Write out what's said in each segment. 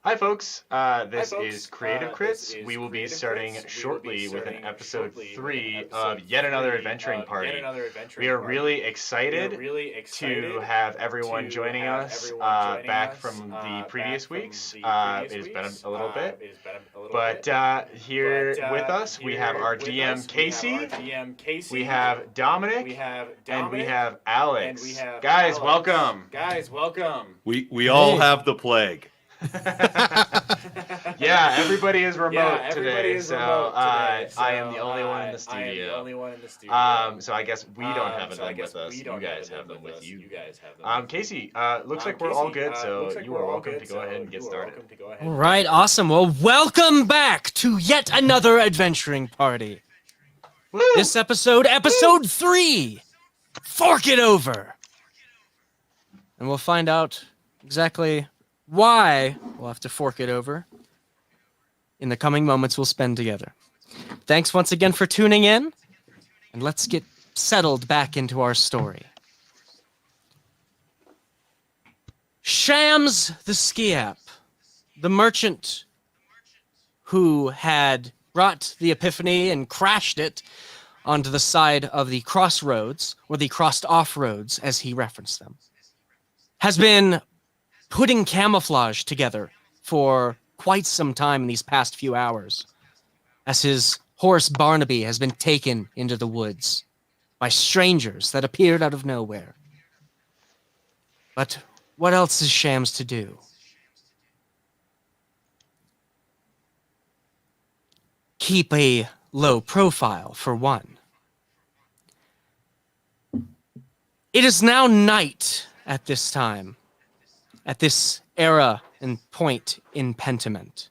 Hi, folks. This is Creative Crits. We will be starting shortly with an episode 3 of yet another adventuring party. We are really excited to have everyone joining us back from the previous weeks. It has been a little bit. But here with us, we have our DM Casey, we have Dominic, and we have Alex. Guys, welcome. We all have the plague. Yeah, everybody is remote today, so I am the only one in the studio. So I guess we don't have them with us. You guys have them with you. Casey, looks like we're all good, so you are welcome to go ahead and get started. All right, awesome. Well, welcome back to yet another adventuring party. Woo! This episode 3, Fork It Over. And we'll find out exactly why we'll have to fork it over in the coming moments we'll spend together. Thanks once again for tuning in, and let's get settled back into our story. Shams the Skiap, the merchant who had brought the Epiphany and crashed it onto the side of the crossroads, or the crossed-off roads, as he referenced them, has been putting camouflage together for quite some time in these past few hours, as his horse Barnaby has been taken into the woods by strangers that appeared out of nowhere. But what else is Shams to do? Keep a low profile, for one. It is now night at this time, at this era and point in Pentiment.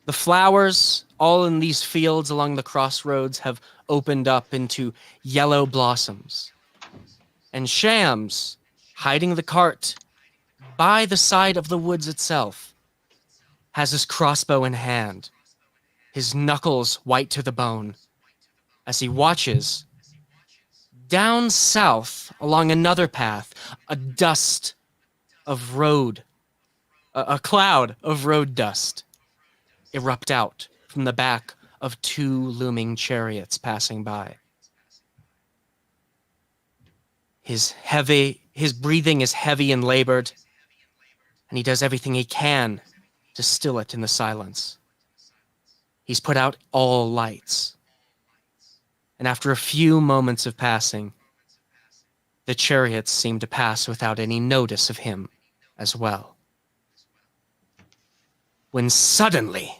The flowers, all in these fields along the crossroads, have opened up into yellow blossoms. And Shams, hiding the cart by the side of the woods itself, has his crossbow in hand, his knuckles white to the bone, as he watches down south along another path, a cloud of road dust erupt out from the back of two looming chariots passing by. His breathing is heavy and labored, and he does everything he can to still it in the silence. He's put out all lights, and after a few moments of passing, the chariots seem to pass without any notice of him as well. When suddenly,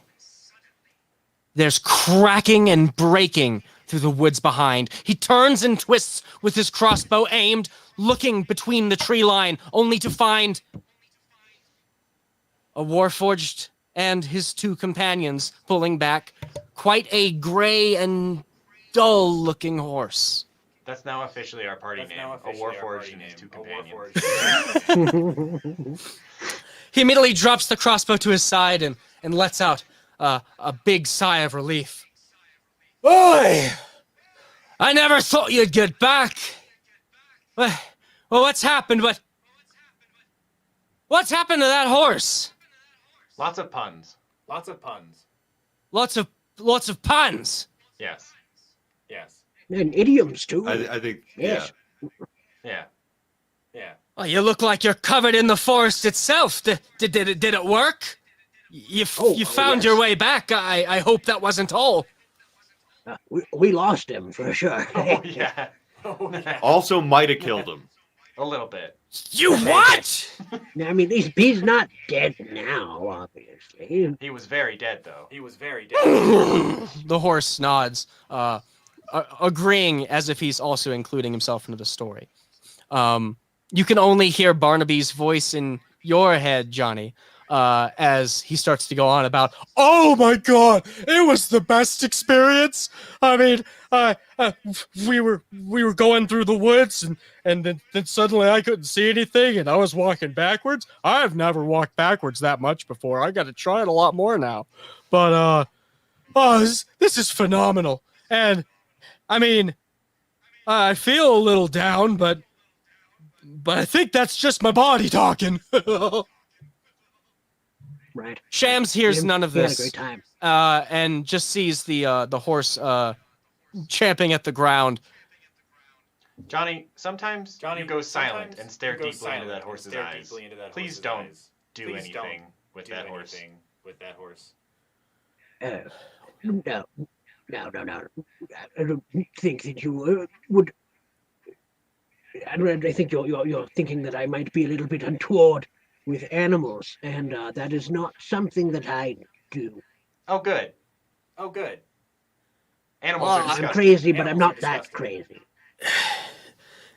there's cracking and breaking through the woods behind. He turns and twists with his crossbow aimed, looking between the tree line, only to find a Warforged and his two companions pulling back quite a gray and dull-looking horse. That's now officially our party name. A Warforged and his two companions. He immediately drops the crossbow to his side and lets out a big sigh of relief. Oi! I never thought you'd get back. Well, what's happened? What's happened to that horse? Lots of puns. Lots of puns. Yes. And idioms too. I think, Yes. Yeah. Well, you look like you're covered in the forest itself. Did it work? You found your way back. I hope that wasn't all. We lost him for sure. Oh, yeah. Also might have killed him. A little bit. You what? I mean, he's not dead now, obviously. He was very dead, though. The horse nods, agreeing as if he's also including himself into the story. You can only hear Barnaby's voice in your head, Johnny, as he starts to go on about, oh my god, it was the best experience. I mean, we were going through the woods and then suddenly I couldn't see anything and I was walking backwards. I've never walked backwards that much before. I got to try it a lot more now. But this is phenomenal. And I mean, I feel a little down, but I think that's just my body talking. Right. Shams hears none of We had a this, great time. and just sees the horse champing at the ground. Johnny, sometimes you go silent and stare deeply into that horse's eyes. Please don't do anything with that horse. No. I don't think that you would. I think you're thinking that I might be a little bit untoward with animals, and that is not something that I do. Oh, good. Animals Well, are disgusting. I'm crazy, but I'm not that crazy.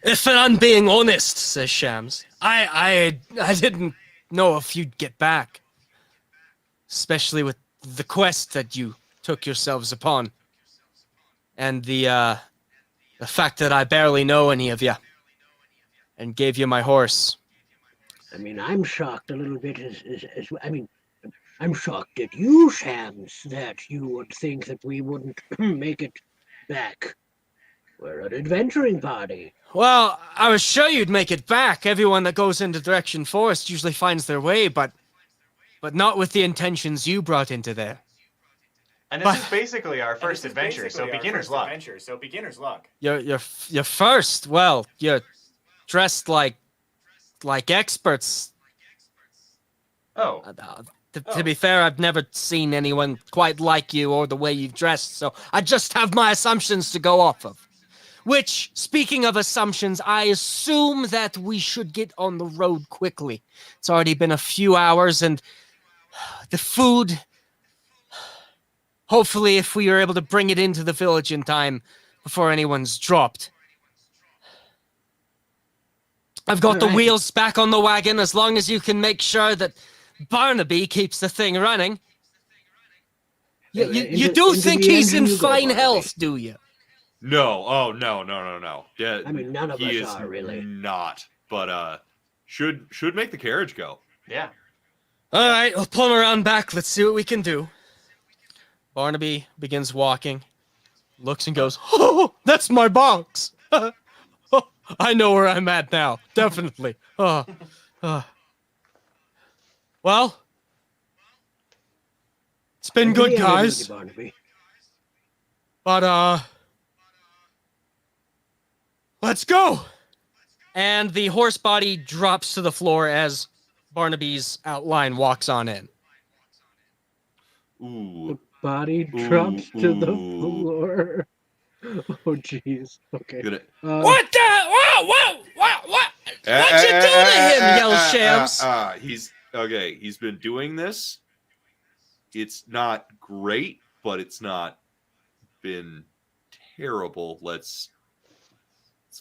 If I'm being honest, says Shams, I didn't know if you'd get back. Especially with the quest that you took yourselves upon. And the fact that I barely know any of you. And gave you my horse. I mean, I'm shocked a little bit I'm shocked at you, Shams, that you would think that we wouldn't make it back. We're an adventuring party. Well, I was sure you'd make it back. Everyone that goes into Direction Forest usually finds their way, but not with the intentions you brought into there. And this is basically our first adventure, so beginner's luck. You're first. Well, you're dressed like experts. Oh. To be fair, I've never seen anyone quite like you or the way you've dressed, so I just have my assumptions to go off of. Which, speaking of assumptions, I assume that we should get on the road quickly. It's already been a few hours, and the food... Hopefully, if we are able to bring it into the village in time before anyone's dropped. I've got the wheels back on the wagon, as long as you can make sure that Barnaby keeps the thing running. You do think he's in fine health, do you? No. Oh, no. Yeah, I mean, none of us are, really. Not, but should make the carriage go. Yeah. All right, we'll pull him around back. Let's see what we can do. Barnaby begins walking, looks and goes, "Oh, that's my box. I know where I'm at now, definitely. Well, it's been good, guys. But, let's go." And the horse body drops to the floor as Barnaby's outline walks on in. Ooh. The body drops to the floor. Oh, jeez. Okay. What the? What? What'd you do to him? Yells Shams. He's been doing this. It's not great, but it's not been terrible. Let's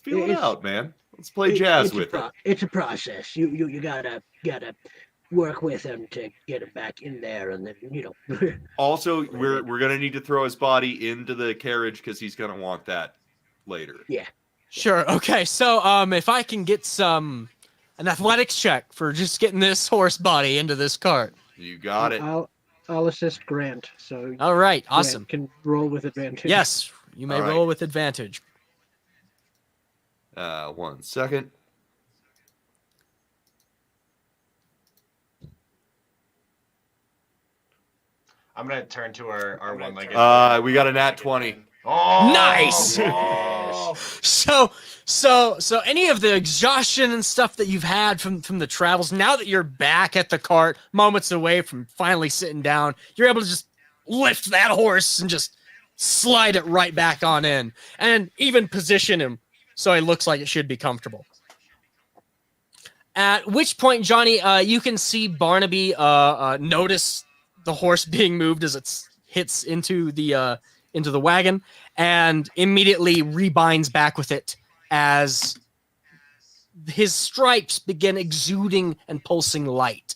feel it out, man. Let's play jazz with it. It's a process. You gotta work with him to get him back in there, and then Also, we're gonna need to throw his body into the carriage because he's gonna want that later. Yeah. Sure. Okay. So, if I can get an athletics check for just getting this horse body into this cart. You got it. I'll assist Grant. So. All right. Awesome. Grant can roll with advantage. Yes, you may roll with advantage. 1 second. I'm gonna turn to our one-legged. We got a nat 20. Oh, nice. Oh. So any of the exhaustion and stuff that you've had from the travels, now that you're back at the cart, moments away from finally sitting down, you're able to just lift that horse and just slide it right back on in, and even position him so it looks like it should be comfortable. At which point, Johnny, you can see Barnaby notice the horse being moved as it hits into the wagon, and immediately rebinds back with it as his stripes begin exuding and pulsing light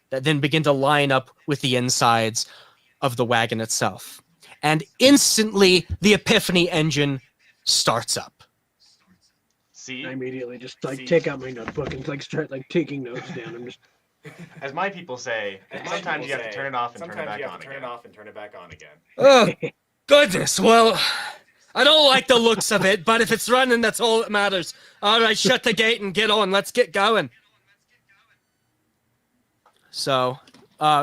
that then begin to line up with the insides of the wagon itself. And instantly, the Epiphany engine starts up. See? I immediately just take out my notebook and start taking notes down. I'm just. As my people say, sometimes you have to turn it off and turn it back on again. Oh, goodness. Well, I don't like the looks of it, but if it's running, that's all that matters. All right, shut the gate and get on. Let's get going. So,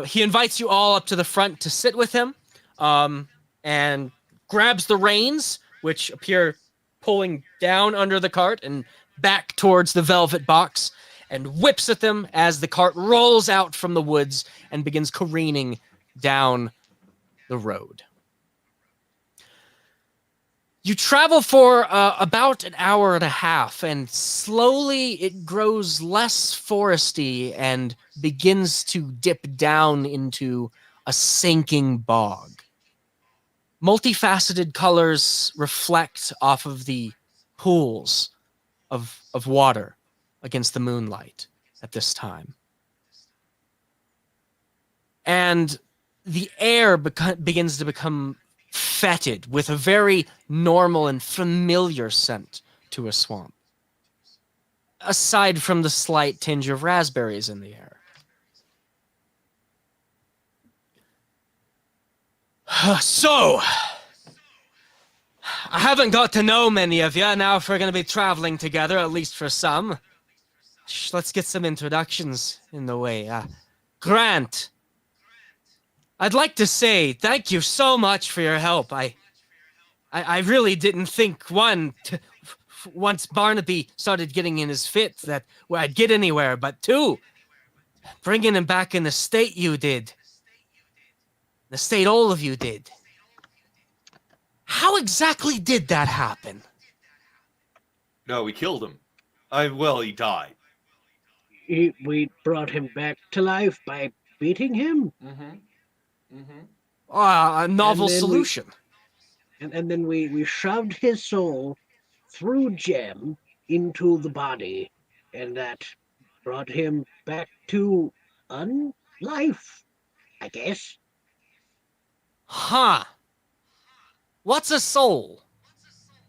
He invites you all up to the front to sit with him, and grabs the reins, which appear pulling down under the cart and back towards the velvet box, and whips at them as the cart rolls out from the woods and begins careening down the road. You travel for about an hour and a half, and slowly it grows less foresty and begins to dip down into a sinking bog. Multifaceted colors reflect off of the pools of water against the moonlight at this time. And the air begins to become fetid with a very normal and familiar scent to a swamp, aside from the slight tinge of raspberries in the air. So, I haven't got to know many of you. Now if we're going to be traveling together, at least for some, let's get some introductions in the way. Grant, I'd like to say thank you so much for your help. I really didn't think, once Barnaby started getting in his fit, that I'd get anywhere, but two, bringing him back in the state you did. The state all of you did. How exactly did that happen? No, we killed him. He died. We brought him back to life by beating him. A novel solution. And then we shoved his soul through Gem into the body, and that brought him back to unlife, I guess. Huh. What's a soul?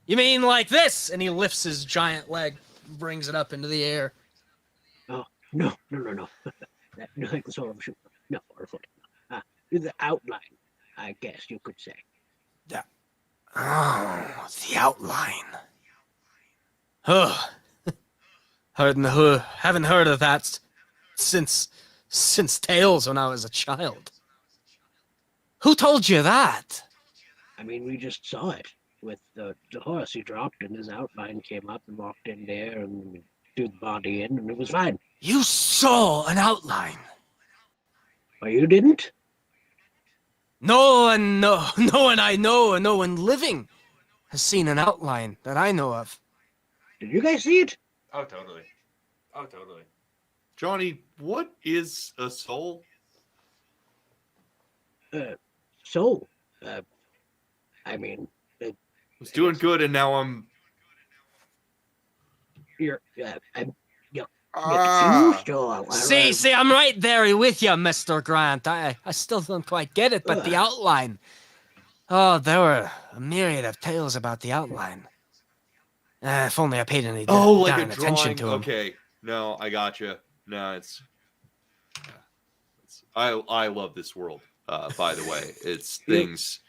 You mean like this? And he lifts his giant leg, brings it up into the air. Oh, no. That, like the soul of a shoe. No, or a foot. The outline, I guess you could say. Oh, the outline. Oh, haven't heard of that since Tales when I was a child. Who told you that? I mean, we just saw it with the horse he dropped, and his outline came up and walked in there, and we threw the body in, and it was fine. You saw an outline? Oh, you didn't? No one I know, and no one living has seen an outline that I know of. Did you guys see it? Oh, totally. Johnny, what is a soul? Soul. I mean, I was doing good, and now I'm confused. See, I'm right there with you, Mr. Grant. I still don't quite get it, but the outline. Oh, there were a myriad of tales about the outline. If only I paid any darn attention to him. Okay, no, I gotcha. No, I love this world. By the way, it's things.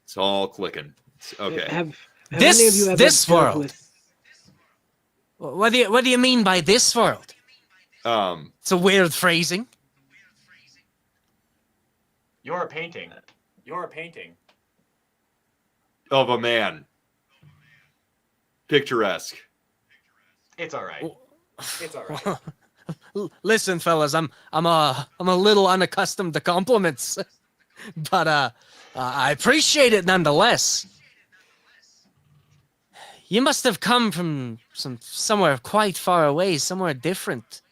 It's all clicking. Okay. Have any of you ever this dealt world. What do you mean by this world? It's a weird phrasing. You're a painting. Of a man. Picturesque. It's all right. Listen, fellas, I'm a little unaccustomed to compliments, but I appreciate it nonetheless. You must have come from somewhere quite far away, somewhere different.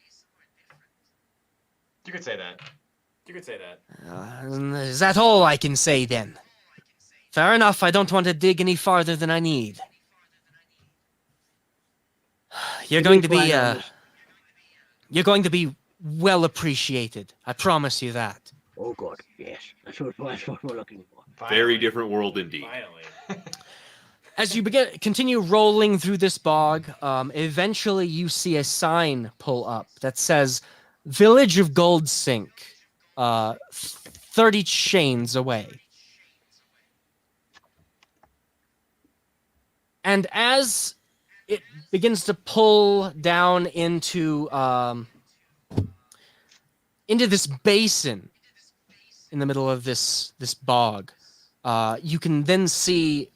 You could say that. Is that all I can say then? Fair enough. I don't want to dig any farther than I need. You're going to be well appreciated. I promise you that. Oh God, yes, that's what we're looking for. Finally. Very different world indeed. Finally. As you continue rolling through this bog, eventually you see a sign pull up that says "Village of Gold Sink, 30 chains away." And as it begins to pull down into into this basin in the middle of this bog. You can then see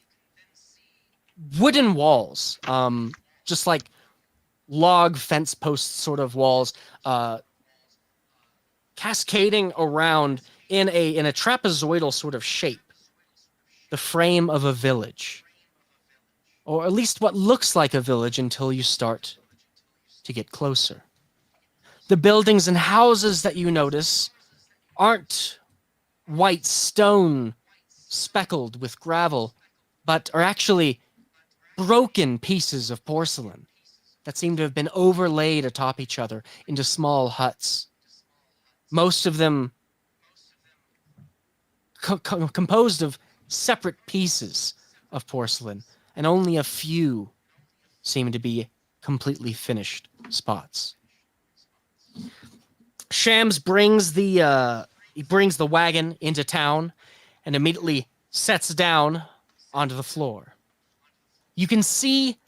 wooden walls, just like log fence post sort of walls, cascading around in a trapezoidal sort of shape, the frame of a village, or at least what looks like a village until you start to get closer. The buildings and houses that you notice aren't white stone speckled with gravel, but are actually broken pieces of porcelain that seem to have been overlaid atop each other into small huts. Most of them composed of separate pieces of porcelain, and only a few seem to be completely finished spots. Shams brings the wagon into town and immediately sets down onto the floor. You can see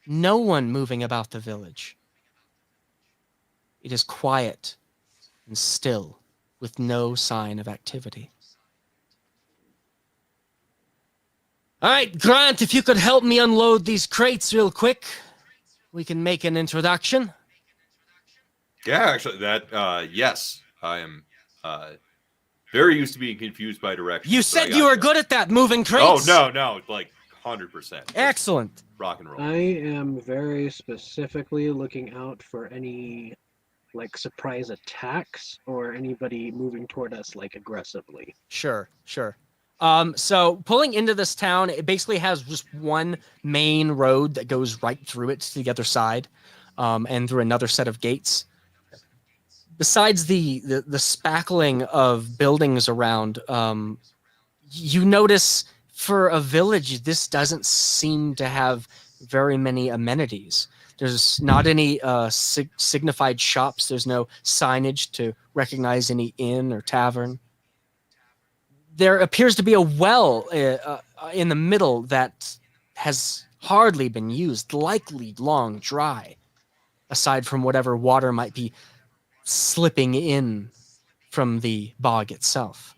no one moving about the village. It is quiet and still, with no sign of activity. All right, Grant, if you could help me unload these crates real quick, we can make an introduction. Yeah, actually, yes, I am very used to being confused by directions. You said you were good at that, moving crates. Oh, no, like 100%. Excellent. Rock and roll. I am very specifically looking out for any, like, surprise attacks or anybody moving toward us, like, aggressively. Sure. So pulling into this town, it basically has just one main road that goes right through it to the other side, and through another set of gates. Besides the spackling of buildings around, you notice for a village, this doesn't seem to have very many amenities. There's not any signified shops. There's no signage to recognize any inn or tavern. There appears to be a well in the middle that has hardly been used, likely long dry, aside from whatever water might be slipping in from the bog itself.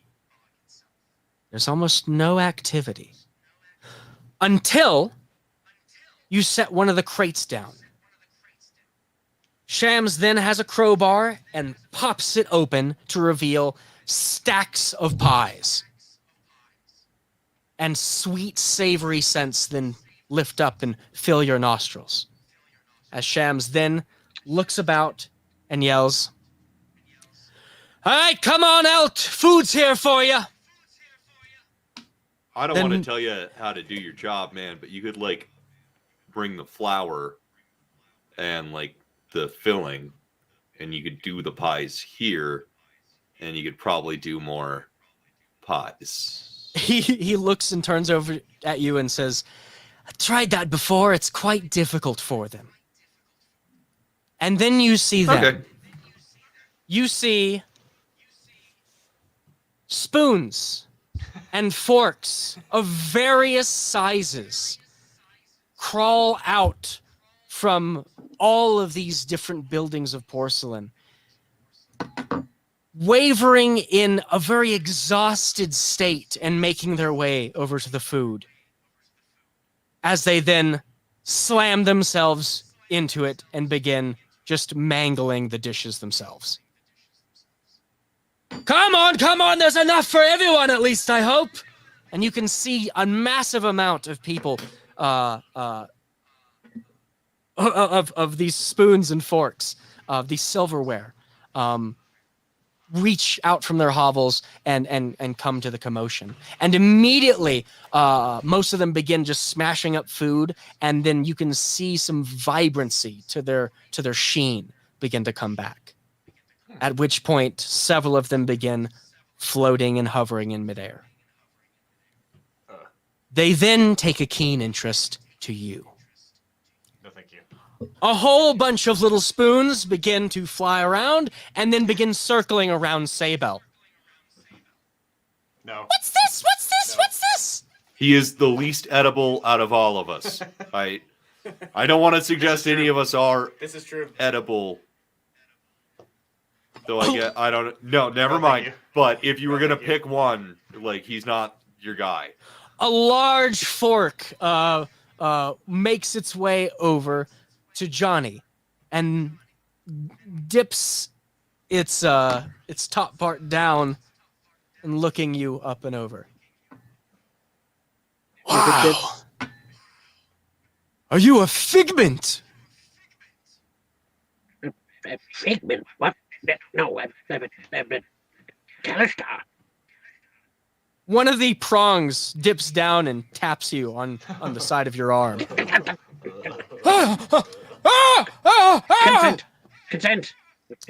There's almost no activity until you set one of the crates down. Shams then has a crowbar and pops it open to reveal stacks of pies. And sweet, savory scents then lift up and fill your nostrils. As Shams then looks about and yells, "All right, come on out. Food's here for you." I don't want to tell you how to do your job, man, but you could, like, bring the flour and, like, the filling, and you could do the pies here, and you could probably do more pies. He looks and turns over at you and says, "I tried that before. It's quite difficult for them." And then you see them. Okay. You see spoons and forks of various sizes crawl out from all of these different buildings of porcelain, wavering in a very exhausted state and making their way over to the food, as they then slam themselves into it and begin just mangling the dishes themselves. Come on, there's enough for everyone, at least I hope. And you can see a massive amount of people of these spoons and forks, of these silverware, reach out from their hovels and come to the commotion. And immediately, most of them begin just smashing up food, and then you can see some vibrancy to their sheen begin to come back. At which point, several of them begin floating and hovering in midair. They then take a keen interest to you. No, thank you. A whole bunch of little spoons begin to fly around and then begin circling around Sabel. No. What's this? No. What's this? He is the least edible out of all of us. I don't want to suggest any of us are This is true. edible. Though I don't. No, never mind. But if you were gonna pick one, like he's not your guy. A large fork makes its way over to Johnny, and dips its top part down and looking you up and over. Wow! Are you a figment? A figment? What? No, Kal'add. One of the prongs dips down and taps you on the side of your arm. Consent.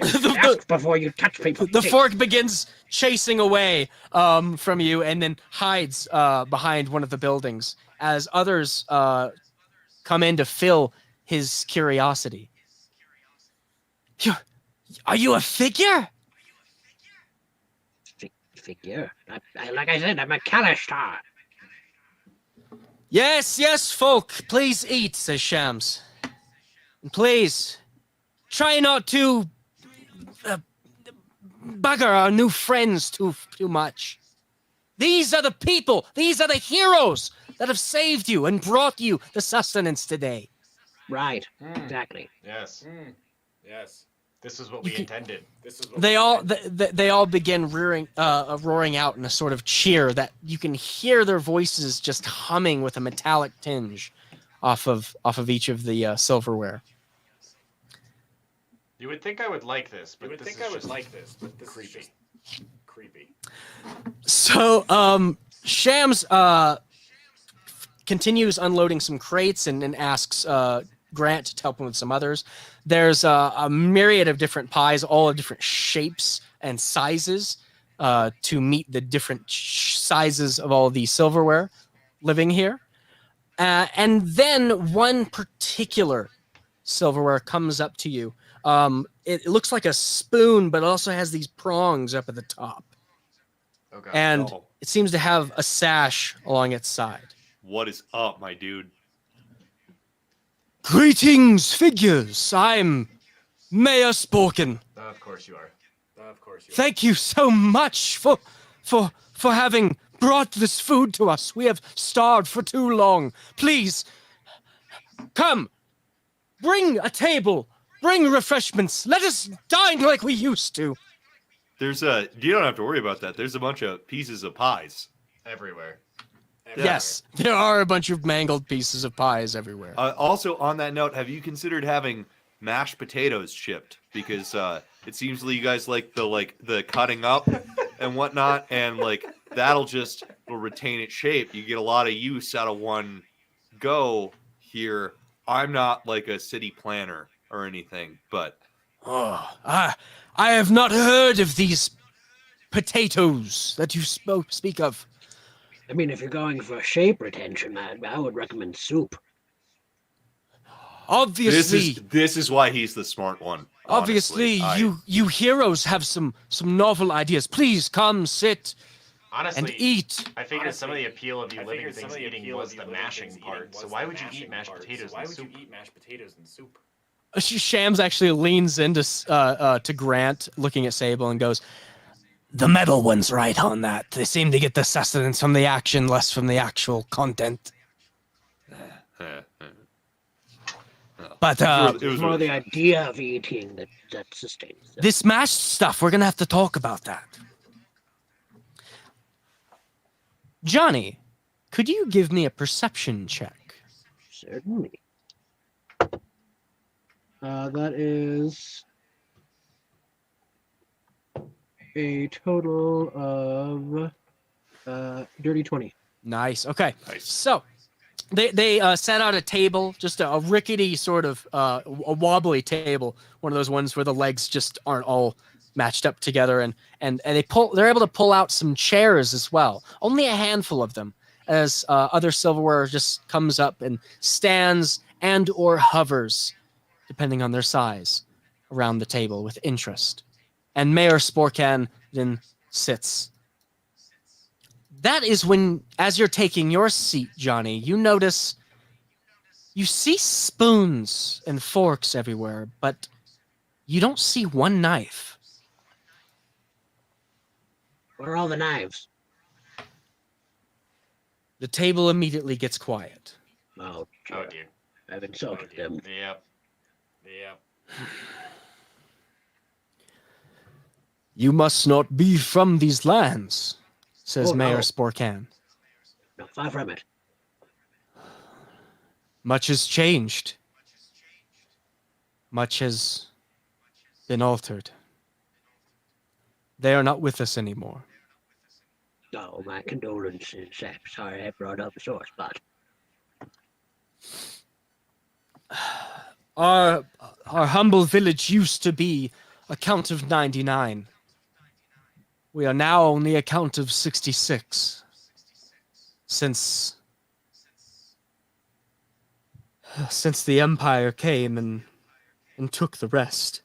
Ask before you touch people. The fork begins chasing away from you and then hides behind one of the buildings as others come in to fill his curiosity. Are you a figure? Figure? Like I said, I'm a Kal'add. Yes, folk, please eat, says Shams. And please, try not to bugger our new friends too much. These are the people, these are the heroes that have saved you and brought you the sustenance today. Right, exactly. Yes. Yes. This is what we intended. They all begin roaring out in a sort of cheer that you can hear their voices just humming with a metallic tinge off of each of the silverware. You would think I would like this, but this is creepy. So Shams continues unloading some crates and asks Grant to help him with some others. There's a myriad of different pies, all of different shapes and sizes to meet the different sizes of all the silverware living here. And then one particular silverware comes up to you. It looks like a spoon, but it also has these prongs up at the top. Okay. And it seems to have a sash along its side. What is up, my dude? Greetings, figures. I'm Mayor Sporkin. Of course you are. Thank you so much for having brought this food to us. We have starved for too long. Please, come. Bring a table. Bring refreshments. Let us dine like we used to. You don't have to worry about that. There's a bunch of pieces of pies. Everywhere. Yes, there are a bunch of mangled pieces of pies everywhere. Also, on that note, have you considered having mashed potatoes chipped? Because it seems like you guys like the cutting up and whatnot, and that'll retain its shape. You get a lot of use out of one go here. I'm not like a city planner or anything, but I have not heard of these potatoes that you speak of. I mean, if you're going for shape retention, I would recommend soup. Obviously, this is why he's the smart one. Obviously, you heroes have some novel ideas. Please come, sit, and eat. I figured some of the appeal of you living things eating was the mashing part. So why would you eat mashed potatoes in soup? Shams actually leans into to Grant, looking at Sable, and goes, "The metal one's right on that. They seem to get the sustenance from the action, less from the actual content." But it was more the idea of eating that sustains them. This mashed stuff, we're gonna have to talk about that. Johnny, could you give me a perception check? Certainly. That is a total of dirty 20. Nice. Okay. Nice. So they set out a table, just a rickety sort of a wobbly table, one of those ones where the legs just aren't all matched up together, and they're able to pull out some chairs as well. Only a handful of them, as other silverware just comes up and stands and or hovers, depending on their size, around the table with interest. And Mayor Sporkan then sits. That is when, as you're taking your seat, Johnny, you see spoons and forks everywhere, but you don't see one knife. Where are all the knives? The table immediately gets quiet. Oh, dear. Oh dear. I've insulted them. Yep. You must not be from these lands, says Oh, Mayor no. Sporcan. No, far from it. Much has changed. Much has been altered. They are not with us anymore. Oh, my condolences. I'm sorry I brought up a sore spot. Our humble village used to be a count of 99. We are now only a count of 66. Since the Empire came and took the rest.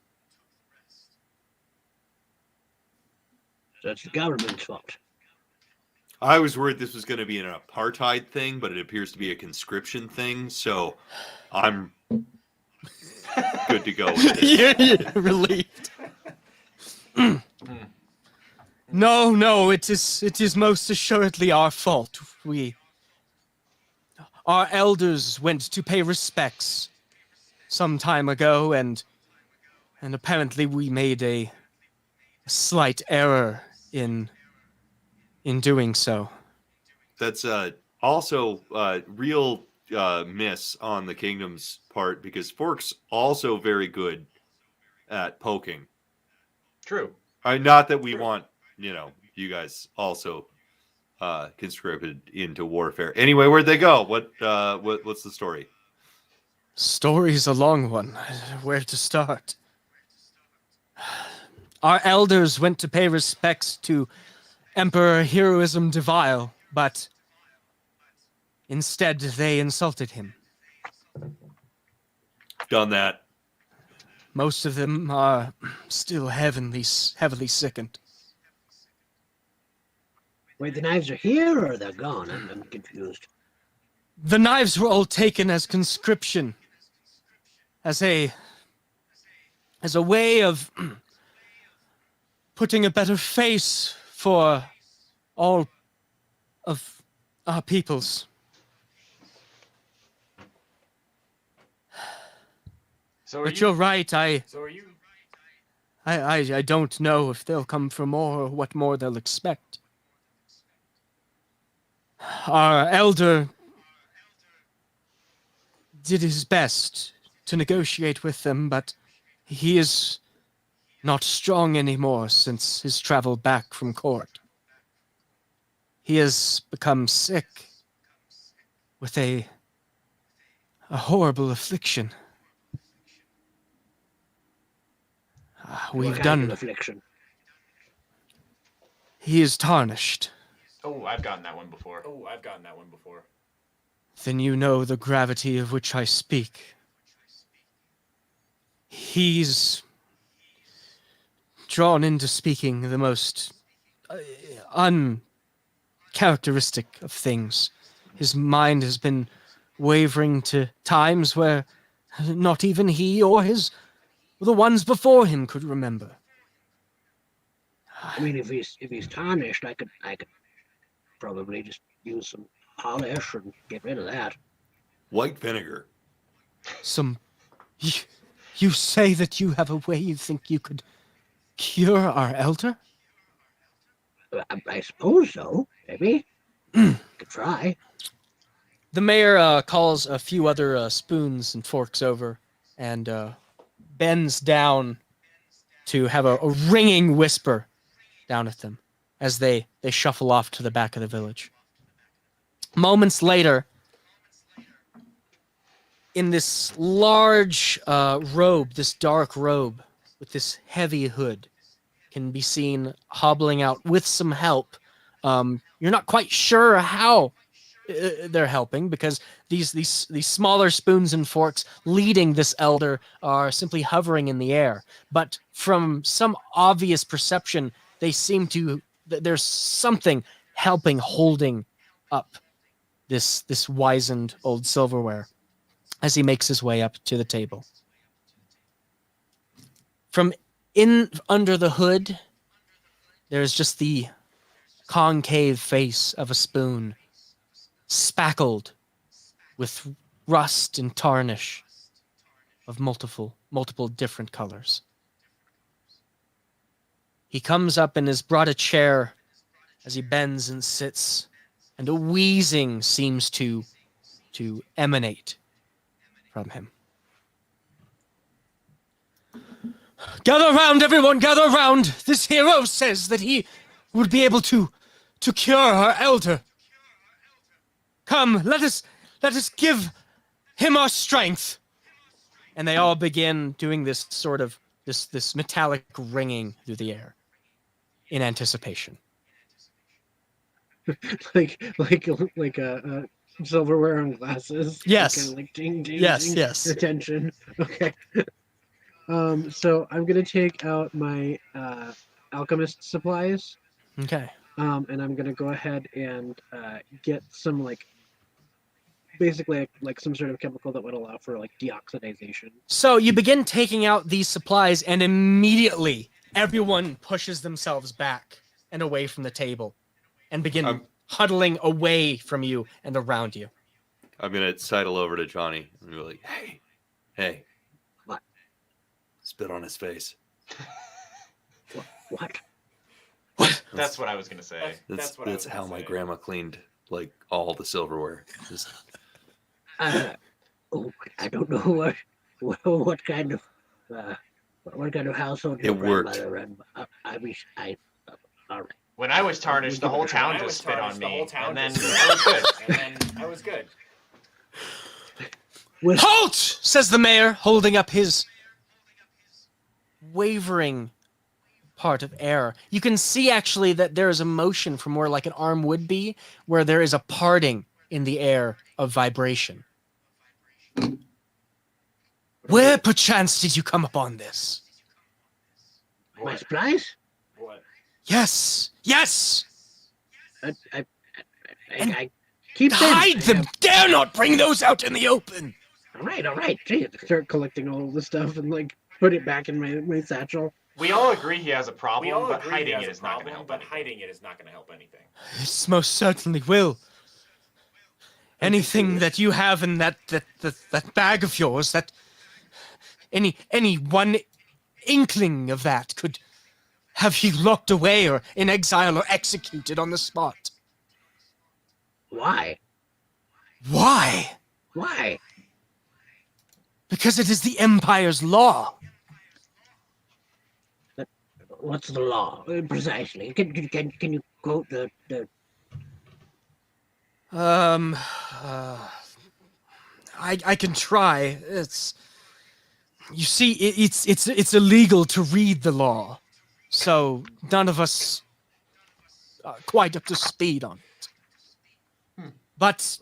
So it's the government's fault. I was worried this was going to be an apartheid thing, but it appears to be a conscription thing, so I'm good to go with it. You're relieved. No, it is most assuredly our fault. Our elders went to pay respects some time ago, and apparently we made a slight error in doing so. That's also real miss on the kingdom's part, because Fork's also very good at poking. True. Not that we want, you guys also conscripted into warfare. Anyway, where'd they go? What's the story? Story's a long one. Where to start? Our elders went to pay respects to Emperor Heroism Devile, but instead they insulted him. Done that. Most of them are still heavily sickened. Wait, the knives are here or they're gone? I'm confused. The knives were all taken as conscription, as a way of putting a better face for all of our peoples. But you're right, I don't know if they'll come for more or what more they'll expect. Our elder did his best to negotiate with them, but he is not strong anymore since his travel back from court. He has become sick with a horrible affliction. What kind of affliction? He is tarnished. Oh, I've gotten that one before. Then you know the gravity of which I speak. He's drawn into speaking the most uncharacteristic of things. His mind has been wavering to times where not even he or the ones before him could remember. I mean, if he's tarnished, I could probably just use some polish and get rid of that. White vinegar. You say that you have a way you think you could cure our elder? I suppose so. Maybe. Could try. The mayor calls a few other spoons and forks over and bends down to have a ringing whisper down at them as they shuffle off to the back of the village. Moments later, in this large robe, this dark robe with this heavy hood, can be seen hobbling out with some help. You're not quite sure how they're helping, because these smaller spoons and forks leading this elder are simply hovering in the air. But from some obvious perception, they seem to there's something helping holding up this wizened old silverware as he makes his way up to the table. From in under the hood, there's just the concave face of a spoon, spackled with rust and tarnish of multiple different colors. He comes up and has brought a chair as he bends and sits, and a wheezing seems to emanate from him. Gather round, everyone, gather round! This hero says that he would be able to cure our elder. Come, let us give him our strength. And they all begin doing this sort of this metallic ringing through the air in anticipation. like silverware on glasses. Yes. Kind of like ding, ding, Yes, ding. yes. Attention. Okay. So I'm gonna take out my alchemist supplies. Okay. And I'm gonna go ahead and get some basically like some sort of chemical that would allow for like deoxidization. So you begin taking out these supplies, and immediately everyone pushes themselves back and away from the table and begin huddling away from you and around you. I'm going to sidle over to Johnny and be like, hey. What? Spit on his face. What? That's what I was going to say. That's how my grandma cleaned like all the silverware. Just... I don't know what kind of household it worked. All right. When I was tarnished, the whole town just spit on me, and then I was good. Halt! Says the mayor, holding up his wavering part of air. You can see actually that there is a motion from where like an arm would be, where there is a parting in the air of vibration. Where perchance did you come upon this? My supplies? What? Yes! I keep hide them! Dare not bring those out in the open! All right. Gee, I start collecting all of the stuff and like put it back in my satchel. We all agree he has a problem, but hiding it is not going to help. Hiding it is not going to help anything. It most certainly will. Anything that you have in that bag of yours, that any one inkling of that could have you locked away or in exile or executed on the spot. Why? Because it is the Empire's law. What's the law precisely? Can you quote the? I can try. You see, it's illegal to read the law, so none of us are quite up to speed on it. But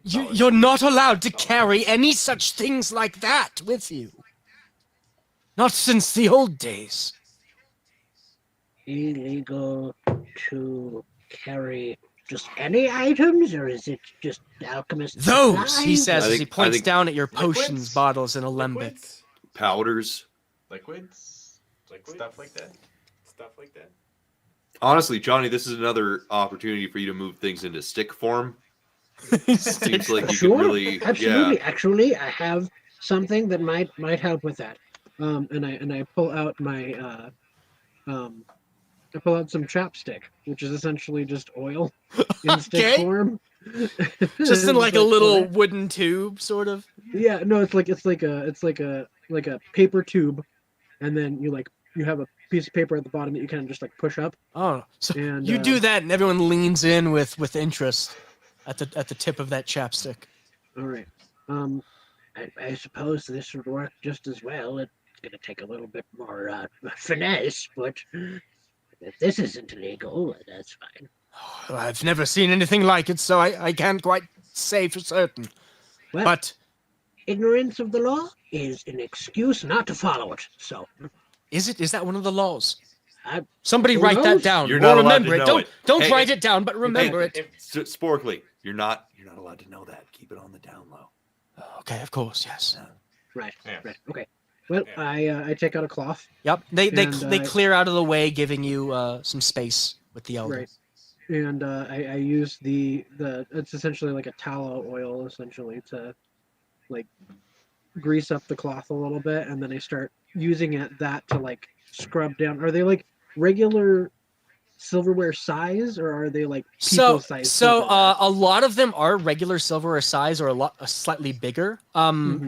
you're not allowed to carry any such things like that with you. Not since the old days. Illegal to carry just any items, or is it just alchemist Those, supplies? he says as he I points think down at your potions liquids? bottles in alembic. Powders. Liquids? Stuff like that? Honestly, Johnny, this is another opportunity for you to move things into stick form. Seems like you Sure, could really, absolutely. yeah. Actually, I have something that might help with that. And I pull out my I pull out some chapstick, which is essentially just oil in stick form. Just in like a Like, little wooden tube, sort of. Yeah, no, it's like a paper tube, and then you have a piece of paper at the bottom that you kind of just like push up. Oh, so And, you do that, and everyone leans in with interest at the tip of that chapstick. All right. I suppose this would work just as well. It's gonna take a little bit more finesse, but if this isn't illegal, that's fine. I've never seen anything like it, so I can't quite say for certain. Well, But ignorance of the law is an excuse not to follow it. So, is that one of the laws? I- Somebody who write that knows? down. You're Or not allowed remember to it. know it. Don't Hey, write it down, but remember it. Sporkly, you're not allowed to know that. Keep it on the down low. Okay, of course, yes. right, Yeah. right, okay. Well, I take out a cloth. Yep. They And, clear out of the way, giving you some space with the elders. Right. and I use the it's essentially like a tallow oil essentially to like grease up the cloth a little bit, and then I start using that to like scrub down. Are they like regular silverware size, or are they like people size? A lot of them are regular silverware size, or a slightly bigger. Mhm.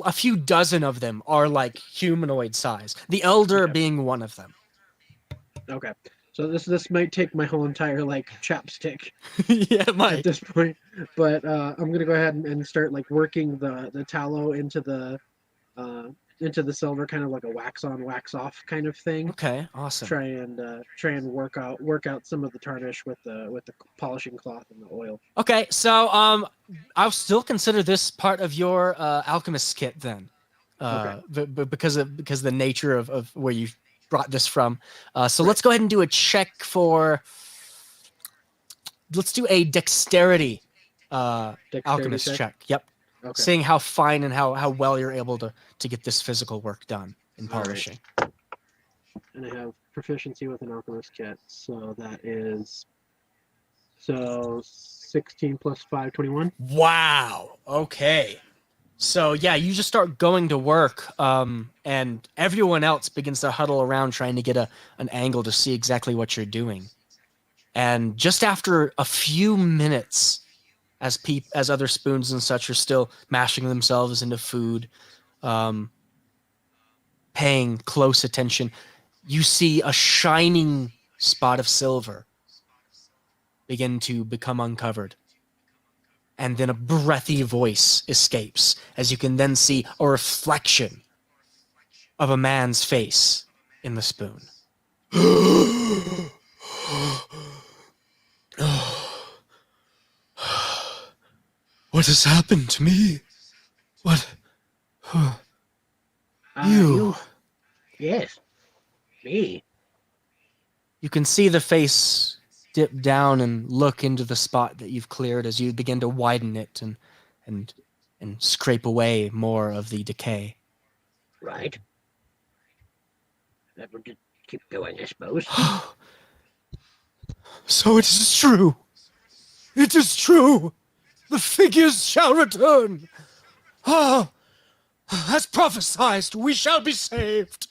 A few dozen of them are like humanoid size. The elder being one of them. Okay, so this might take my whole entire like chapstick Yeah, it might. at this point, but I'm gonna go ahead and start like working the tallow into the silver, kind of like a wax on wax off kind of thing. Okay, awesome. Try and work out some of the tarnish with the polishing cloth and the oil. Okay, so I'll still consider this part of your alchemist kit then, because of the nature of where you brought this from. So let's go ahead and do a check for. Let's do a dexterity, alchemist check. Yep. Okay. Seeing how fine and how well you're able to get this physical work done in polishing. Right. And I have proficiency with an alchemist kit, so that is 16 plus 5, 21. Wow. Okay. So yeah, you just start going to work, and everyone else begins to huddle around trying to get an angle to see exactly what you're doing. And just after a few minutes, as other spoons and such are still mashing themselves into food, paying close attention, you see a shining spot of silver begin to become uncovered. And then a breathy voice escapes, as you can then see a reflection of a man's face in the spoon. What has happened to me? What? You? Yes. Me. You can see the face dip down and look into the spot that you've cleared as you begin to widen it and scrape away more of the decay. Right. That would just keep going, I suppose. So it is true. It is true. The figures shall return. Ah, as prophesied, we shall be saved.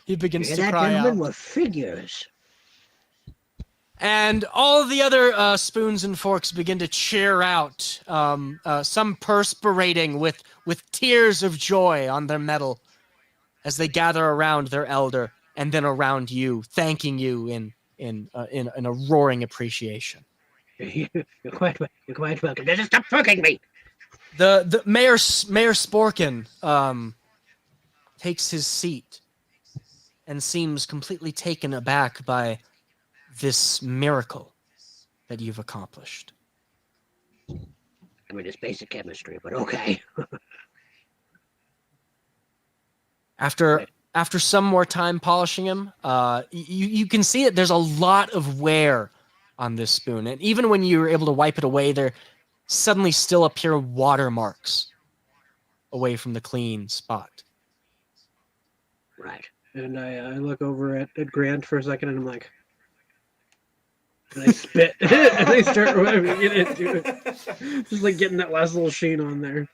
He begins to cry out. With figures. And all the other spoons and forks begin to cheer out, some perspirating with tears of joy on their metal as they gather around their elder and then around you, thanking you in a roaring appreciation. You're quite welcome. Just stop fucking me. The Mayor Sporkin takes his seat and seems completely taken aback by this miracle that you've accomplished. I mean, it's basic chemistry, but okay. After some more time polishing him, you can see that there's a lot of wear on this spoon, and even when you're able to wipe it away, there suddenly still appear watermarks away from the clean spot. Right. And I look over at Grant for a second, and I'm like, and I spit, and I start rubbing it into it. Just like getting that last little sheen on there.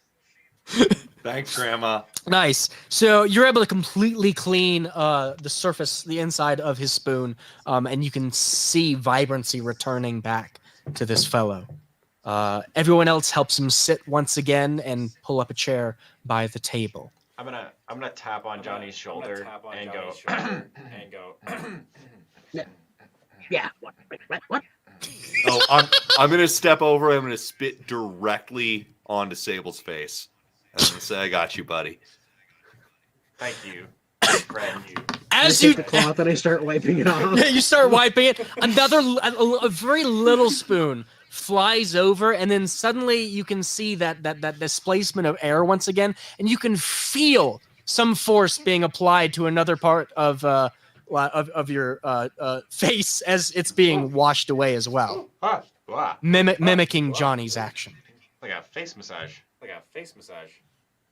Thanks, Grandma. Nice. So you're able to completely clean the surface, the inside of his spoon, and you can see vibrancy returning back to this fellow. Everyone else helps him sit once again and pull up a chair by the table. I'm gonna tap on Johnny's shoulder and go. Yeah. What? Oh, I'm gonna step over. I'm gonna spit directly onto Sable's face. I'm gonna say, "I got you, buddy." Thank you. Grab you. As I take the cloth and I start wiping it off. You start wiping it. A very little spoon flies over, and then suddenly you can see that displacement of air once again, and you can feel some force being applied to another part of your face as it's being washed away as well, mimicking Johnny's action. Like a face massage.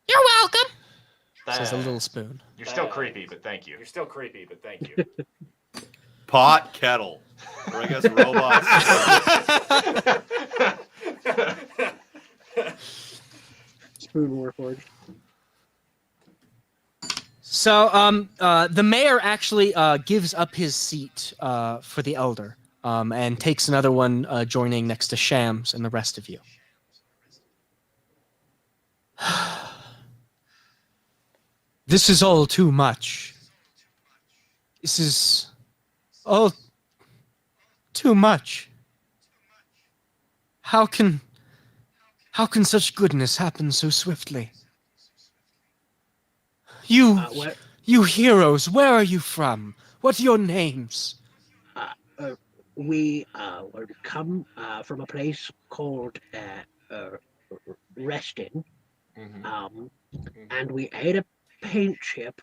You're welcome. Says a little spoon. You're still creepy, but thank you. Pot kettle. Or I guess robots. Spoon Warforged. So, the mayor actually gives up his seat for the elder, and takes another one, joining next to Shams and the rest of you. This is all too much. This is all too much. How can such goodness happen so swiftly? You heroes, where are you from? What are your names? We come from a place called Resting, and we ate a paint chip,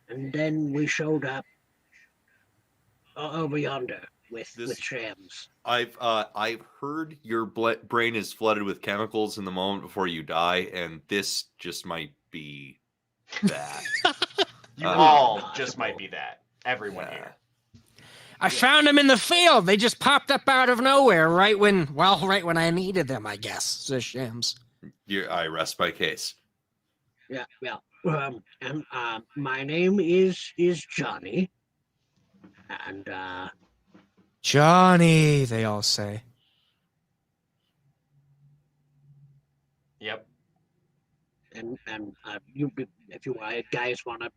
and then we showed up over yonder with Shams. I've heard your brain is flooded with chemicals in the moment before you die, and this just might be that. You all just might be that. Everyone here. I found them in the field. They just popped up out of nowhere right when I needed them, I guess, says Shams. I rest my case. Yeah. And my name is Johnny. And Johnny, they all say. Yep. And you, if you guys want to,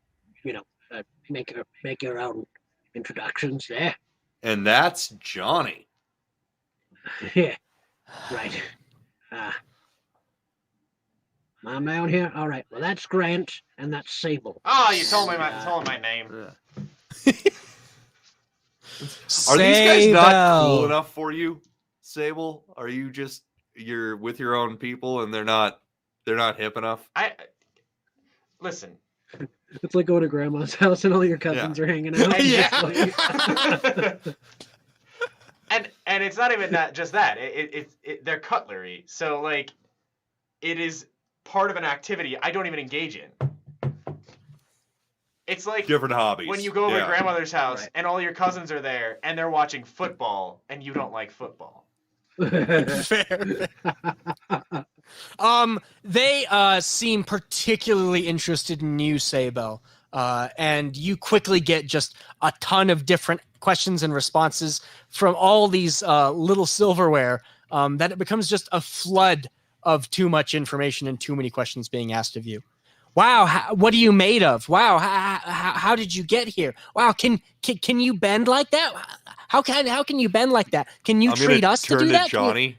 make your own introductions there. And that's Johnny. Yeah. Right. I'm down here. All right. Well, that's Grant, and that's Sable. Oh, you told me my name. Are these guys not cool enough for you, Sable? Are you just you're with your own people and they're not hip enough? Listen. It's like going to grandma's house and all your cousins are hanging out. And it's not even just that. They're cutlery. So like, it is part of an activity I don't even engage in. It's like different hobbies. When you go over to grandmother's house and all your cousins are there and they're watching football and you don't like football. Fair. They seem particularly interested in you, Sable. And you quickly get just a ton of different questions and responses from all these little silverware, that it becomes just a flood of too much information and too many questions being asked of you. Wow, what are you made of? Wow, how did you get here? Wow, can you bend like that? How can you bend like that? Can you treat us to do that? Johnny,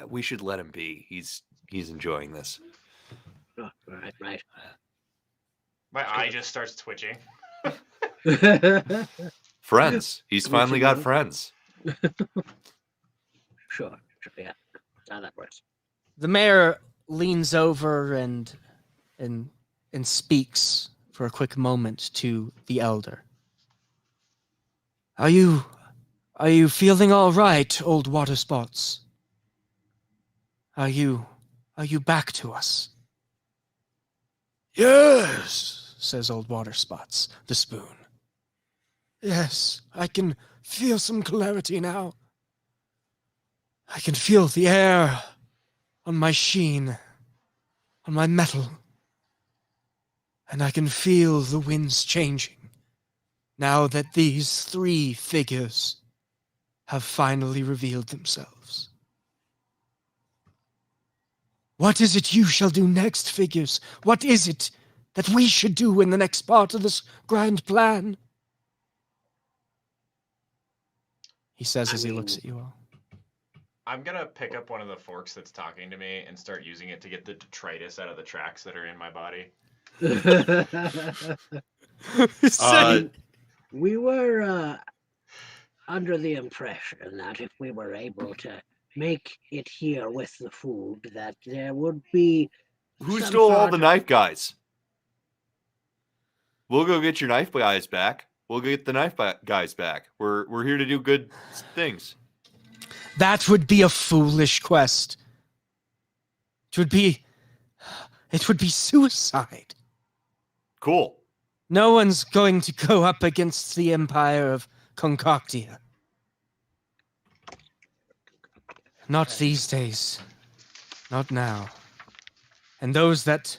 we should let him be. He's enjoying this. Oh, right. My eye just starts twitching. Friends. He's finally got friends. Sure, yeah. How that works. The mayor leans over and speaks for a quick moment to the elder. Are you feeling all right, old water spots? Are you back to us? Yes, says old water spots, the spoon. Yes, I can feel some clarity now. I can feel the air on my sheen, on my metal. And I can feel the winds changing, now that these three figures have finally revealed themselves. What is it you shall do next, figures? What is it that we should do in the next part of this grand plan? He says as he looks at you all. I'm going to pick up one of the forks that's talking to me and start using it to get the detritus out of the tracks that are in my body. We were under the impression that if we were able to make it here with the food, that there would be... Who stole all the knife guys? We'll go get your knife guys back. We'll get the knife guys back. We're here to do good things. That would be a foolish quest. It would be suicide. Cool. No one's going to go up against the empire of concoctia. Not these days. Not now. And those that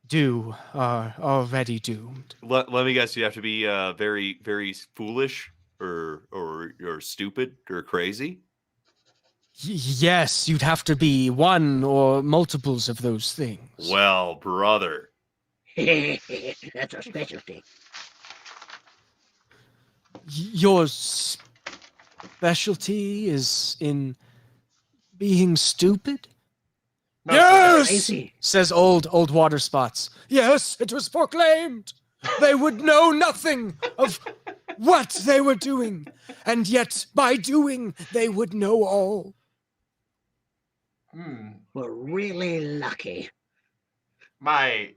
do are already doomed. Let me guess, you have to be very, very foolish or stupid or crazy? Yes, you'd have to be one or multiples of those things. Well, brother. That's our specialty. Your specialty is in being stupid? No, Yes, crazy. says old water spots. Yes, it was proclaimed. They would know nothing of what they were doing, and yet by doing they would know all. We're really lucky. My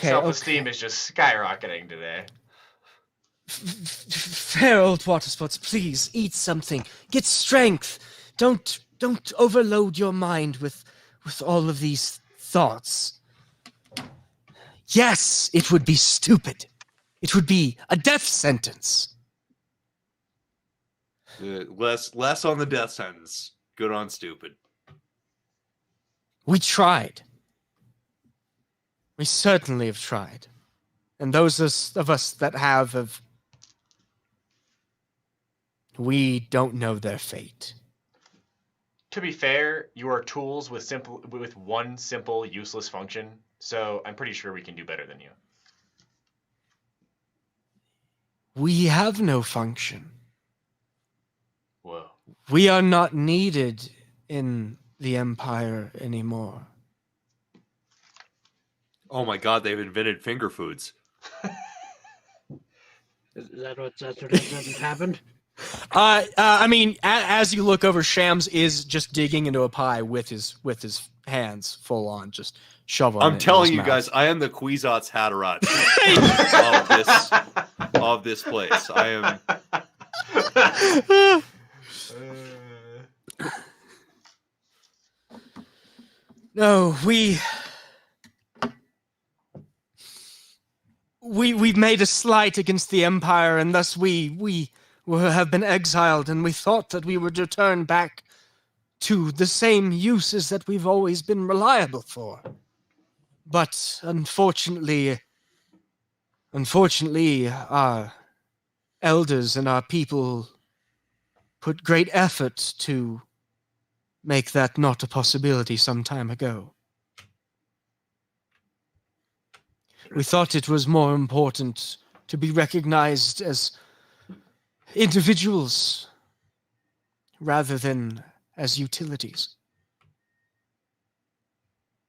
self-esteem is just skyrocketing today. Fair old water spots, please eat something. Get strength. Don't overload your mind with all of these thoughts. Yes, it would be stupid. It would be a death sentence. Less on the death sentence. Good on stupid. We tried. We certainly have tried. And those of us that have, we don't know their fate. To be fair, you are tools with one simple useless function, so I'm pretty sure we can do better than you. We have no function. Whoa. We are not needed in the Empire anymore. Oh my god, they've invented finger foods. Is that what that's happened? I mean, as you look over, Shams is just digging into a pie with his hands full on, just shoveling. I'm telling you guys, I am the Kwisatz Haderach of this place. I am. No, we've made a slight against the Empire, and thus we have been exiled, and we thought that we would return back to the same uses that we've always been reliable for. But unfortunately, our elders and our people put great effort to make that not a possibility some time ago. We thought it was more important to be recognized as individuals rather than as utilities.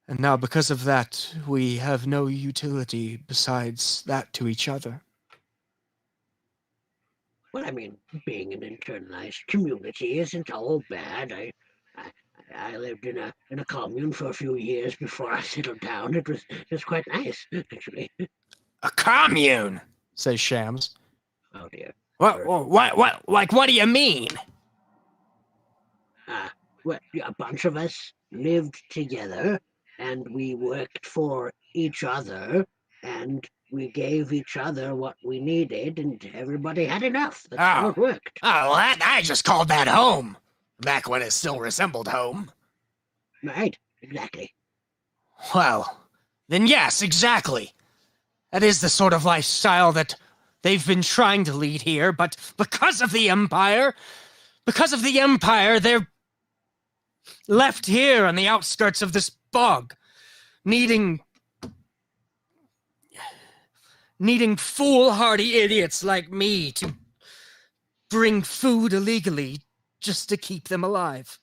And now, because of that, we have no utility besides that to each other. Well, I mean, being an internalized community isn't all bad. I lived in a commune for a few years before I settled down. It was quite nice, actually. A commune, says Shams. Oh dear. What do you mean? Well, a bunch of us lived together, and we worked for each other, and we gave each other what we needed, and everybody had enough. That's how it worked. Oh, I just called that home. Back when it still resembled home. Right, exactly. Well, then yes, exactly. That is the sort of lifestyle that they've been trying to lead here, but because of the Empire, they're left here on the outskirts of this bog, needing foolhardy idiots like me to bring food illegally just to keep them alive.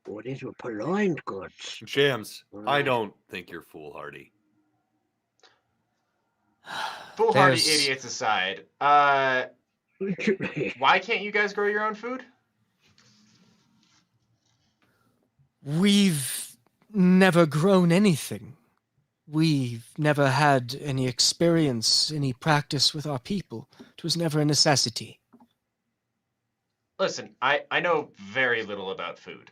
Oh, these were purloined goods. Shams, I don't think you're foolhardy. Foolhardy idiots aside, why can't you guys grow your own food? We've never grown anything. We've never had any experience, any practice with our people. It was never a necessity. Listen, I know very little about food,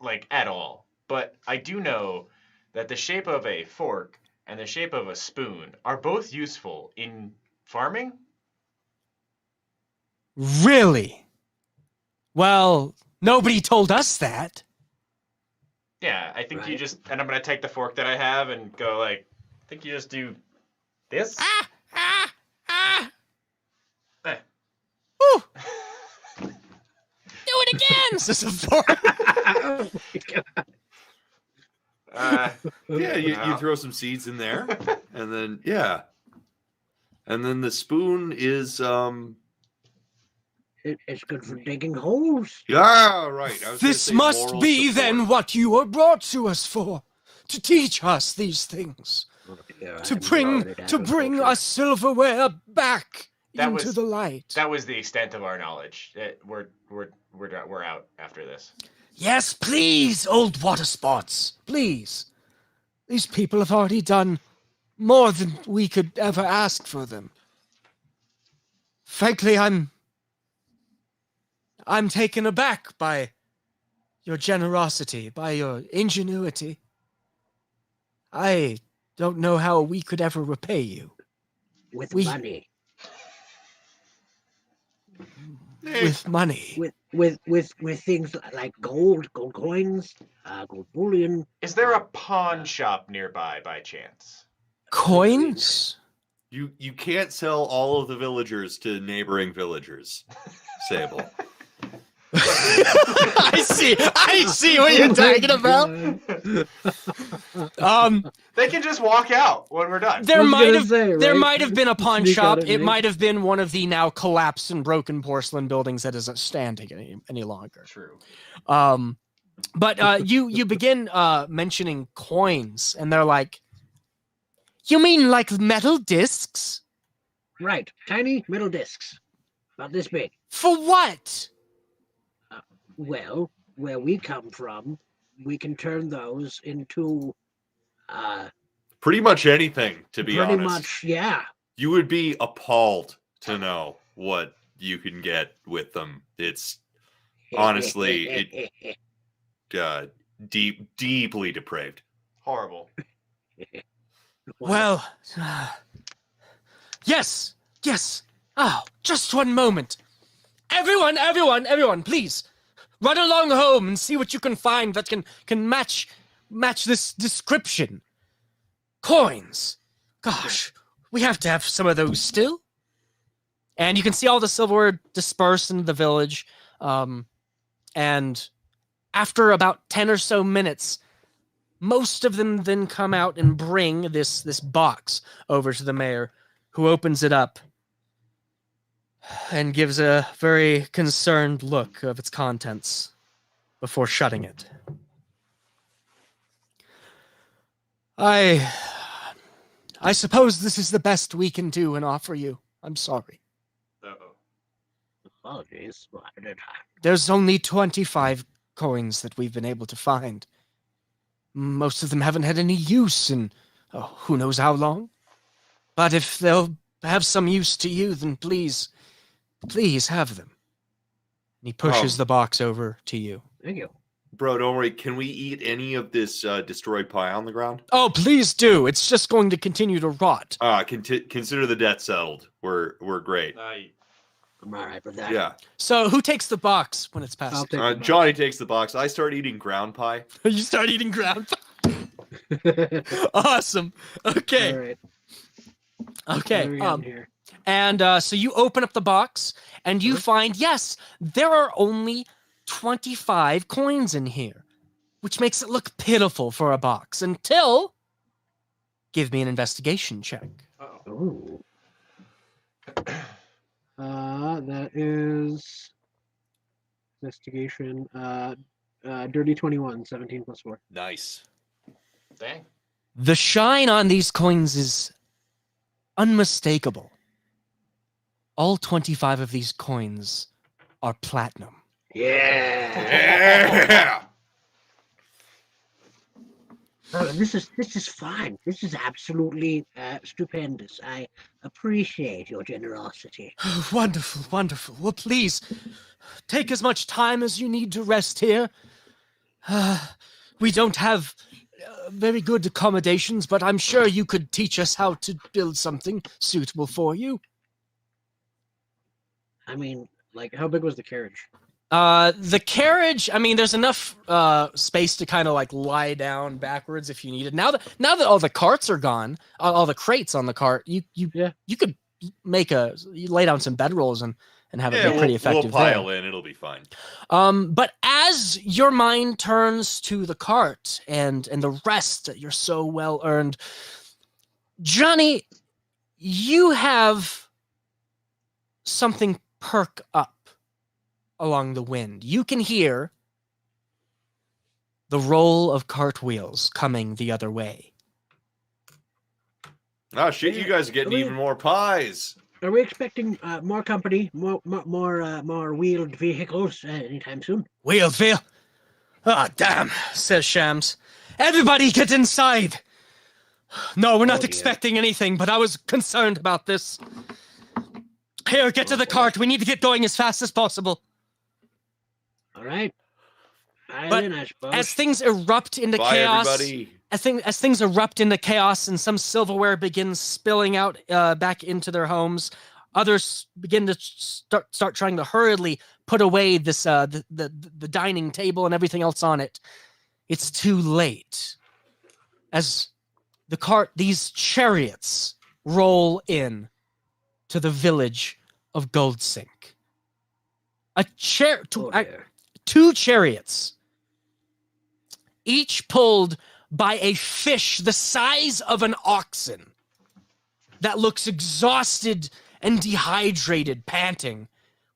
like at all, but I do know that the shape of a fork and the shape of a spoon are both useful in farming. Really? Well, nobody told us that. Yeah, I think you Right. just, and I'm gonna take the fork that I have and go like, I think you just do this. Eh. Woo! Do it again! Says the fork. Oh my God. Yeah, you Wow. throw some seeds in there, and then and then the spoon is It's good for digging holes. yeah, right. I was gonna This say must moral be support. then what you were brought to us for. To teach us these things. Oh, dear, To I'm bring sorry that to I was bring tortured. us silverware back That into was- the light. That was the extent of our knowledge. We're out after this. Yes, please, old water spots. Please. These people have already done more than we could ever ask for them. Frankly, I'm taken aback by your generosity, by your ingenuity. I don't know how we could ever repay you. With we- money. With money. With things like gold coins, gold bullion. Is there a pawn shop nearby by chance? Coins? You can't sell all of the villagers to neighboring villagers, Sable. I see what you're talking about. They can just walk out when we're done. There I was might gonna have say, there right? might have been a pawn Sneak shop. out at It night. might have been one of the now collapsed and broken porcelain buildings that isn't standing any longer. True. But you begin mentioning coins, and they're like, "You mean like metal discs? Right. Tiny metal discs. About this big. For what?" Well, where we come from, we can turn those into Pretty much anything, to be pretty honest. much, yeah. You would be appalled to know what you can get with them. It's honestly deeply depraved. Horrible. Well, yes. Oh, just one moment. Everyone, please. Run along home and see what you can find that can match this description. Coins. Gosh, we have to have some of those still. And you can see all the silverware dispersed into the village. And after about 10 or so minutes, most of them then come out and bring this box over to the mayor, who opens it up and gives a very concerned look of its contents before shutting it. I suppose this is the best we can do and offer you. I'm sorry. Uh-oh. Apologies. Why did I? There's only 25 coins that we've been able to find. Most of them haven't had any use in who knows how long. But if they'll have some use to you, then please have them. And he pushes the box over to you. Thank you. Bro, don't worry. Can we eat any of this destroyed pie on the ground? Oh, please do. It's just going to continue to rot. Consider the debt settled. We're great. I'm all right with that. Yeah. So who takes the box when it's I'll passed? take the box. Johnny takes the box. I start eating ground pie. You start eating ground. Awesome. Okay. All right. Okay. What are we getting here? And so you open up the box and you find, yes, there are only 25 coins in here, which makes it look pitiful for a box until give me an investigation check. Ooh. That is investigation. Dirty 21, 17 plus 4. Nice. Dang. The shine on these coins is unmistakable. All 25 of these coins are platinum. Yeah. Yeah. Oh, this is fine. This is absolutely stupendous. I appreciate your generosity. Wonderful, wonderful. Well, please, take as much time as you need to rest here. We don't have very good accommodations, but I'm sure you could teach us how to build something suitable for you. I mean, Like, how big was the carriage? The carriage, I mean, there's enough space to kind of like lie down backwards if you need it. Now that all the carts are gone, all the crates on the cart, you could you lay down some bedrolls and have it be pretty effective. We'll pile in, it'll be fine. But as your mind turns to the cart and the rest that you're so well earned, Johnny, you have something perk up along the wind. You can hear the roll of cartwheels coming the other way. Oh shit! You guys are getting even more pies. Are we expecting more company, more wheeled vehicles anytime soon? Wheeled vehicle? Ah, damn! Says Shams. Everybody, get inside. No, we're not expecting anything, but I was concerned about this. Here, get to the cart. We need to get going as fast as possible. All right. But as things erupt into chaos, as things erupt into chaos, and some silverware begins spilling out back into their homes, others begin to start trying to hurriedly put away this the dining table and everything else on it. It's too late. As these chariots roll in to the village of Goldsink. Two chariots, each pulled by a fish the size of an oxen that looks exhausted and dehydrated, panting,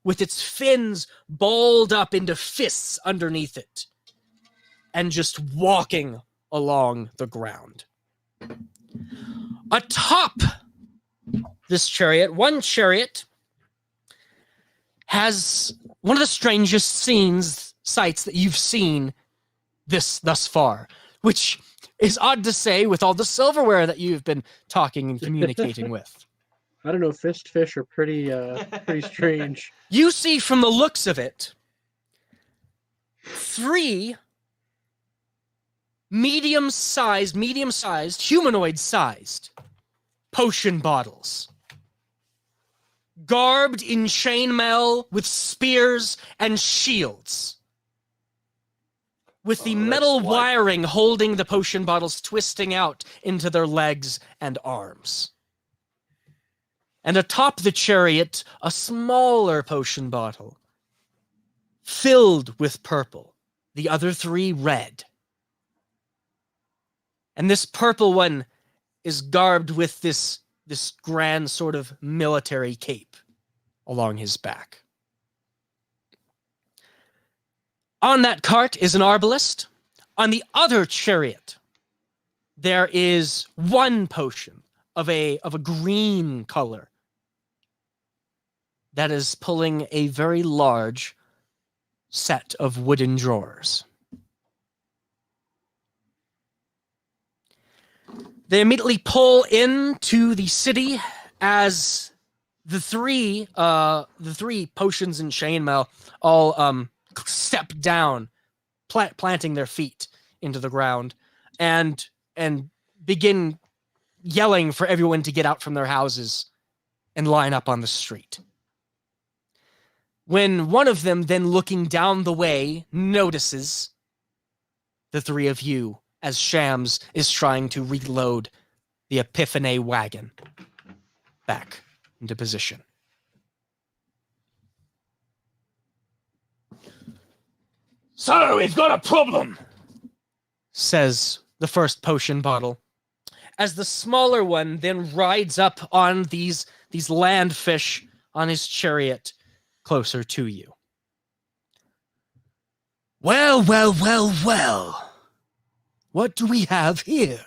with its fins balled up into fists underneath it, and just walking along the ground. Atop this chariot, one chariot has one of the strangest sights that you've seen thus far, which is odd to say with all the silverware that you've been talking and communicating with. I don't know, fist fish are pretty strange. You see from the looks of it, 3 medium-sized, humanoid-sized potion bottles, garbed in chainmail with spears and shields, with the metal wiring holding the potion bottles twisting out into their legs and arms. And atop the chariot, a smaller potion bottle, filled with purple, the other 3 red. And this purple one is garbed with this grand sort of military cape along his back. On that cart is an arbalist. On the other chariot, there is one potion of a green color that is pulling a very large set of wooden drawers. They immediately pull into the city as the three potions in chainmail all step down, planting their feet into the ground, and begin yelling for everyone to get out from their houses and line up on the street. When one of them, then looking down the way, notices the 3 of you as Shams is trying to reload the Epiphany wagon back into position. So, we've got a problem, says the first potion bottle, as the smaller one then rides up on these landfish on his chariot closer to you. Well. What do we have here?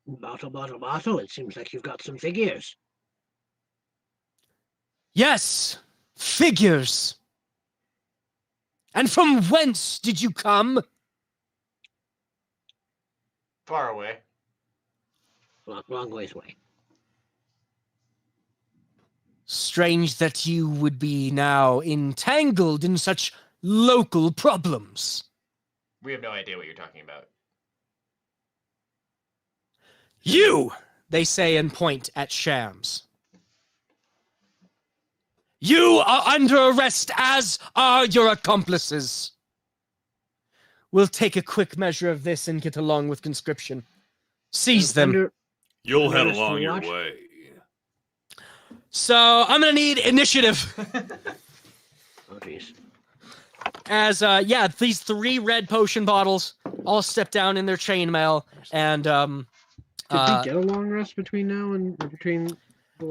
Bottle. It seems like you've got some figures. Yes, figures. And from whence did you come? Far away. Long ways away. Strange that you would be now entangled in such local problems. We have no idea what you're talking about. You, they say and point at Shams. You are under arrest, as are your accomplices. We'll take a quick measure of this and get along with conscription. Seize them. You'll head Arrest along for your what? way. So I'm gonna need initiative. Oh, jeez. As these 3 red potion bottles all step down in their chainmail, and Did we get a long rest between now and between?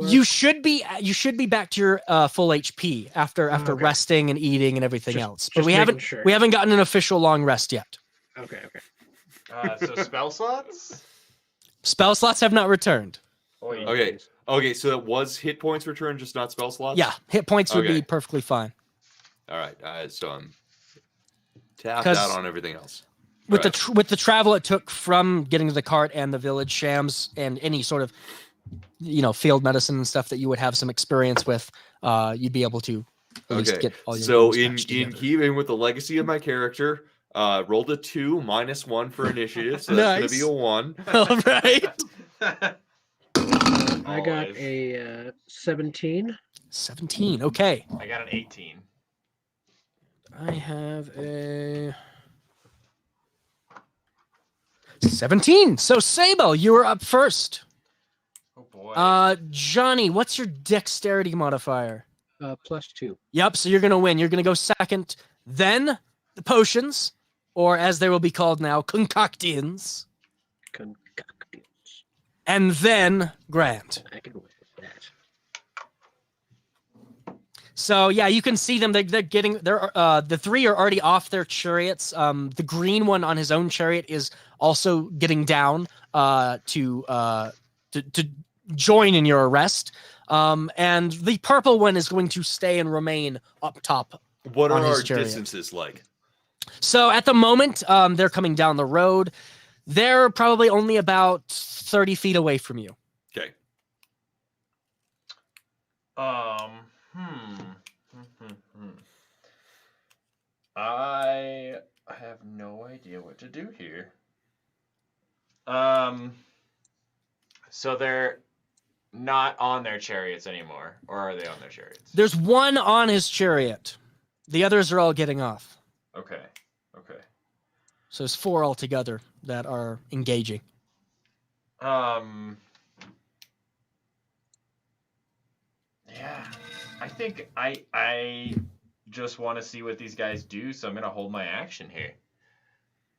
you should be back to your full HP after Okay. resting and eating and everything else. But just we making sure. haven't gotten an official long rest yet. Okay. So spell slots? Spell slots have not returned. Okay, so it was hit points return, just not spell slots? Yeah, hit points would be Okay. perfectly fine. All right, so I'm tapped out on everything else. With the travel it took from getting to the cart and the village shams and any sort of field medicine and stuff that you would have some experience with, you'd be able to at least get all your so moves in patched together. keeping with the legacy of my character, rolled a 2 -1 for initiative, so that's Nice. gonna be a 1. All right. I got a 17. 17. Okay. I got an 18. I have a 17. So Sable, you are up first. Oh boy. Johnny, what's your dexterity modifier? +2. Yep, so you're going to win. You're going to go second, then the potions, or as they will be called now, concoctions, Concoctions. and then Grant. I can win with that. So yeah, you can see them. The 3 are already off their chariots. The green one on his own chariot is also getting down to join in your arrest. And the purple one is going to stay and remain up top. What on are his our chariot. distances like? So at the moment, they're coming down the road. They're probably only about 30 feet away from you. Okay. I have no idea what to do here. So they're not on their chariots anymore, or are they on their chariots? There's one on his chariot. The others are all getting off. Okay. So there's 4 altogether that are engaging. Yeah, I think I just want to see what these guys do, so I'm gonna hold my action here.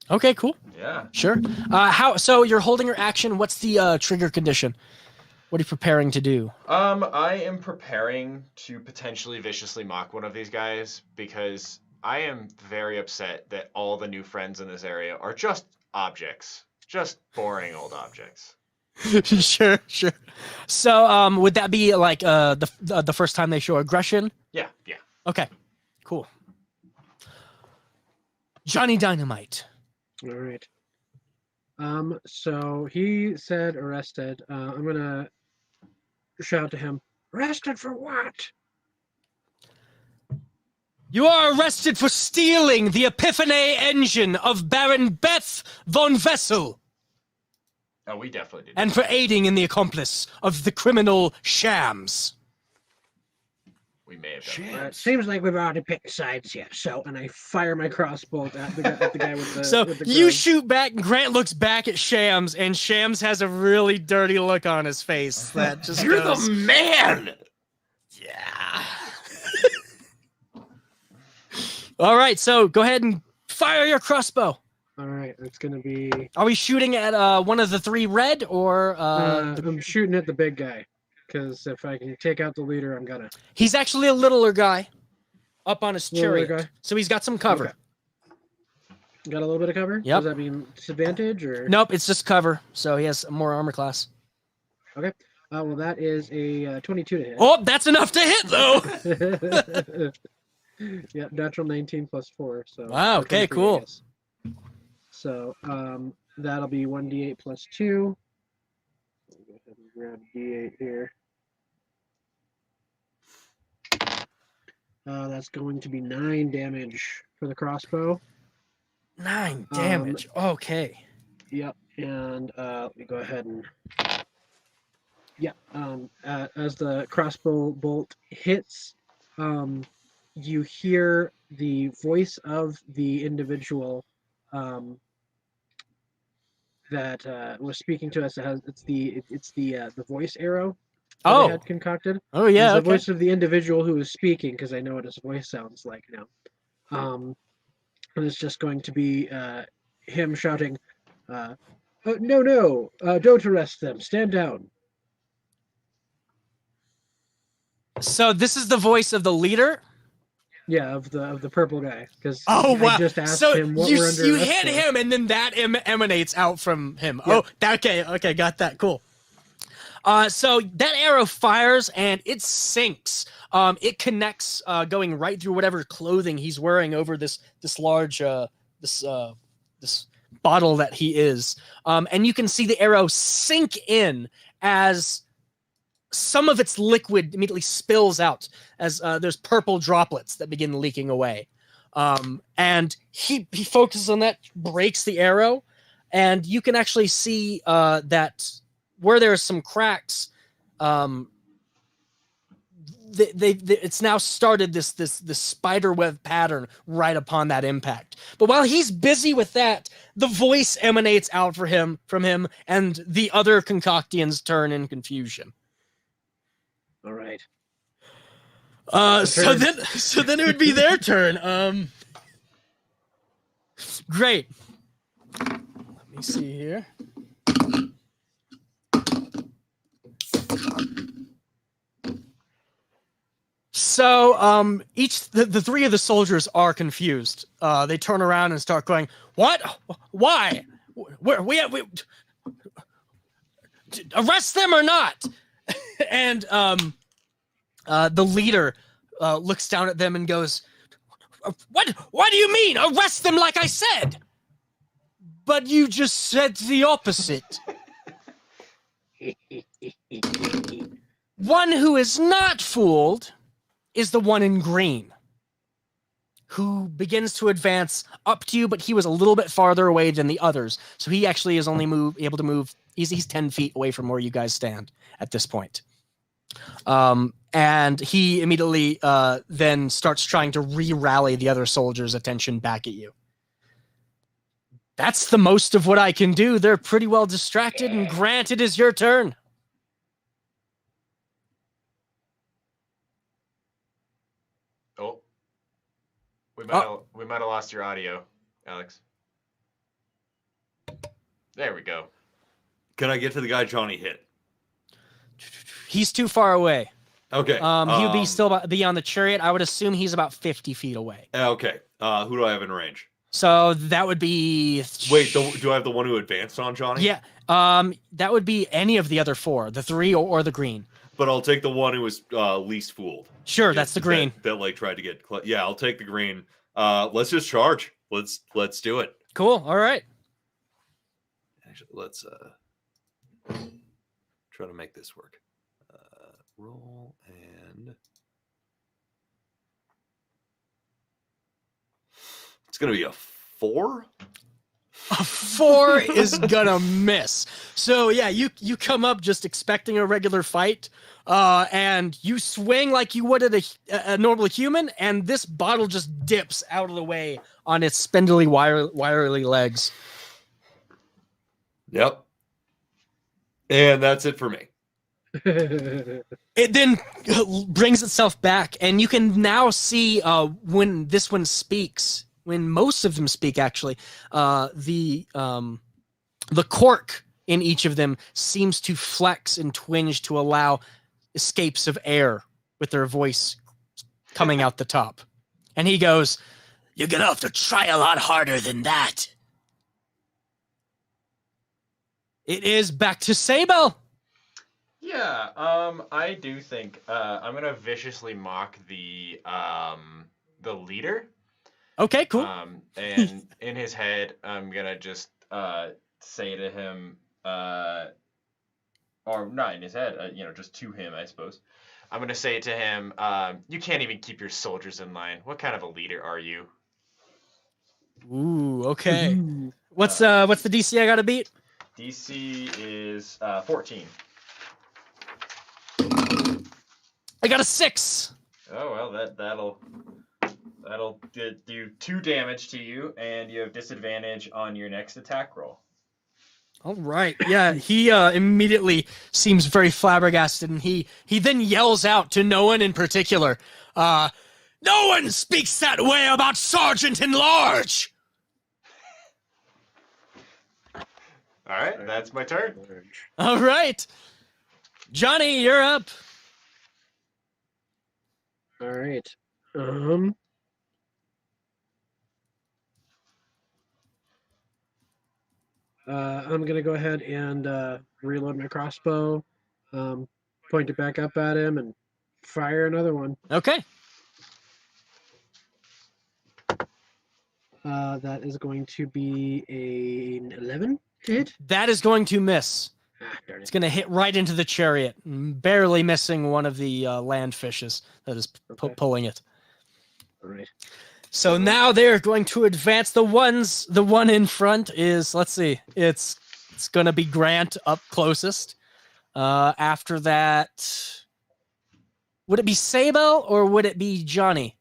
Okay, cool. Yeah. Sure. So you're holding your action. What's the trigger condition? What are you preparing to do? I am preparing to potentially viciously mock one of these guys because I am very upset that all the new friends in this area are just objects, just boring old objects. Sure. So would that be like the first time they show aggression? Yeah. Okay, cool. Johnny Dynamite. All right. So he said arrested. I'm gonna shout to him. Arrested for what? You are arrested for stealing the Epiphany engine of Baron Beth von Vessel. Oh, we definitely did. And for aiding in the accomplice of the criminal Shams. We may have done. It seems like we've already picked sides here. So, and I fire my crossbow at the guy with the. So with the you gun. shoot back, and Grant looks back at Shams, and Shams has a really dirty look on his face that just You're goes, the man! yeah. All right, so go ahead and fire your crossbow. All right, it's gonna be. Are we shooting at one of the 3 red, or I'm shooting at the big guy, because if I can take out the leader, I'm gonna. He's actually a littler guy, up on his Littler chariot, guy? so he's got some cover. Okay. Got a little bit of cover. Yep. Does that mean disadvantage or? Nope, it's just cover, so he has more armor class. Okay. Well, that is a 22 to hit. Oh, that's enough to hit, though. Yep, natural 19 plus 4. So. Wow, or okay, 23, I cool. guess. So that'll be 1d8 plus 2. I'll go ahead and grab d8 here. That's going to be 9 damage for the crossbow. 9 damage. Okay. Yep, and let me go ahead and. Yeah, as the crossbow bolt hits you hear the voice of the individual that was speaking to us. It's the voice arrow that I had concocted. Oh yeah, it's the okay. voice of the individual who is speaking, because I know what his voice sounds like now. And it's just going to be him shouting, no, don't arrest them, stand down. So this is the voice of the leader? Yeah, of the purple guy, because wow. I just asked him what we're under you arrest hit for. him, and then that emanates out from him. Yep. Oh, okay, got that. Cool. So that arrow fires and it sinks. It connects, going right through whatever clothing he's wearing over this large this bottle that he is. And you can see the arrow sink in as some of its liquid immediately spills out as there's purple droplets that begin leaking away. And he focuses on that, breaks the arrow, and you can actually see that where there's some cracks, it's now started this spider web pattern right upon that impact. But while he's busy with that, the voice emanates out from him, and the other Concoctians turn in confusion. All right. So then it would be their turn. Great. Let me see here. So each the three of the soldiers are confused. They turn around and start going, "What? Why? We arrest them or not?" And the leader looks down at them and goes, "What do you mean? Arrest them like I said?" "But you just said the opposite." One who is not fooled is the one in green, who begins to advance up to you, but he was a little bit farther away than the others. So he actually is only able to move. He's 10 feet away from where you guys stand at this point. And he immediately then starts trying to re-rally the other soldiers' attention back at you. That's the most of what I can do. They're pretty well distracted, and Grant, it is your turn. Oh, we might have lost your audio, Alex. There we go. Can I get to the guy Johnny hit? He's too far away. Okay. He would be on the chariot. I would assume he's about 50 feet away. Okay. Who do I have in range? So that would be. Wait, do I have the one who advanced on Johnny? Yeah. That would be any of the other four, the three or the green. But I'll take the one who was least fooled. Sure, that's the green. That like tried to get. Yeah, I'll take the green. Let's just charge. Let's do it. Cool. All right. Actually, let's try to make this work. Roll and it's gonna be a 4. A 4 is gonna miss. So yeah, you come up just expecting a regular fight, and you swing like you would at a normal human, and this bottle just dips out of the way on its spindly, wiry legs. Yep. And that's it for me. It then brings itself back, and you can now see when this one speaks. When most of them speak, actually, the cork in each of them seems to flex and twinge to allow escapes of air with their voice coming out the top. And he goes, "You're gonna have to try a lot harder than that." It is back to Sable. Yeah, I do think I'm gonna viciously mock the leader. Okay, cool. And in his head, I'm gonna just say to him, or not in his head, just to him, I suppose. I'm gonna say to him, "You can't even keep your soldiers in line. What kind of a leader are you?" Ooh, okay. What's the DC I gotta beat? DC is 14. I got a 6. Oh well, that'll do 2 damage to you, and you have disadvantage on your next attack roll. All right. Yeah, he immediately seems very flabbergasted, and he then yells out to no one in particular, "No one speaks that way about Sergeant in Large!" All right, that's my turn. All right. Johnny, you're up. All right. I'm gonna go ahead and reload my crossbow, point it back up at him, and fire another one. Okay. That is going to be an 11 to hit. That is going to miss. Darn It's it. going to hit right into the chariot, barely missing one of the land fishes that is pulling it. All right. So now they're going to advance. The one in front is, let's see, it's going to be Grant up closest. After that, would it be Sable or would it be Johnny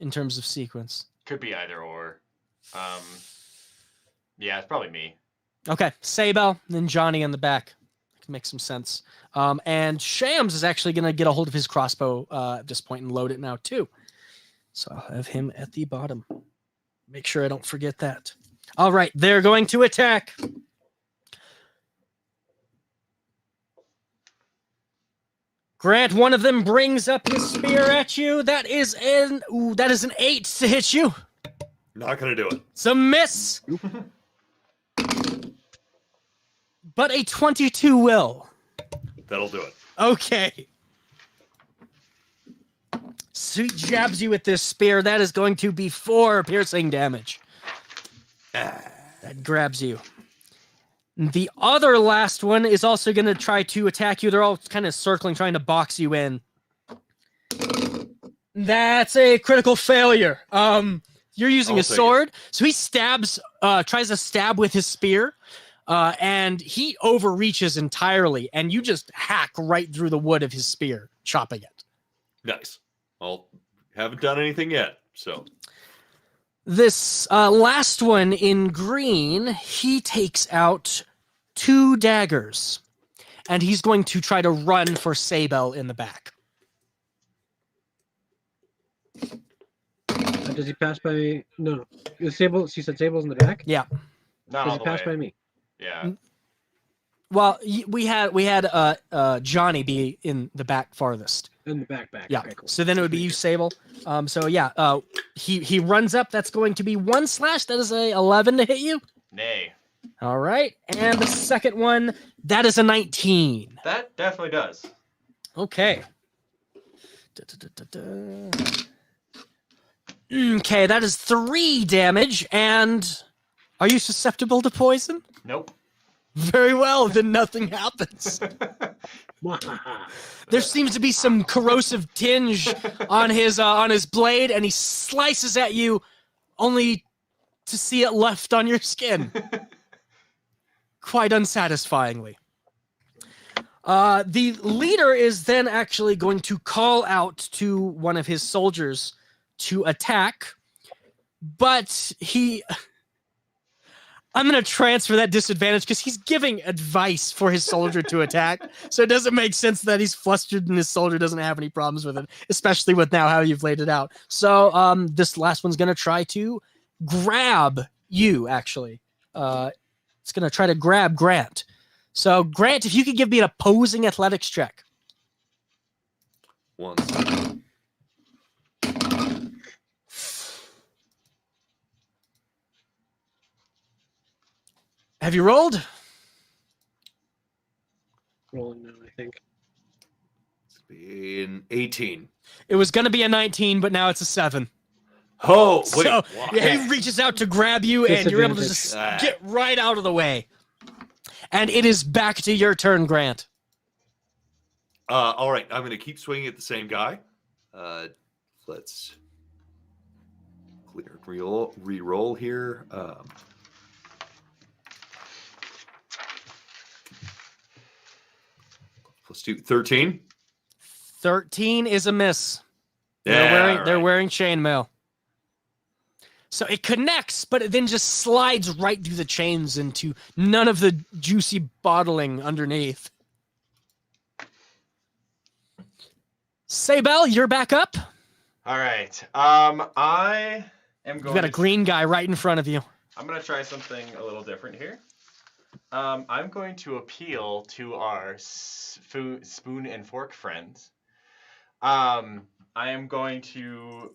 in terms of sequence? Could be either or. Yeah, it's probably me. Okay, Sable, then Johnny in the back. That makes some sense. And Shams is actually going to get a hold of his crossbow at this point and load it now too. So I'll have him at the bottom. Make sure I don't forget that. All right, they're going to attack. Grant, one of them brings up his spear at you. That is an 8 to hit you. Not gonna do it. It's a miss. But a 22 will. That'll do it. Okay. So he jabs you with this spear. That is going to be 4 piercing damage. That grabs you. The other last one is also going to try to attack you. They're all kind of circling, trying to box you in. That's a critical failure. You're using a sword. So he tries to stab with his spear. And he overreaches entirely. And you just hack right through the wood of his spear, chopping it. Nice. Well, haven't done anything yet, so. This last one in green, he takes out 2 daggers. And he's going to try to run for Sable in the back. Does he pass by? No. Sable. She said Sable's in the back. Yeah. Not Does all he the pass way. by me? Yeah. Well, we had Johnny be in the back farthest. In the back. Yeah. Okay, cool. So then it would be you, Sable. He runs up. That's going to be 1 slash. That is a 11 to hit you. Nay. All right. And the second one, that is a 19. That definitely does. Okay. Okay, that is 3 damage. And are you susceptible to poison? Nope. Very well, then nothing happens. There seems to be some corrosive tinge on his blade, and he slices at you, only to see it left on your skin. Quite unsatisfyingly. The leader is then actually going to call out to one of his soldiers to attack, but I'm going to transfer that disadvantage because he's giving advice for his soldier to attack. So it doesn't make sense that he's flustered and his soldier doesn't have any problems with it, especially with now how you've laid it out. So this last one's going to try to grab you, actually. It's going to try to grab Grant. So, Grant, if you could give me an opposing athletics check. 1 Have you rolled? Rolling now, I think. It's been 18. It was going to be a 19, but now it's a 7. Oh, wait. So, what? yeah, he reaches out to grab you, and you're able to just get right out of the way. And it is back to your turn, Grant. All right, I'm going to keep swinging at the same guy. Let's clear re-roll here. Let's do 13. 13 is a miss. They're wearing chainmail. So it connects, but it then just slides right through the chains into none of the juicy bottling underneath. Saybell, you're back up. All right. I am going. You've got a green guy right in front of you. I'm going to try something a little different here. I'm going to appeal to our spoon and fork friends. I am going to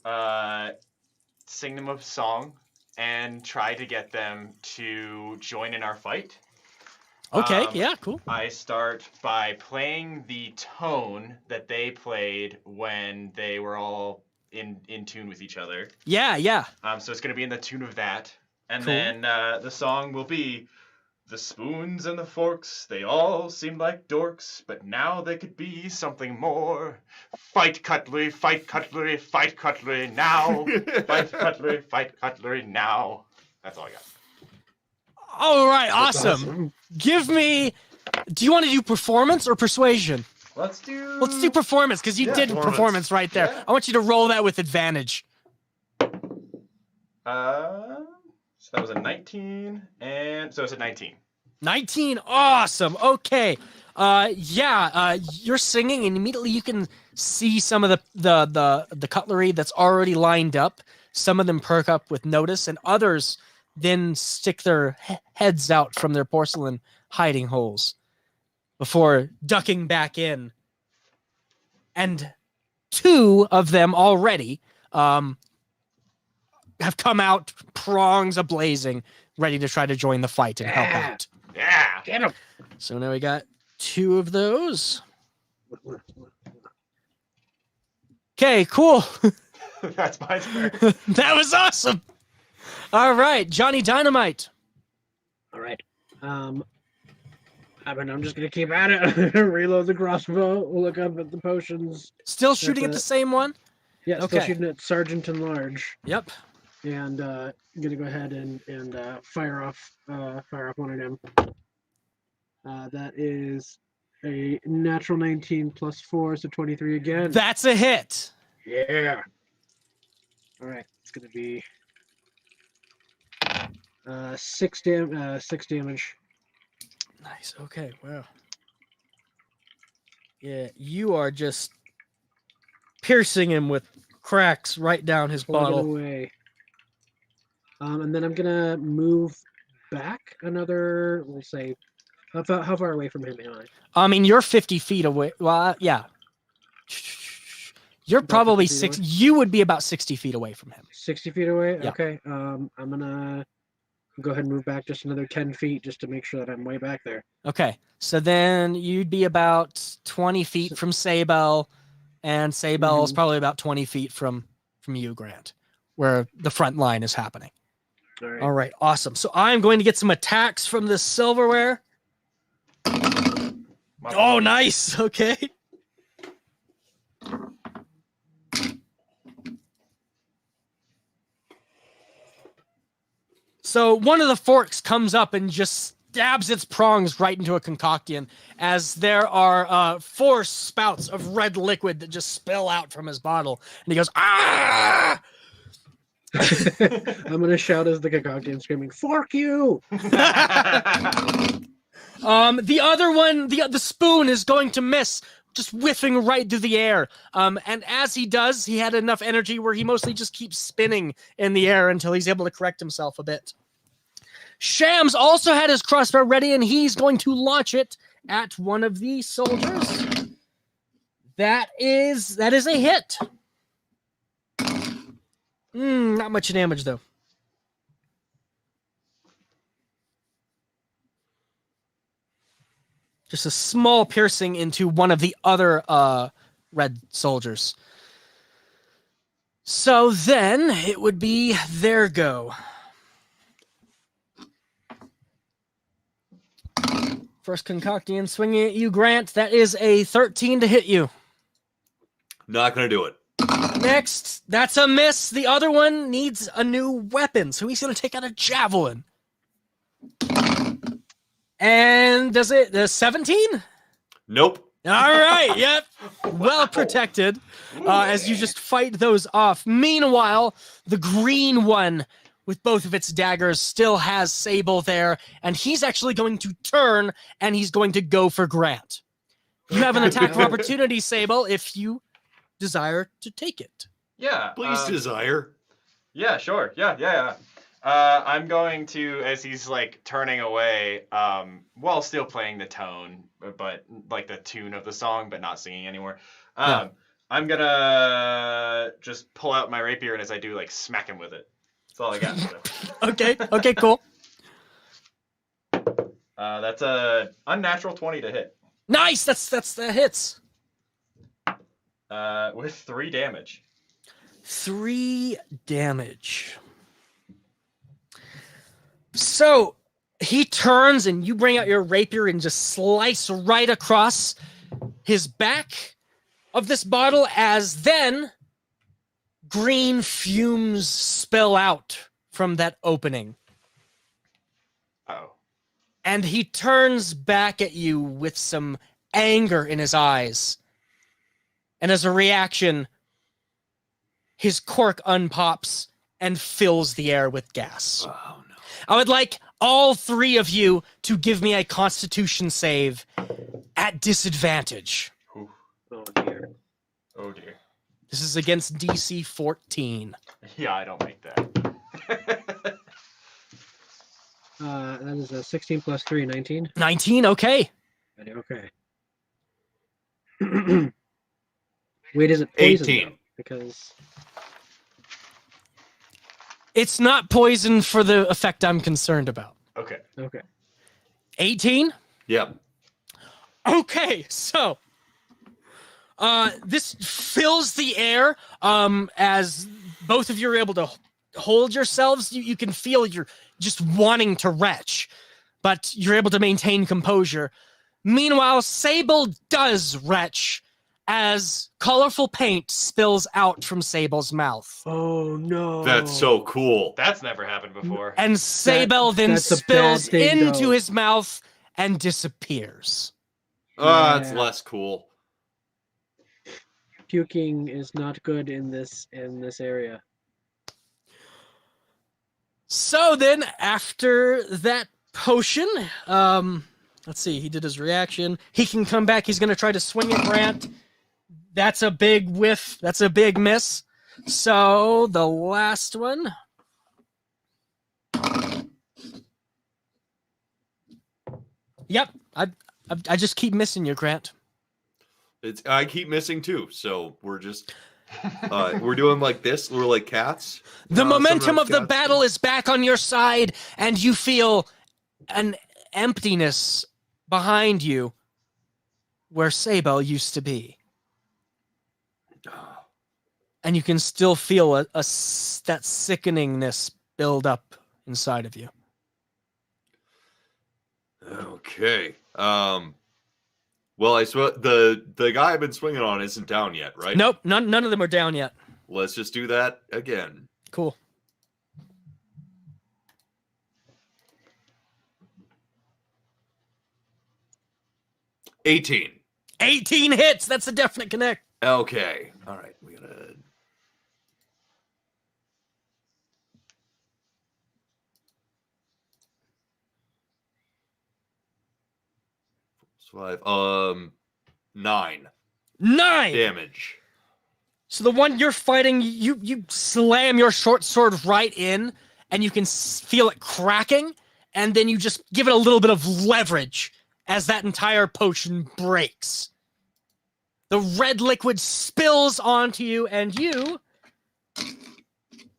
sing them a song and try to get them to join in our fight. Okay, yeah, cool. I start by playing the tone that they played when they were all in tune with each other. Yeah. So it's going to be in the tune of that. And Cool. then the song will be, the spoons and the forks, they all seemed like dorks, but now they could be something more. Fight cutlery, fight cutlery, fight cutlery now. Fight cutlery now. That's all I got. All right, That's awesome. Give me. Do you want to do performance or persuasion? Let's do performance, because you did performance right there. Yeah. I want you to roll that with advantage. So that was a 19, and so it's a 19. 19, awesome. Okay, you're singing, and immediately you can see some of the cutlery that's already lined up. Some of them perk up with notice, and others then stick their heads out from their porcelain hiding holes before ducking back in. And 2 of them already have come out, prongs ablazing, ready to try to join the fight and help out. Yeah. Get him. So now we got 2 of those. Okay, cool. That's my turn. That was awesome. All right, Johnny Dynamite. All right. I'm just gonna keep at it. Reload the crossbow. We'll look up at the potions. Still shooting at the same one? Yeah, still Okay. shooting at Sergeant and Large. Yep. And I'm gonna go ahead and fire off one of them. That is a natural 19 plus 4, so 23 again. That's a hit. Yeah. All right, it's gonna be 6 damage. Nice. Okay. Wow. Yeah, you are just piercing him with cracks right down his Plug it bottle. away. And then I'm gonna move back another. We'll say, how far away from him am I? I mean, you're 50 feet away. Well, yeah. You're About probably 50 feet 6. You would be about 60 feet away from him. 60 feet away. Yeah. Okay. I'm gonna go ahead and move back just another 10 feet just to make sure that I'm way back there. Okay. So then you'd be about 20 feet from Saybell, and Saybell's probably about 20 feet from you, Grant, where the front line is happening. All right. All right, awesome. So I'm going to get some attacks from this silverware. Oh, nice. Okay. So one of the forks comes up and just stabs its prongs right into a concoction as there are 4 spouts of red liquid that just spill out from his bottle. And he goes, ah! I'm gonna shout as the concoction, screaming, "Fork you!" The other one, the spoon is going to miss, just whiffing right through the air. And as he does, he had enough energy where he mostly just keeps spinning in the air until he's able to correct himself a bit. Shams also had his crossbow ready, and he's going to launch it at one of the soldiers. That is a hit. Not much damage, though. Just a small piercing into one of the other red soldiers. So then it would be their go. First Concoctian swinging at you, Grant. That is a 13 to hit you. Not gonna do it. Next, that's a miss. The other one needs a new weapon, so he's going to take out a javelin. And does it 17? Nope. All right, yep. Well protected as you just fight those off. Meanwhile, the green one with both of its daggers still has Sable there, and he's actually going to turn and he's going to go for Grant. You have an attack of opportunity, Sable, if you desire to take it. Yeah. Please desire. Yeah, sure. Yeah. I'm going to, as he's like turning away, while still playing the tone, but like the tune of the song, but not singing anymore. I'm gonna just pull out my rapier, and as I do, like smack him with it. That's all I got. Okay, cool. That's a unnatural 20 to hit. Nice, that's the hits. With 3 damage. 3 damage. So he turns and you bring out your rapier and just slice right across his back of this bottle as then green fumes spill out from that opening. Oh. And he turns back at you with some anger in his eyes. And as a reaction, his cork unpops and fills the air with gas. Oh, no. I would like all 3 of you to give me a Constitution save at disadvantage. Ooh. Oh dear. Oh dear. This is against DC 14. Yeah, I don't make that. That is a 16 plus 3, 19. 19, okay. Okay. Wait, is it poison? 18. Though? Because It's not poison for the effect I'm concerned about. Okay. 18? Yep. Okay, so this fills the air as both of you are able to hold yourselves. You can feel you're just wanting to retch, but you're able to maintain composure. Meanwhile, Sable does retch as colorful paint spills out from Sable's mouth. oh no, That's so cool. That's never happened before. And Sable then that's a bad spills thing, into though. his mouth and disappears. It's Yeah. less cool. puking is not good in this area. So then, after that potion, let's see, he did his reaction. He can come back. He's going to try to swing at Grant. That's a big whiff. That's a big miss. So the last one. Yep, I just keep missing you, Grant. I keep missing too, so we're just we're doing like this. We're like cats. The momentum of the cats battle is back on your side, and you feel an emptiness behind you where Sable used to be. And you can still feel that sickeningness build up inside of you. Okay. Well, I swear the guy I've been swinging on isn't down yet, right? Nope, none of them are down yet. Let's just do that again. Cool. $18. 18 hits. That's a definite connect. Okay. All right. We gotta. Five. 9 9 damage. So the one you're fighting, you slam your short sword right in, and you can feel it cracking, and then you just give it a little bit of leverage as that entire potion breaks. The red liquid spills onto you, and you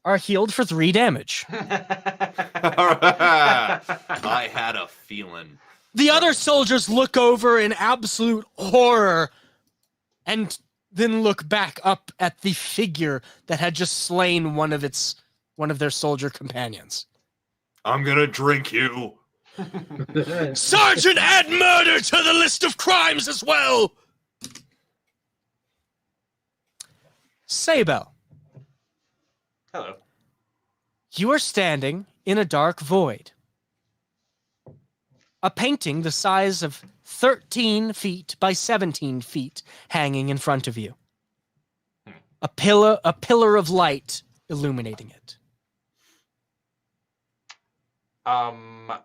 are healed for 3 damage. I had a feeling. The other soldiers look over in absolute horror and then look back up at the figure that had just slain one of their soldier companions. I'm gonna drink you. Sergeant, add murder to the list of crimes as well! Sable, Hello. you are standing in a dark void. A painting the size of 13 feet by 17 feet hanging in front of you. A pillar of light illuminating it. I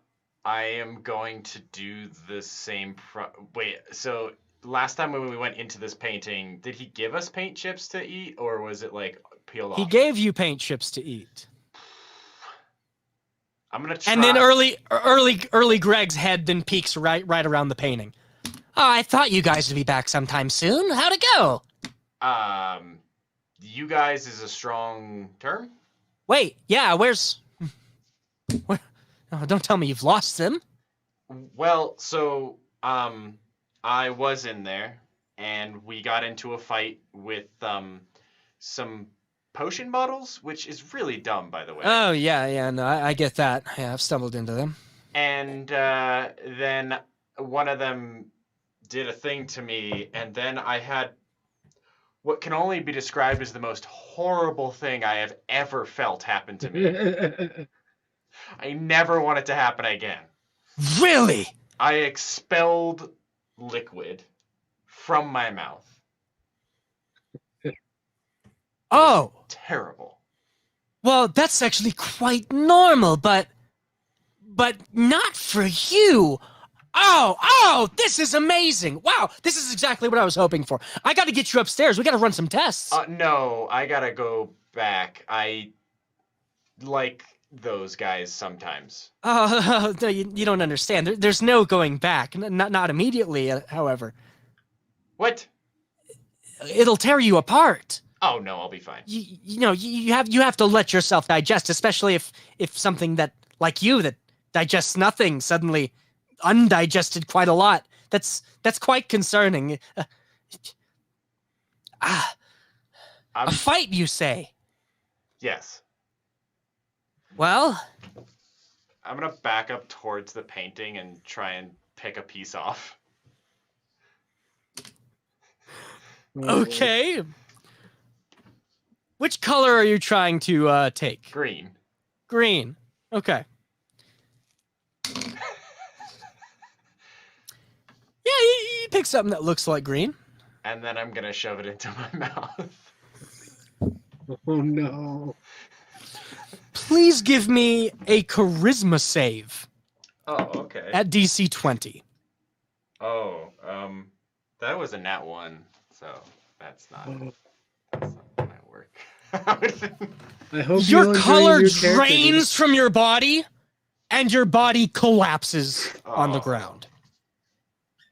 am going to do the same. Wait, so last time when we went into this painting, did he give us paint chips to eat, or was it like peeled off? He gave you paint chips to eat. I'm gonna try. And then early Greg's head then peeks right around the painting. Oh, I thought you guys would be back sometime soon. How'd it go? You guys is a strong term. Wait, yeah, where? Oh, don't tell me you've lost them. Well, so I was in there, and we got into a fight with some potion bottles, which is really dumb, by the way. Oh yeah, no, I get that. Yeah, I've stumbled into them. And then one of them did a thing to me, and then I had what can only be described as the most horrible thing I have ever felt happen to me. I never want it to happen again. Really? I expelled liquid from my mouth. Oh. Terrible. Well, that's actually quite normal, but not for you. Oh, this is amazing. Wow, this is exactly what I was hoping for. I got to get you upstairs. We got to run some tests. No, I got to go back. I like those guys sometimes. No, you don't understand. There's no going back. Not immediately, however. What? It'll tear you apart. Oh no, I'll be fine. You have to let yourself digest, especially if something that like you that digests nothing suddenly undigested quite a lot. That's quite concerning. A fight, you say? Yes. Well, I'm gonna back up towards the painting and try and pick a piece off. Okay. Which color are you trying to take? Green. Green. Okay. Yeah, you pick something that looks like green. And then I'm gonna shove it into my mouth. Oh no. Please give me a charisma save. Oh, okay. At DC 20. Oh, that was a nat 1, so that's not gonna work. I hope your color drains from your body, and your body collapses on the ground.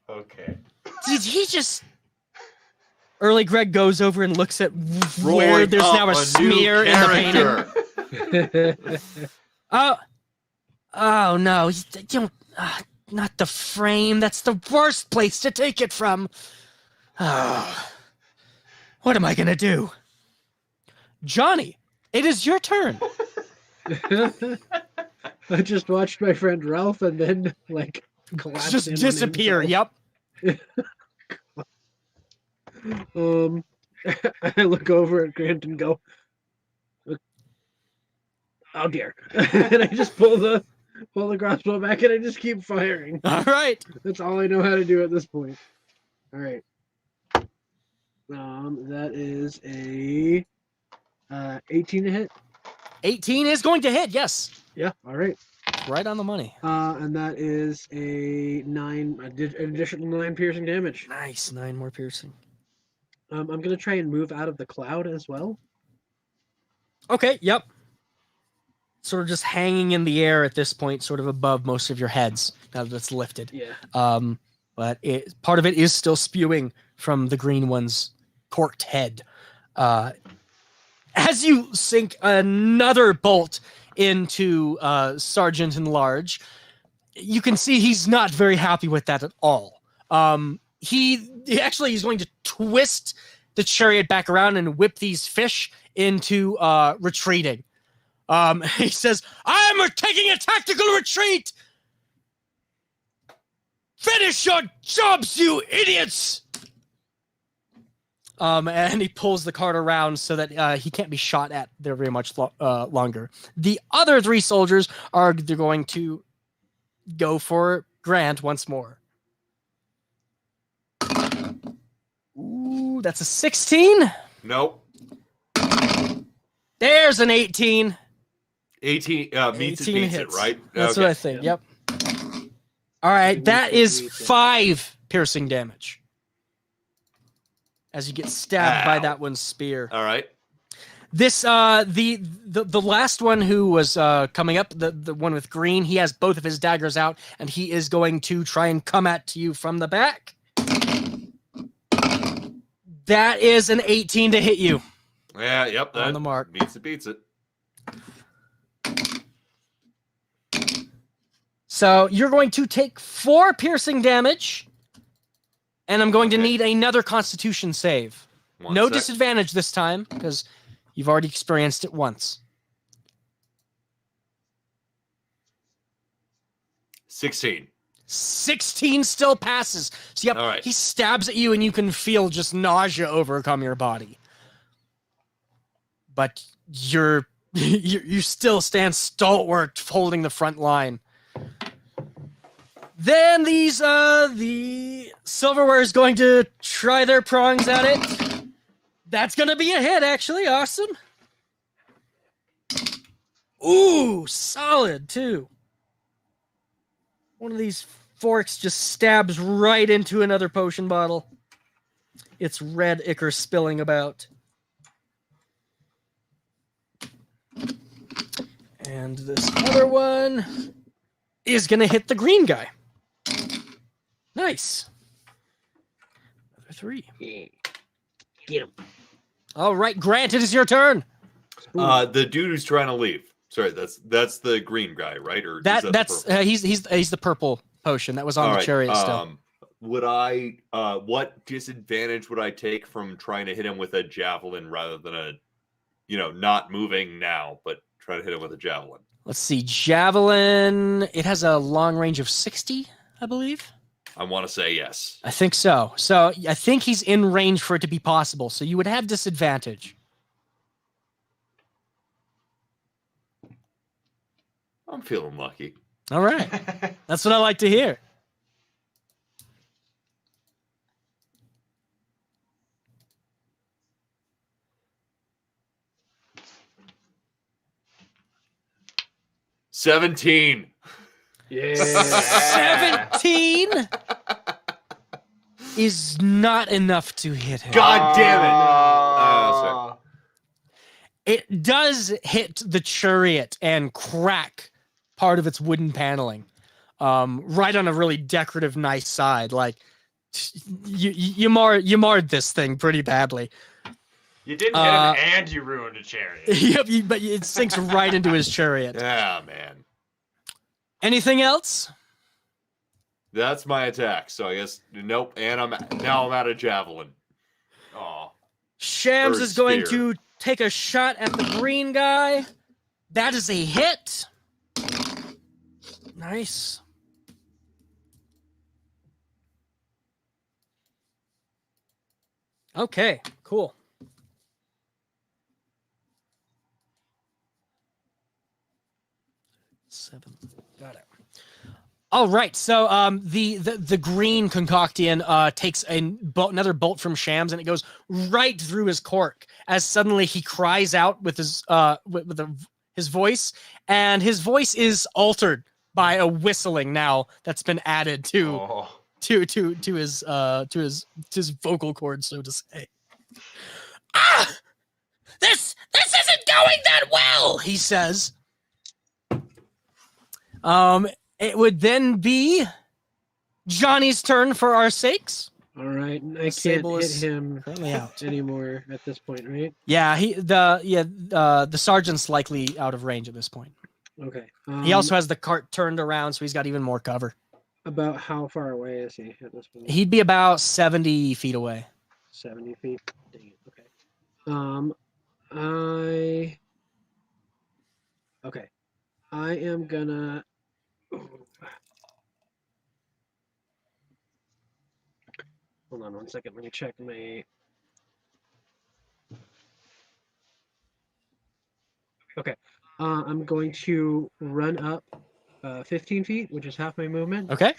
Okay. Did he just... Early Greg goes over and looks at where there's now a smear in the painting. Oh no, you don't... not the frame. That's the worst place to take it from. Oh, what am I gonna do? Johnny, it is your turn. I just watched my friend Ralph and then, like, collapse. Just disappear, yep. I look over at Grant and go, oh dear. And I just pull the crossbow back and I just keep firing. All right. That's all I know how to do at this point. All right. That is a 18 to hit. 18 is going to hit, yes. Yeah, all right. Right on the money. And that is an additional 9 piercing damage. Nice, 9 more piercing. I'm going to try and move out of the cloud as well. Okay, yep. Sort of just hanging in the air at this point, sort of above most of your heads, now that it's lifted. Yeah. But part of it is still spewing from the green one's corked head. As you sink another bolt into Sergeant in Large, you can see he's not very happy with that at all. He's going to twist the chariot back around and whip these fish into retreating. He says, I'm taking a tactical retreat! Finish your jobs, you idiots! And he pulls the cart around so that he can't be shot at there very much longer. The other 3 soldiers they're going to go for Grant once more. Ooh, that's a 16. Nope. There's an 18. 18 meets 18 it, beats hits. it, right? That's Okay. what I think. Yep. All right, that is 5 piercing damage. As you get stabbed by that one's spear. All right. This the last one who was coming up, the one with green, he has both of his daggers out, and he is going to try and come at you from the back. That is an 18 to hit you. Yeah, yep. That On the mark. Meets it, beats it. So you're going to take 4 piercing damage, and I'm going to need another Constitution save. No disadvantage this time, because you've already experienced it once. 16. 16 still passes. So yep, All right. He stabs at you, and you can feel just nausea overcome your body. But you still stand stalwart, holding the front line. Then the silverware is going to try their prongs at it. That's going to be a hit, actually. Awesome. Ooh, solid, too. One of these forks just stabs right into another potion bottle. It's red ichor spilling about. And this other one is going to hit the green guy. Nice. Another 3. Yeah. Get him. All right, Grant, it is your turn. The dude who's trying to leave. Sorry, that's the green guy, right? Or That's he's the purple potion that was on the chariot still. Would I what disadvantage would I take from trying to hit him with a javelin rather than not moving now, but try to hit him with a javelin? Let's see, javelin. It has a long range of 60, I believe. I want to say yes. I think so. So I think he's in range for it to be possible. So you would have disadvantage. I'm feeling lucky. All right. That's what I like to hear. $17. Yeah. 17 is not enough to hit him. God damn it. It does hit the chariot and crack part of its wooden paneling. Right on a really decorative, nice side. Like, you marred this thing pretty badly. You didn't hit him and you ruined a chariot. Yep, but it sinks right into his chariot. Yeah, man. Anything else? That's my attack. So I guess nope. And I'm out of javelin. Oh. Shams is going to take a shot at the green guy. That is a hit. Nice. Okay, cool. Seven. Got it. All right, so the green concoctian takes another bolt from Shams, and it goes right through his cork. As suddenly he cries out with his his voice, and his voice is altered by a whistling now that's been added to his vocal cords, so to say. Ah, this isn't going that well, he says. It would then be Johnny's turn for our sakes. All right, I can't hit him anymore at this point, right? Yeah, the sergeant's likely out of range at this point. Okay. He also has the cart turned around, so he's got even more cover. About how far away is he at this point? He'd be about 70 feet away. 70 feet. Dang it. Okay. I am gonna. Hold on 1 second. Let me check my. Okay. I'm going to run up 15 feet, which is half my movement. Okay.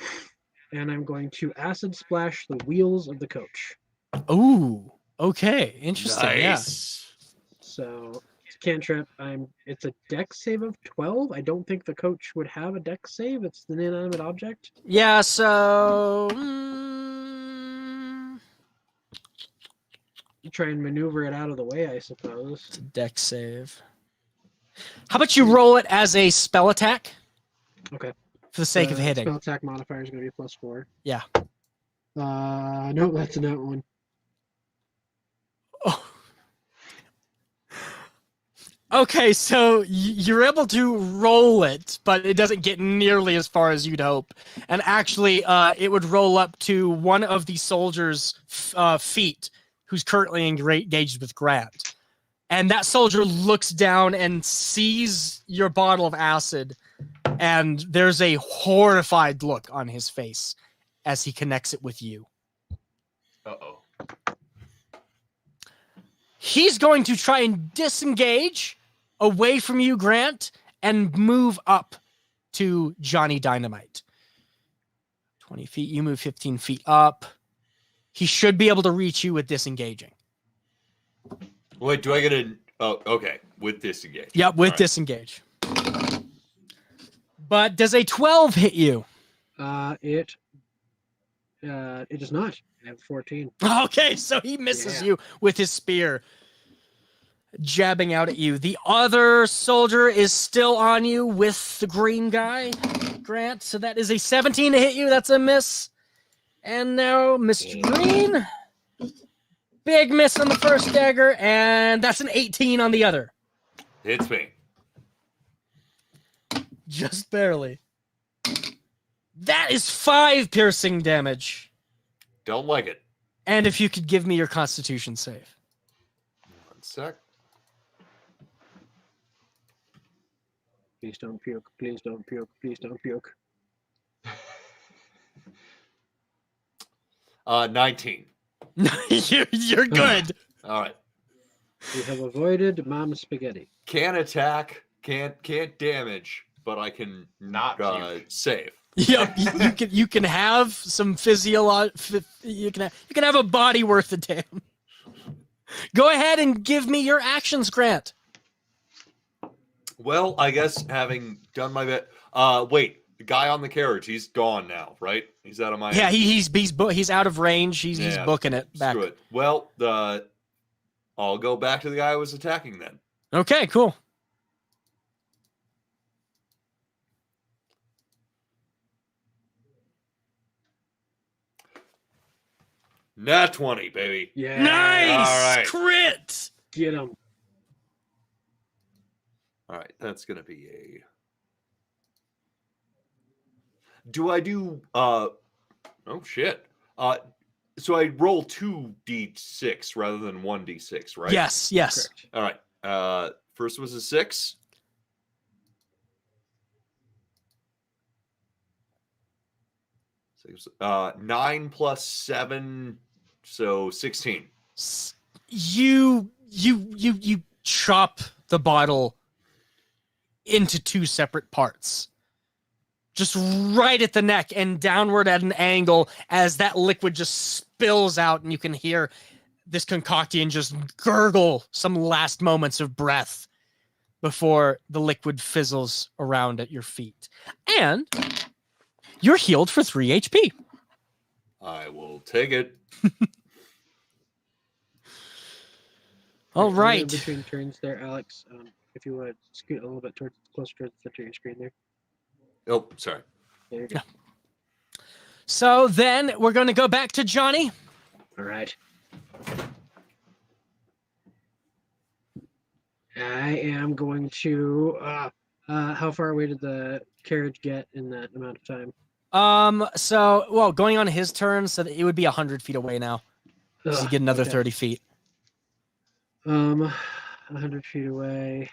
And I'm going to acid splash the wheels of the coach. Ooh. Okay. Interesting. Nice. So it's a cantrip. It's a dex save of 12. I don't think the coach would have a dex save. It's an inanimate object. Yeah. Yeah. So. You try and maneuver it out of the way, I suppose. It's a dex save. How about you roll it as a spell attack? Okay. For the sake of hitting. Spell attack modifier is going to be +4. Yeah. No, that's a nat one. Oh. Okay, so you're able to roll it, but it doesn't get nearly as far as you'd hope. And actually, it would roll up to one of the soldiers' feet, who's currently engaged with Grant. And that soldier looks down and sees your bottle of acid, and there's a horrified look on his face as he connects it with you. Uh-oh. He's going to try and disengage away from you, Grant, and move up to Johnny Dynamite. 20 feet, you move 15 feet up. He should be able to reach you with disengaging. Wait, do I get a... Oh, okay. With disengage. Yep, with disengage. But does a 12 hit you? It does not. I have 14. Okay, so he misses you with his spear, jabbing out at you. The other soldier is still on you with the green guy, Grant. So that is a 17 to hit you. That's a miss. And now Mr. Green. Big miss on the first dagger, and that's an 18 on the other. Hits me. Just barely. That is 5 piercing damage. Don't like it. And if you could give me your Constitution save. 1 sec. Please don't puke. Please don't puke. Please don't puke. 19. You're good. All right. We have avoided mom spaghetti. Can't attack, can't damage, but I can Not puke. save. Yep, you can have some you can have a body worth of damn. Go ahead and give me your actions, Grant. Well, I guess having done my bit. Wait, the guy on the carriage, he's gone now, right? He's out of my. Yeah, he's out of range. He's booking it back. Screw it. Well, I'll go back to the guy I was attacking then. Okay, cool. Nat 20, baby. Yeah. Nice! All right. Crit! Get him. All right, that's gonna be a. Do I do? Oh shit. So I roll 2d6 rather than 1d6, right? Yes. Correct. All right. First was a 6. Six, 9 plus 7, so 16. You chop the bottle into 2 separate parts. Just right at the neck and downward at an angle as that liquid just spills out, and you can hear this concoction just gurgle some last moments of breath before the liquid fizzles around at your feet. And you're healed for 3 HP. I will take it. All right. Between turns there, Alex, if you would scoot a little bit closer towards the center of your screen there. Oh, sorry. There you go. So then we're going to go back to Johnny. All right. I am going to. How far away did the carriage get in that amount of time? Going on his turn, so that it would be 100 feet away now. So you get another 30 feet. 100 feet away.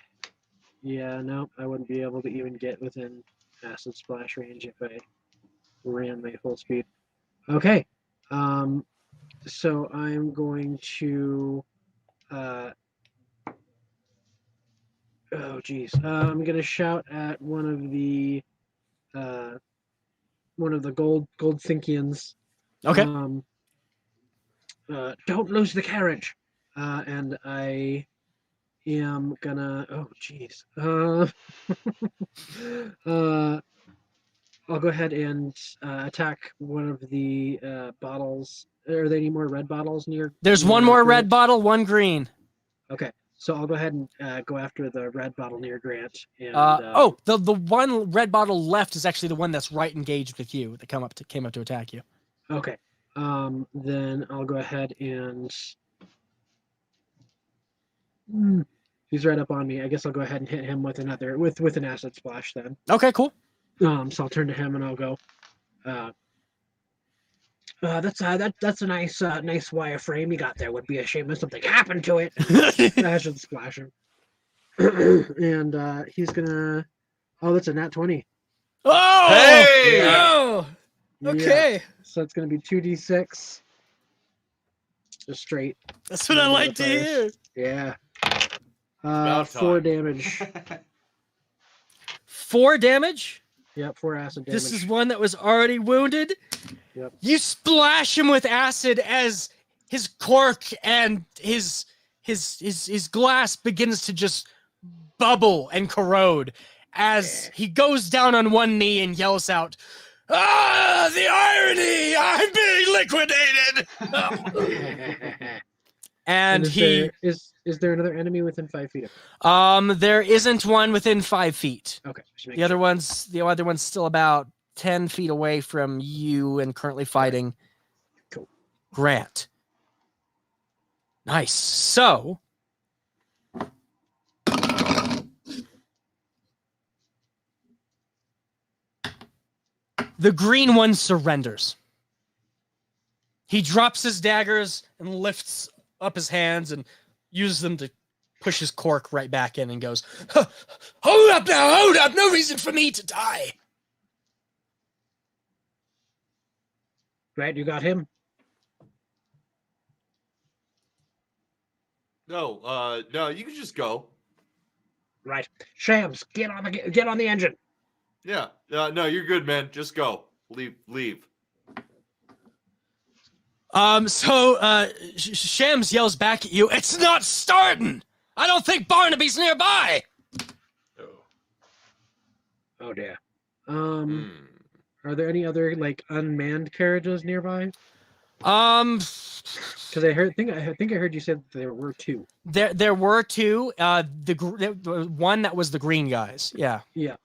Yeah, no, I wouldn't be able to even get within acid splash range if I ran my full speed. Okay. So I'm going to. Oh geez. I'm gonna shout at one of the Gold Thinkians. Okay. don't lose the carriage. And I am gonna. Oh, jeez. I'll go ahead and attack one of the bottles. Are there any more red bottles near? There's one more red bottle, one green. Okay, so I'll go ahead and go after the red bottle near Grant. And, the one red bottle left is actually the one that's right engaged with you that came up to attack you. Okay, then I'll go ahead and. He's right up on me. I guess I'll go ahead and hit him with an acid splash then. Okay, cool. So I'll turn to him and I'll go. That's a nice wireframe you got there. Would be a shame if something happened to it. I should splash him. And he's gonna. Oh, that's a nat 20. Oh! Hey! Oh! Okay. Yeah. So it's gonna be 2d6. Just straight. That's what I like to hear. Yeah. About 4 time. damage. 4 damage? Yep, 4 acid damage. This is one that was already wounded. Yep. You splash him with acid as his cork and his glass begins to just bubble and corrode as he goes down on one knee and yells out, "Ah, the irony! I'm being liquidated!" And is there another enemy within 5 feet of him? There isn't one within 5 feet. Okay. The other one's still about 10 feet away from you and currently fighting. Cool. Grant. Nice. So the green one surrenders. He drops his daggers and lifts up his hands and uses them to push his cork right back in and goes, hold up now, hold up, no reason for me to die. Right, you got him? No, you can just go. Right. Shams, get on the engine. Yeah. No, you're good, man. Just go. Leave. Shams yells back at you, "It's not starting! I don't think Barnaby's nearby!" Oh dear. Are there any other unmanned carriages nearby? Because I think I heard you said there were 2. There were 2. The one that was the green guys. Yeah. Yeah.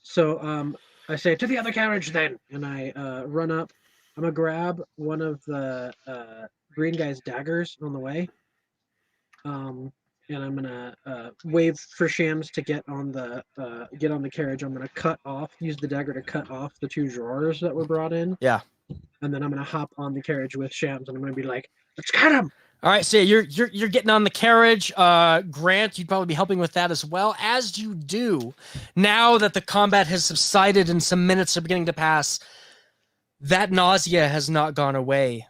So I say to the other carriage then, and I run up. I'm gonna grab one of the green guy's daggers on the way. And I'm gonna wave for Shams to get on the carriage. I'm gonna use the dagger to cut off the 2 drawers that were brought in. Yeah. And then I'm gonna hop on the carriage with Shams, and I'm gonna be like, "Let's get him!" All right, so you're getting on the carriage. Grant, you'd probably be helping with that as well. As you do, now that the combat has subsided and some minutes are beginning to pass, that nausea has not gone away,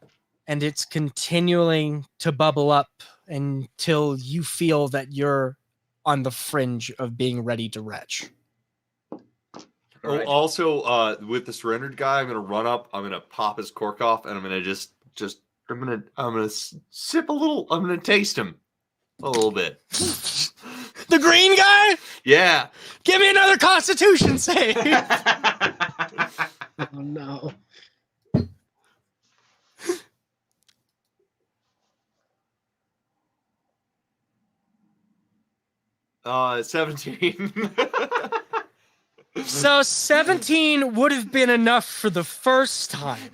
and it's continuing to bubble up until you feel that you're on the fringe of being ready to retch. Right. Also, with the surrendered guy, I'm gonna run up. I'm gonna pop his cork off, and I'm gonna I'm gonna sip a little. I'm gonna taste him a little bit. The green guy? Yeah. Give me another Constitution save. Oh no. 17. So 17 would have been enough for the first time.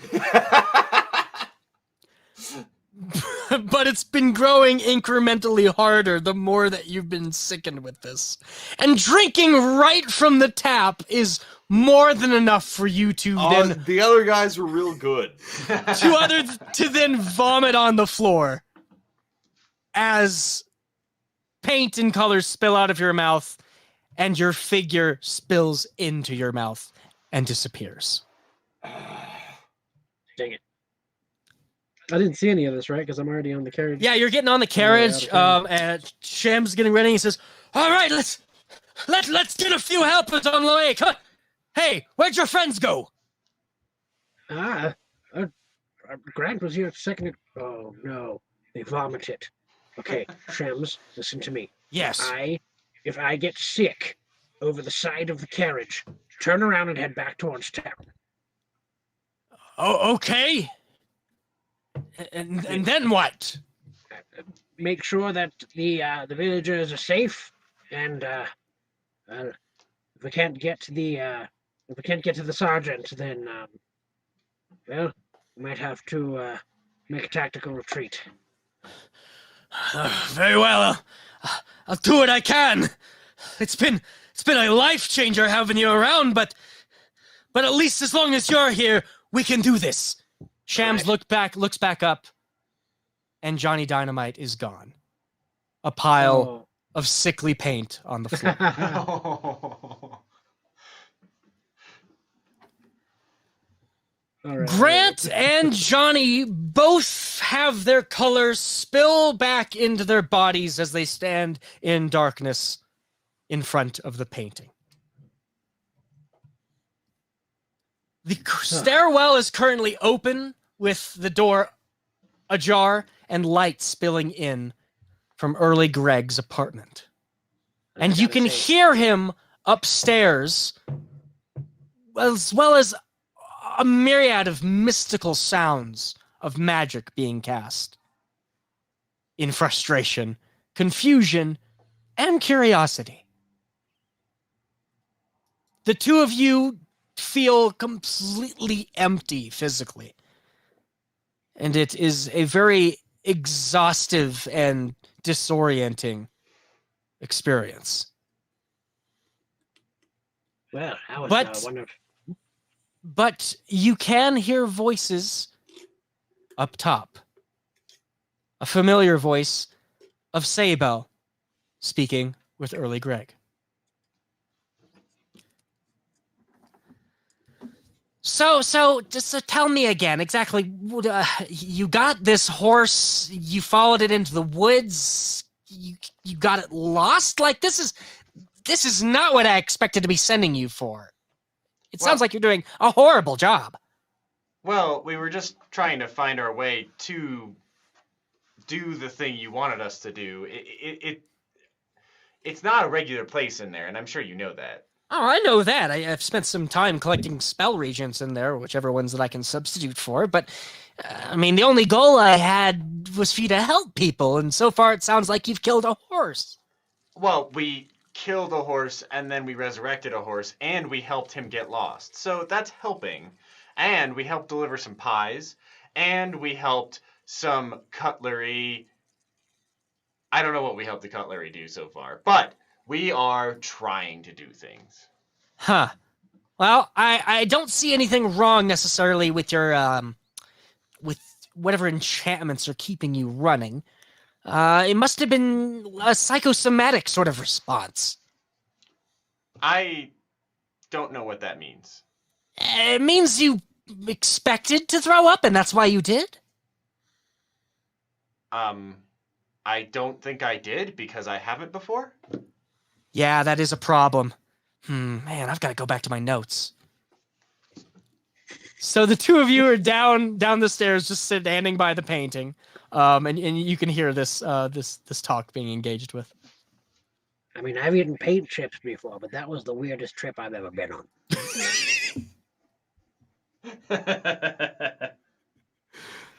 But it's been growing incrementally harder the more that you've been sickened with this. And drinking right from the tap is more than enough for you to then... The other guys were real good. to then vomit on the floor as paint and colors spill out of your mouth and your figure spills into your mouth and disappears. Dang it. I didn't see any of this, right? Because I'm already on the carriage. Yeah, you're getting on the carriage, and Sham's getting ready. He says, "All right, let's get a few helpers on the way. Come on. Hey, where'd your friends go?" I Grant was here a second. Oh no, they vomited. Okay, Shems, listen to me. Yes. If I get sick over the side of the carriage, turn around and head back towards town. Oh, okay. And then what? Make sure that the villagers are safe, and if we can't get to the sergeant, then well, we might have to make a tactical retreat. Very well. I'll do what I can. It's been a life changer having you around, but at least as long as you're here, we can do this. Shams looks back up, and Johnny Dynamite is gone. A pile of sickly paint on the floor. Grant and Johnny both have their colors spill back into their bodies as they stand in darkness in front of the painting. The stairwell is currently open with the door ajar and light spilling in from early Greg's apartment. And you can hear him upstairs, as well as a myriad of mystical sounds of magic being cast. In frustration, confusion, and curiosity. The two of you feel completely empty physically. And it is a very exhaustive and disorienting experience. Well, I was one of... But you can hear voices up top. A familiar voice of Saebel speaking with early Greg. So just tell me again, exactly, you got this horse, you followed it into the woods, you got it lost? Like, this is not what I expected to be sending you for. It sounds like you're doing a horrible job. Well, we were just trying to find our way to do the thing you wanted us to do. It's not a regular place in there, and I'm sure you know that. Oh, I know that. I've spent some time collecting spell regents in there, whichever ones that I can substitute for, but, I mean, the only goal I had was for you to help people, and so far it sounds like you've killed a horse. Well, we killed a horse, and then we resurrected a horse, and we helped him get lost. So that's helping. And we helped deliver some pies, and we helped some cutlery. I don't know what we helped the cutlery do so far, but we are trying to do things. Huh. Well, I don't see anything wrong necessarily with your, with whatever enchantments are keeping you running. It must have been a psychosomatic sort of response. I don't know what that means. It means you expected to throw up, and that's why you did? I don't think I did, because I haven't before. Yeah, that is a problem. Man, I've got to go back to my notes. So the two of you are down the stairs, just standing by the painting, and you can hear this talk being engaged with. I mean, I've eaten paint chips before, but that was the weirdest trip I've ever been on.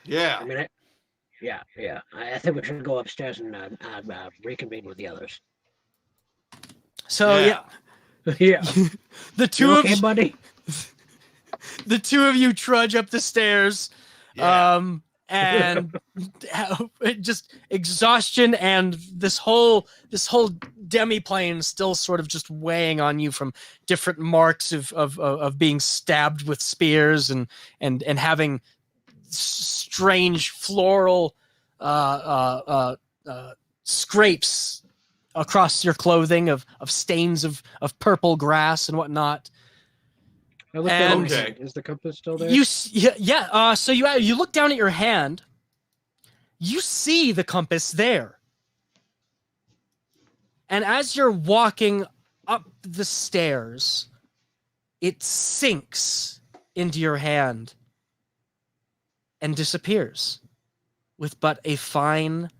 Yeah. I mean, I think we should go upstairs and reconvene with the others. So yeah. The two okay, of buddy? The two of you trudge up the stairs, and just exhaustion and this whole demiplane still sort of just weighing on you from different marks of being stabbed with spears and having strange floral scrapes across your clothing of stains of purple grass and whatnot. Okay. Is the compass still there? So you look down at your hand. You see the compass there. And as you're walking up the stairs, it sinks into your hand. and disappears with but a fine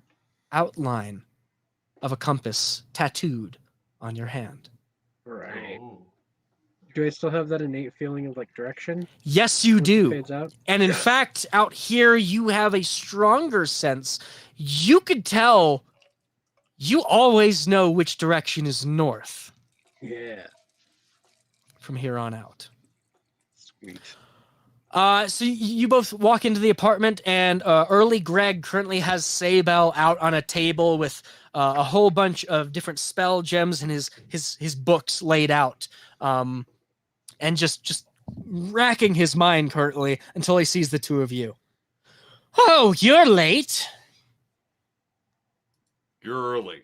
outline of a compass tattooed on your hand. Right. Ooh. Do I still have that innate feeling of like direction? Yes, you once it do. fades out? And in fact, out here, you have a stronger sense. You could tell you always know which direction is north Yeah. from here on out. Sweet. So you both walk into the apartment, and early Greg currently has Saybell out on a table with a whole bunch of different spell gems and his books laid out, and just racking his mind currently until he sees the two of you. Oh, you're late. You're early.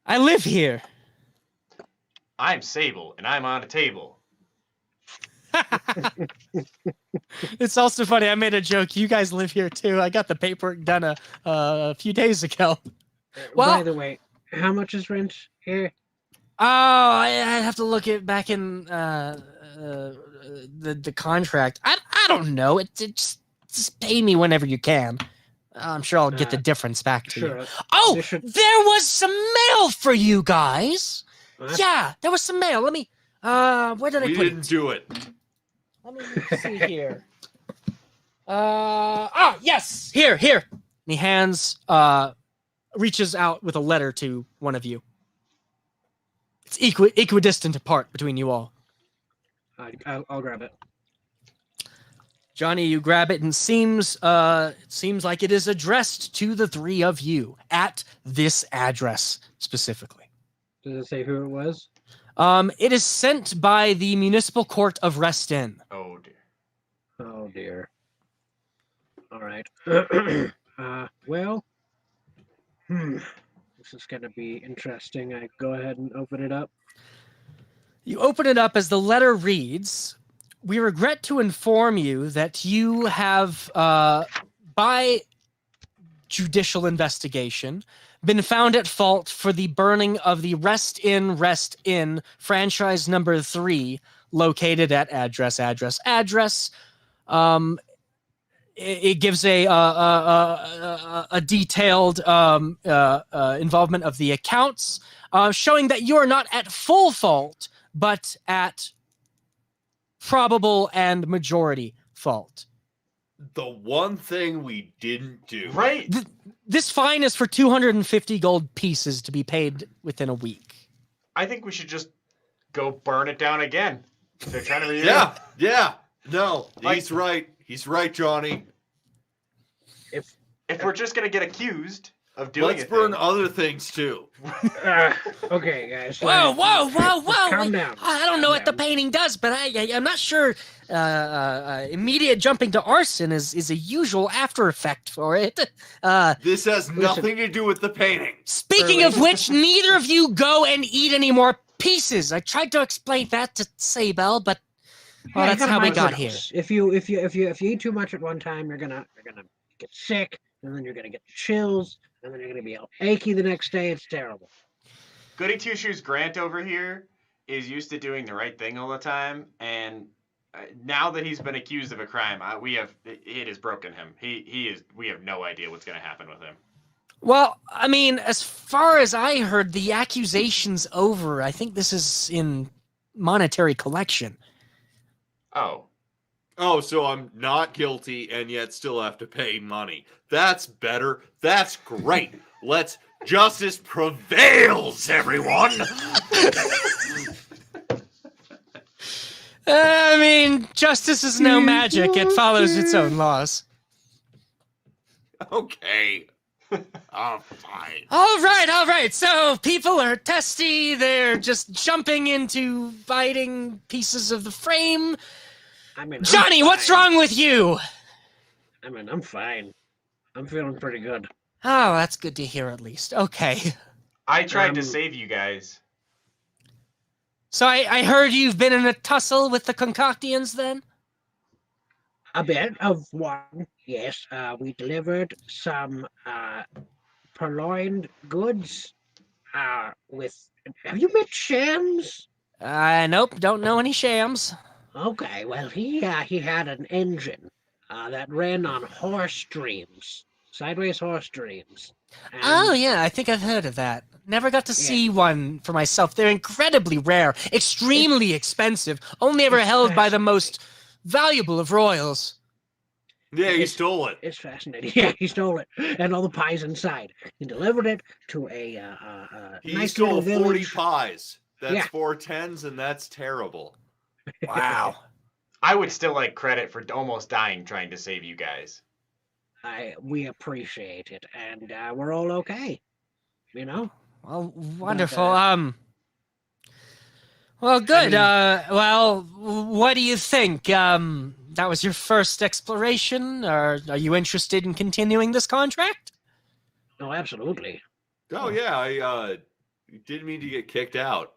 I live here. I'm Sable, and I'm on a table. It's also funny. I made a joke. You guys live here too. I got the paperwork done a few days ago. Well, by the way, how much is rent here? Oh, I'd have to look it back in the contract. I don't know. It just pay me whenever you can. I'm sure I'll get the difference back to you. Oh, there was some mail for you guys. What? Yeah, there was some mail. Let me. Where did I We put didn't it? do it. Let me see here. Yes, here. And he hands, reaches out with a letter to one of you. It's equidistant apart between you all. I'll grab it. Johnny, you grab it, and it seems like it is addressed to the three of you at this address specifically. Does it say who it was? It is sent by the Municipal Court of Restin. Oh dear. Oh dear. All right. Well, this is gonna be interesting. I go ahead and open it up. You open it up as the letter reads, "We regret to inform you that you have, by judicial investigation, been found at fault for the burning of the Rest Inn franchise number 3, located at address. It gives a detailed involvement of the accounts, showing that you are not at full fault, but at probable and majority fault. The one thing we didn't do. Right. This fine is for 250 gold pieces to be paid within a week. I think we should just go burn it down again. They're trying to read Yeah. No, he's right. He's right, Johnny. If we're just gonna get accused of doing Let's burn other things too. Okay, guys. Whoa! Calm down. I don't know what the painting does, but I'm not sure. Immediate jumping to arson is a usual after effect for it. This has nothing to do with the painting. Speaking of which, neither of you go and eat any more pieces. I tried to explain that to Saybell, but well, that's how we got here. If you eat too much at one time, you're gonna get sick, and then you're gonna get chills, and then you're gonna be all achy the next day. It's terrible. Goody Two Shoes Grant over here is used to doing the right thing all the time, and now that he's been accused of a crime, it has broken him. We have no idea what's going to happen with him. Well, I mean, as far as I heard, the accusation's over. I think this is in monetary collection. Oh, so I'm not guilty and yet still have to pay money. That's better. That's great. Justice prevails, everyone. I mean, justice is no magic. It follows its own laws. Okay. I'm fine. All right. So people are testy. They're just jumping into biting pieces of the frame. Johnny, what's wrong with you? I'm fine. I'm feeling pretty good. Oh, that's good to hear at least. Okay. I tried to save you guys. So I heard you've been in a tussle with the Concoctians then? A bit of one, yes. We delivered some purloined goods with... Have you met Shams? Nope, don't know any Shams. Okay, well, he had an engine that ran on horse dreams, sideways horse dreams. Oh, And yeah, I think I've heard of that. Never got to Yeah. see one for myself. They're incredibly rare, extremely expensive, only ever it's held by the fascinating. most valuable of royals. Yeah, he It's- stole it. It's fascinating. Yeah, he stole it and all the pies inside. He delivered it to a He nice stole little 40 village. pies. That's Yeah. 4 tens, and that's terrible. Wow. I would still like credit for almost dying trying to save you guys. We appreciate it, and we're all okay. You know. Well, wonderful. But, Well, good. mean- Well, what do you think? That was your first exploration, or are you interested in continuing this contract? No, absolutely. Oh, yeah, I didn't mean to get kicked out.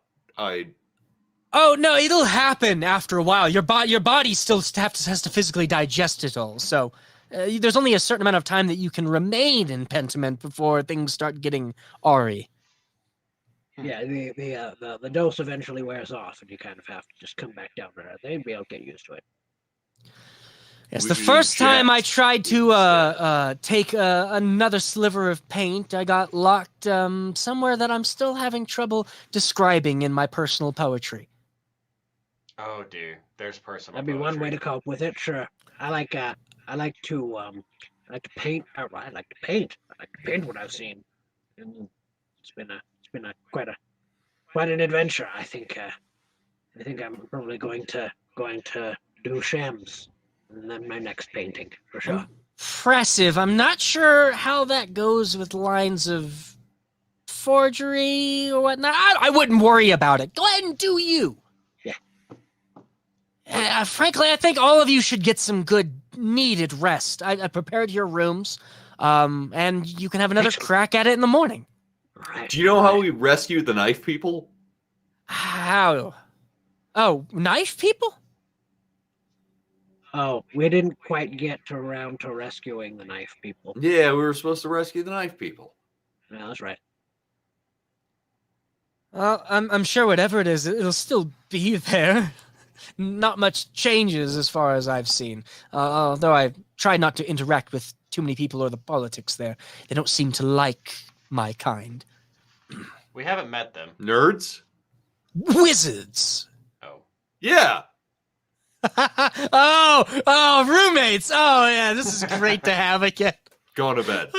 Oh no, it'll happen after a while. Your body still has to physically digest it all. So there's only a certain amount of time that you can remain in Pentiment before things start getting awry. Yeah, the dose eventually wears off, and you kind of have to just come back down there. They'd be able to get used to it. Yes, We the should first time I inject tried to take another sliver of paint, I got locked somewhere that I'm still having trouble describing in my personal poetry. Oh dear, there's personal. That'd be one way poetry. to cope with it. Sure. I like to paint. I like to paint. I like to paint what I've seen, and it's been quite an adventure. I think I'm probably going to do shams, and then my next painting for sure. Impressive. I'm not sure how that goes with lines of forgery or whatnot. I wouldn't worry about it. Go ahead and do you. Yeah. Frankly, I think all of you should get some good, needed rest. I prepared your rooms, and you can have another Excellent. crack at it in the morning. Right. Do you know how we rescued the knife people? How? Oh, knife people? Oh, we didn't quite get around to rescuing the knife people. Yeah, we were supposed to rescue the knife people. Yeah, that's right. Well, I'm sure whatever it is, it'll still be there. Not much changes as far as I've seen. Although I try not to interact with too many people or the politics there. They don't seem to like my kind. We haven't met them. Nerds? Wizards! Oh. Yeah. oh, roommates! Oh, yeah, this is great to have again. Going to bed.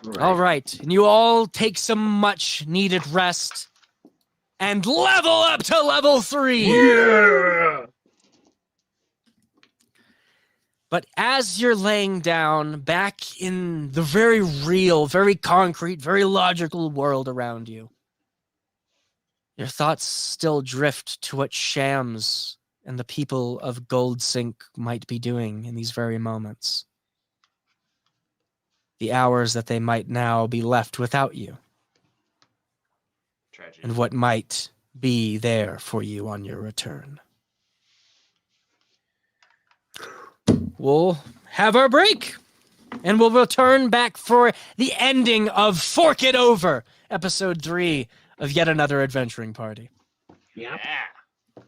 Right. All right, and you all take some much needed rest and level up to level 3. Yeah. But as you're laying down back in the very real, very concrete, very logical world around you, your thoughts still drift to what Shams and the people of Goldsink might be doing in these very moments. The hours that they might now be left without you, Tragedy. and what might be there for you on your return. We'll have our break, and we'll return back for the ending of Fork It Over, episode 3 of yet another adventuring party. Yep. Yeah.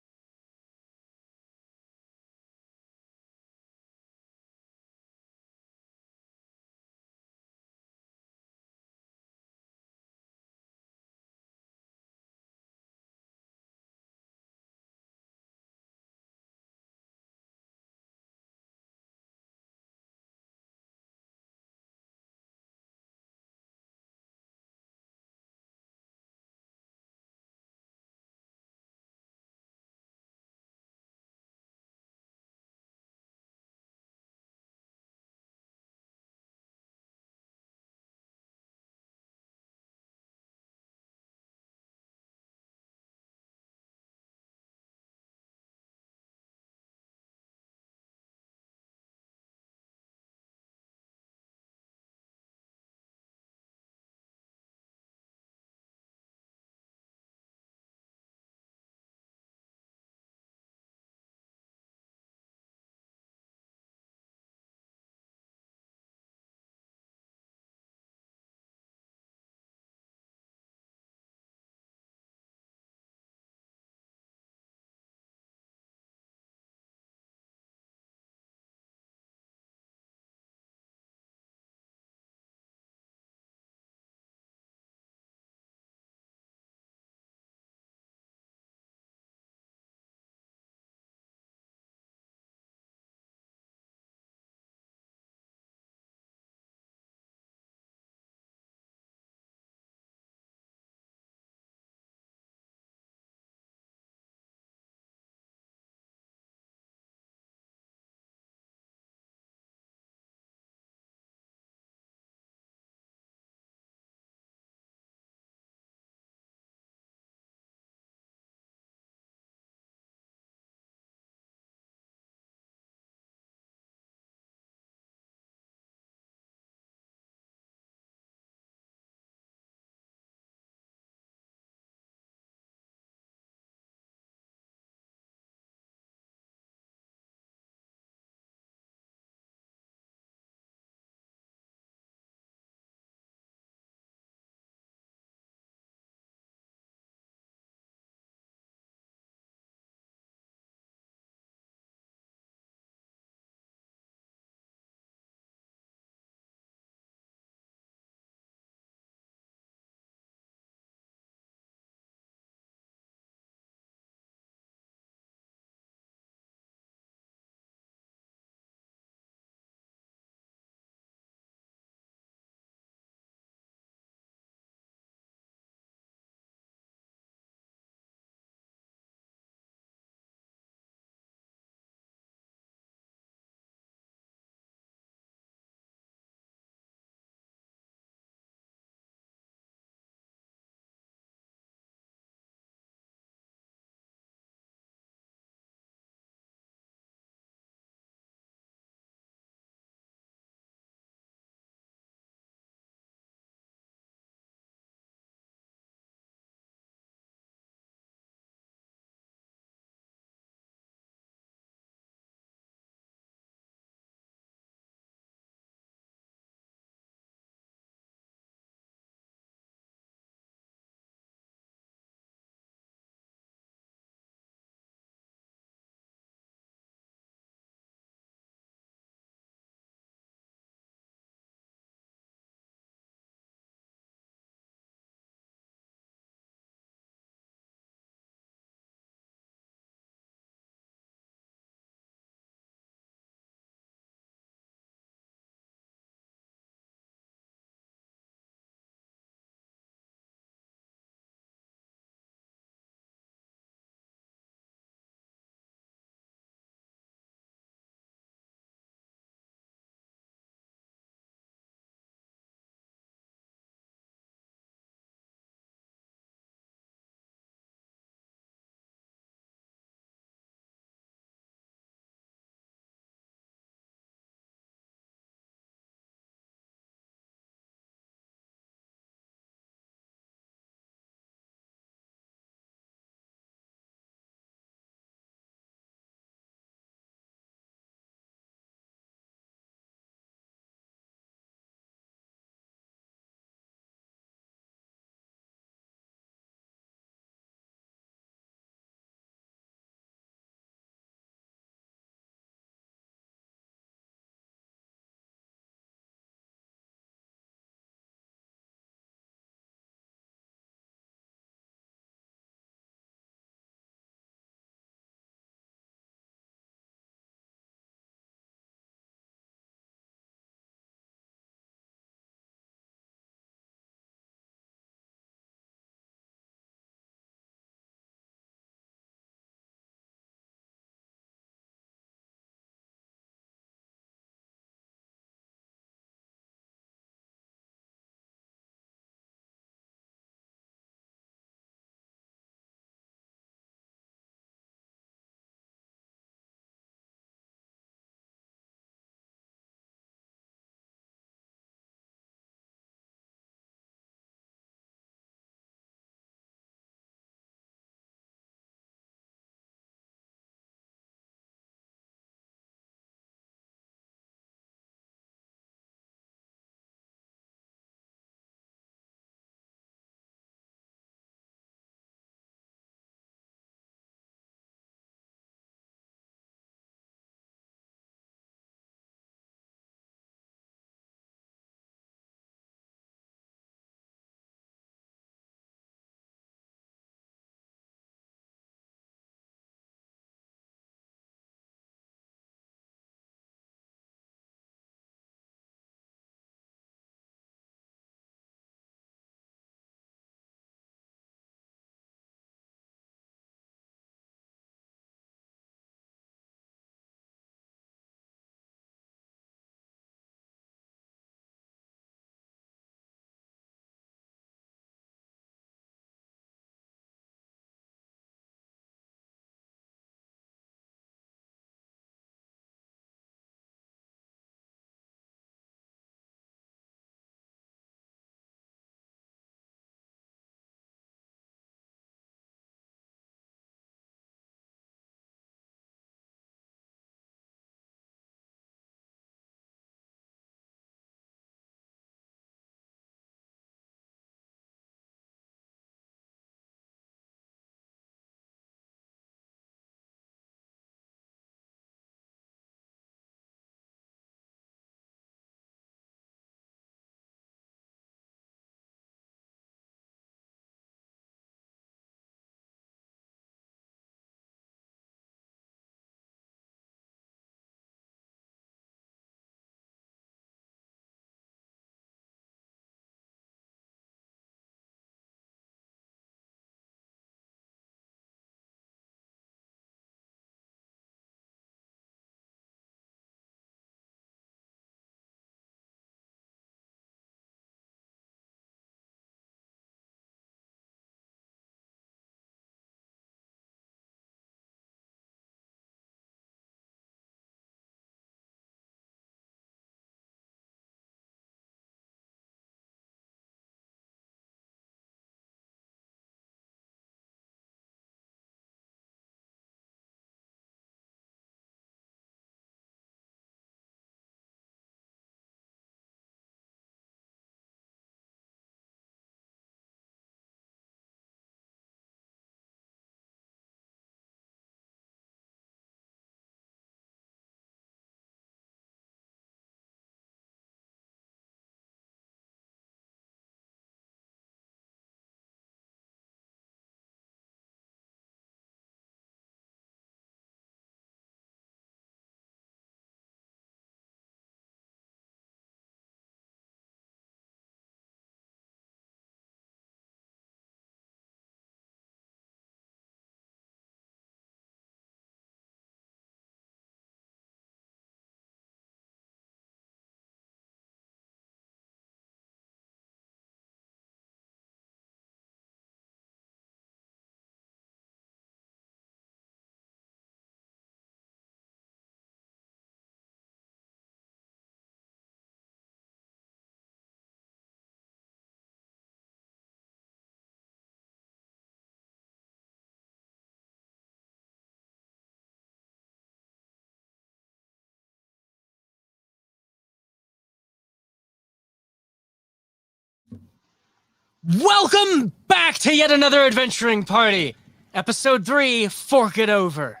Welcome back to yet another adventuring party. Episode 3, Fork It Over.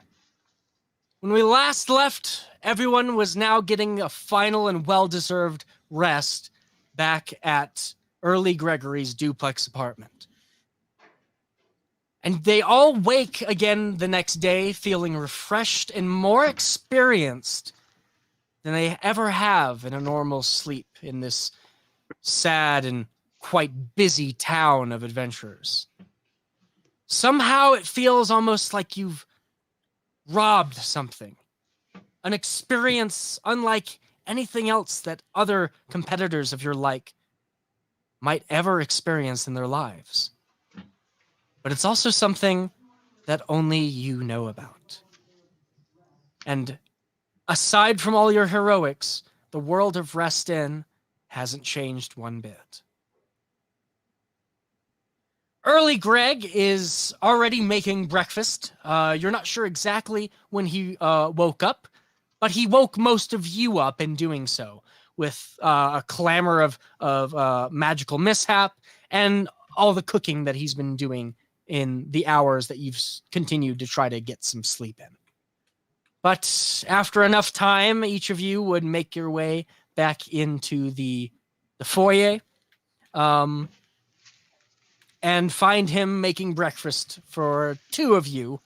When we last left, everyone was now getting a final and well-deserved rest back at Early Gregory's duplex apartment. And they all wake again the next day feeling refreshed and more experienced than they ever have in a normal sleep in this sad and quite busy town of adventurers. Somehow it feels almost like you've robbed something. An experience unlike anything else that other competitors of your like might ever experience in their lives. But it's also something that only you know about. And aside from all your heroics, the world of Rest Inn hasn't changed one bit. Early Greg is already making breakfast. You're not sure exactly when he woke up, but he woke most of you up in doing so with a clamor of magical mishap and all the cooking that he's been doing in the hours that you've continued to try to get some sleep in. But after enough time, each of you would make your way back into the foyer. And find him making breakfast for two of you,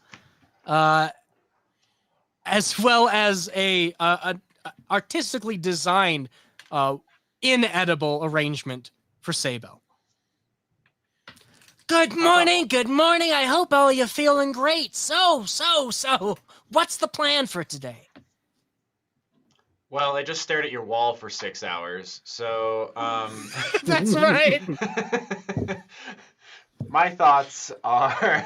as well as a artistically designed inedible arrangement for Sabo. Good morning, good morning. I hope all you feeling great. So, what's the plan for today? Well, I just stared at your wall for 6 hours, so That's right. My thoughts are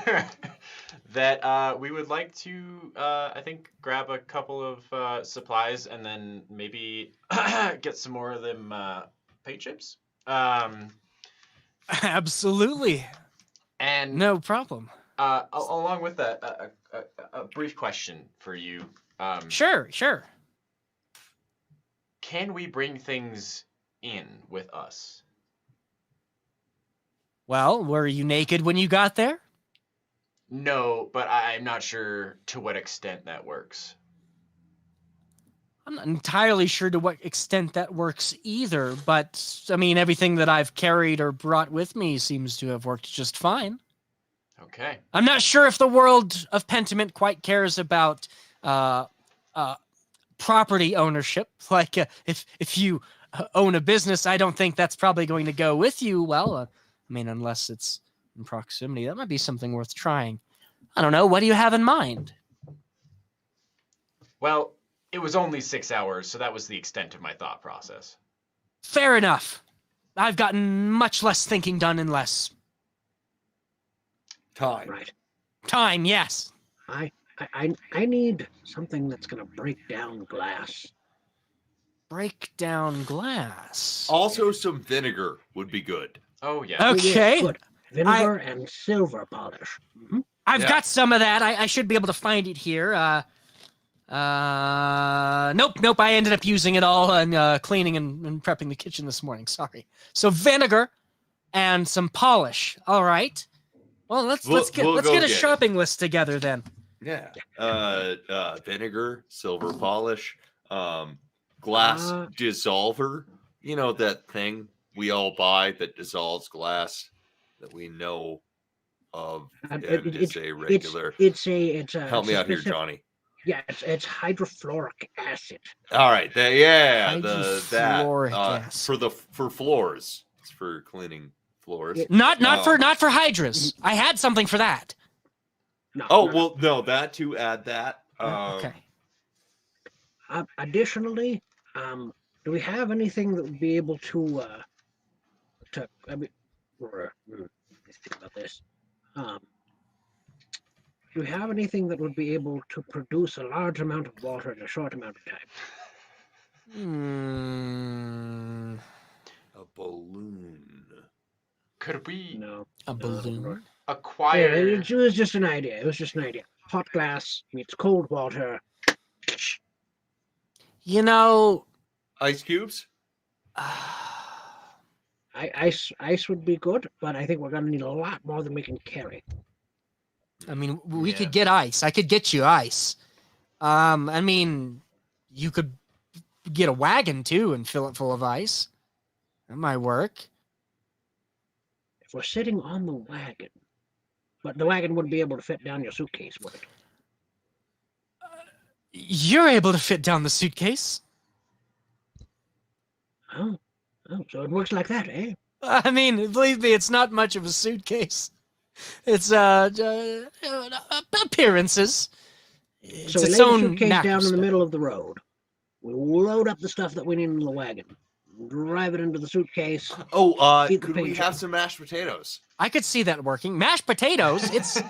that we would like to, I think, grab a couple of supplies and then maybe get some more of them paint chips. Absolutely. And no problem. Along with that, a brief question for you. Sure. Can we bring things in with us? Well, were you naked when you got there? No, but I'm not sure to what extent that works. I'm not entirely sure to what extent that works either, but, I mean, everything that I've carried or brought with me seems to have worked just fine. Okay. I'm not sure if the world of Pentiment quite cares about property ownership. Like, if you own a business, I don't think that's probably going to go with you. Well, I mean, unless it's in proximity, that might be something worth trying. I don't know. What do you have in mind? Well, it was only 6 hours, so that was the extent of my thought process. Fair enough. I've gotten much less thinking done in less Time. Right. time. Yes. I need something that's gonna break down glass. Break down glass. Also, some vinegar would be good. Oh, yeah. Okay. Yes, good. Vinegar and silver polish. Mm-hmm. I've got some of that. I should be able to find it here. Nope. I ended up using it all and cleaning and prepping the kitchen this morning. Sorry. So vinegar and some polish. All right. Well, let's get a shopping list together then. Yeah. Vinegar, silver polish, glass dissolver. You know that thing we all buy that dissolves glass that we know of. It's a regular. It's a. Help me out here, Johnny. Yeah, it's hydrofluoric acid. All right. Hydrofluoric acid. For floors. It's for cleaning floors. Not for hydras. I had something for that. No, that to add that. Okay. Additionally, do we have anything that would be able to I mean, let's think about this. Do we have anything that would be able to produce a large amount of water in a short amount of time? A balloon. Could we A balloon? acquire... Yeah, it was just an idea. Hot glass meets cold water. You know... Ice cubes? Ice would be good, but I think we're gonna need a lot more than we can carry. I mean, we could get ice. I could get you ice. I mean, you could get a wagon too and fill it full of ice. That might work. If we're sitting on the wagon, but the wagon wouldn't be able to fit down your suitcase, would it? You're able to fit down the suitcase. Oh, so it works like that, eh? I mean, believe me, it's not much of a suitcase. It's appearances. It's So we its lay the own suitcase knack down of in the stuff. middle of the road. We load up the stuff that we need in the wagon, drive it into the suitcase. Oh, Feed the could we pigeons. have some mashed potatoes? I could see that working. Mashed potatoes. It's.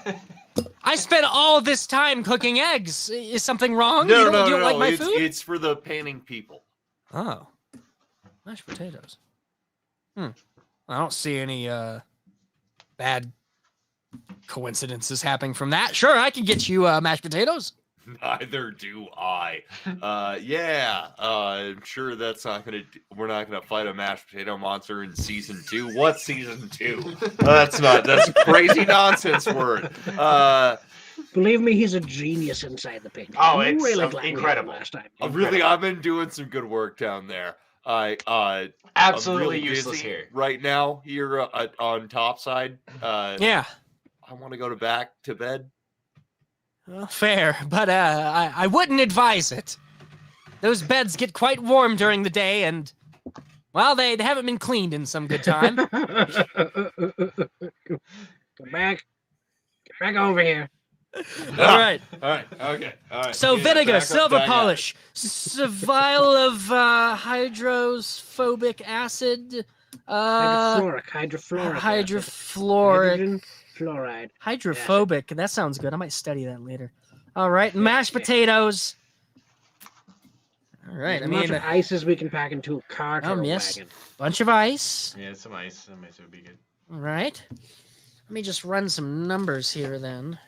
I spent all this time cooking eggs. Is something wrong? No, you don't like my it's, food? it's for the painting people. Oh, mashed potatoes. I don't see any bad coincidences happening from that. Sure, I can get you mashed potatoes. Neither do I. I'm sure that's not gonna. We're not gonna fight a mashed potato monster in season 2. What's season 2? That's a crazy nonsense word. Believe me, he's a genius inside the painting. Oh, I'm it's really glad we had him incredible. last time. Really, I've been doing some good work down there. Absolutely I'm really useless busy here. right now here on topside. Yeah, I want to go back to bed. well, fair, but I wouldn't advise it. Those beds get quite warm during the day, and well, they haven't been cleaned in some good time. Come back. Get back over here. All right. All right. Okay. All right. So Yeah, vinegar, back up, silver back up. polish, a vial of hydrophobic acid, Hydrofluoric. hydrofluoric, Hydrogen fluoride. hydrophobic. That sounds good. I might study that later. All right, mashed potatoes. All right, As much of ice as we can pack into a cart or a yes. wagon. Bunch of ice. Yeah, some ice. Some ice would be good. All right. Let me just run some numbers here then.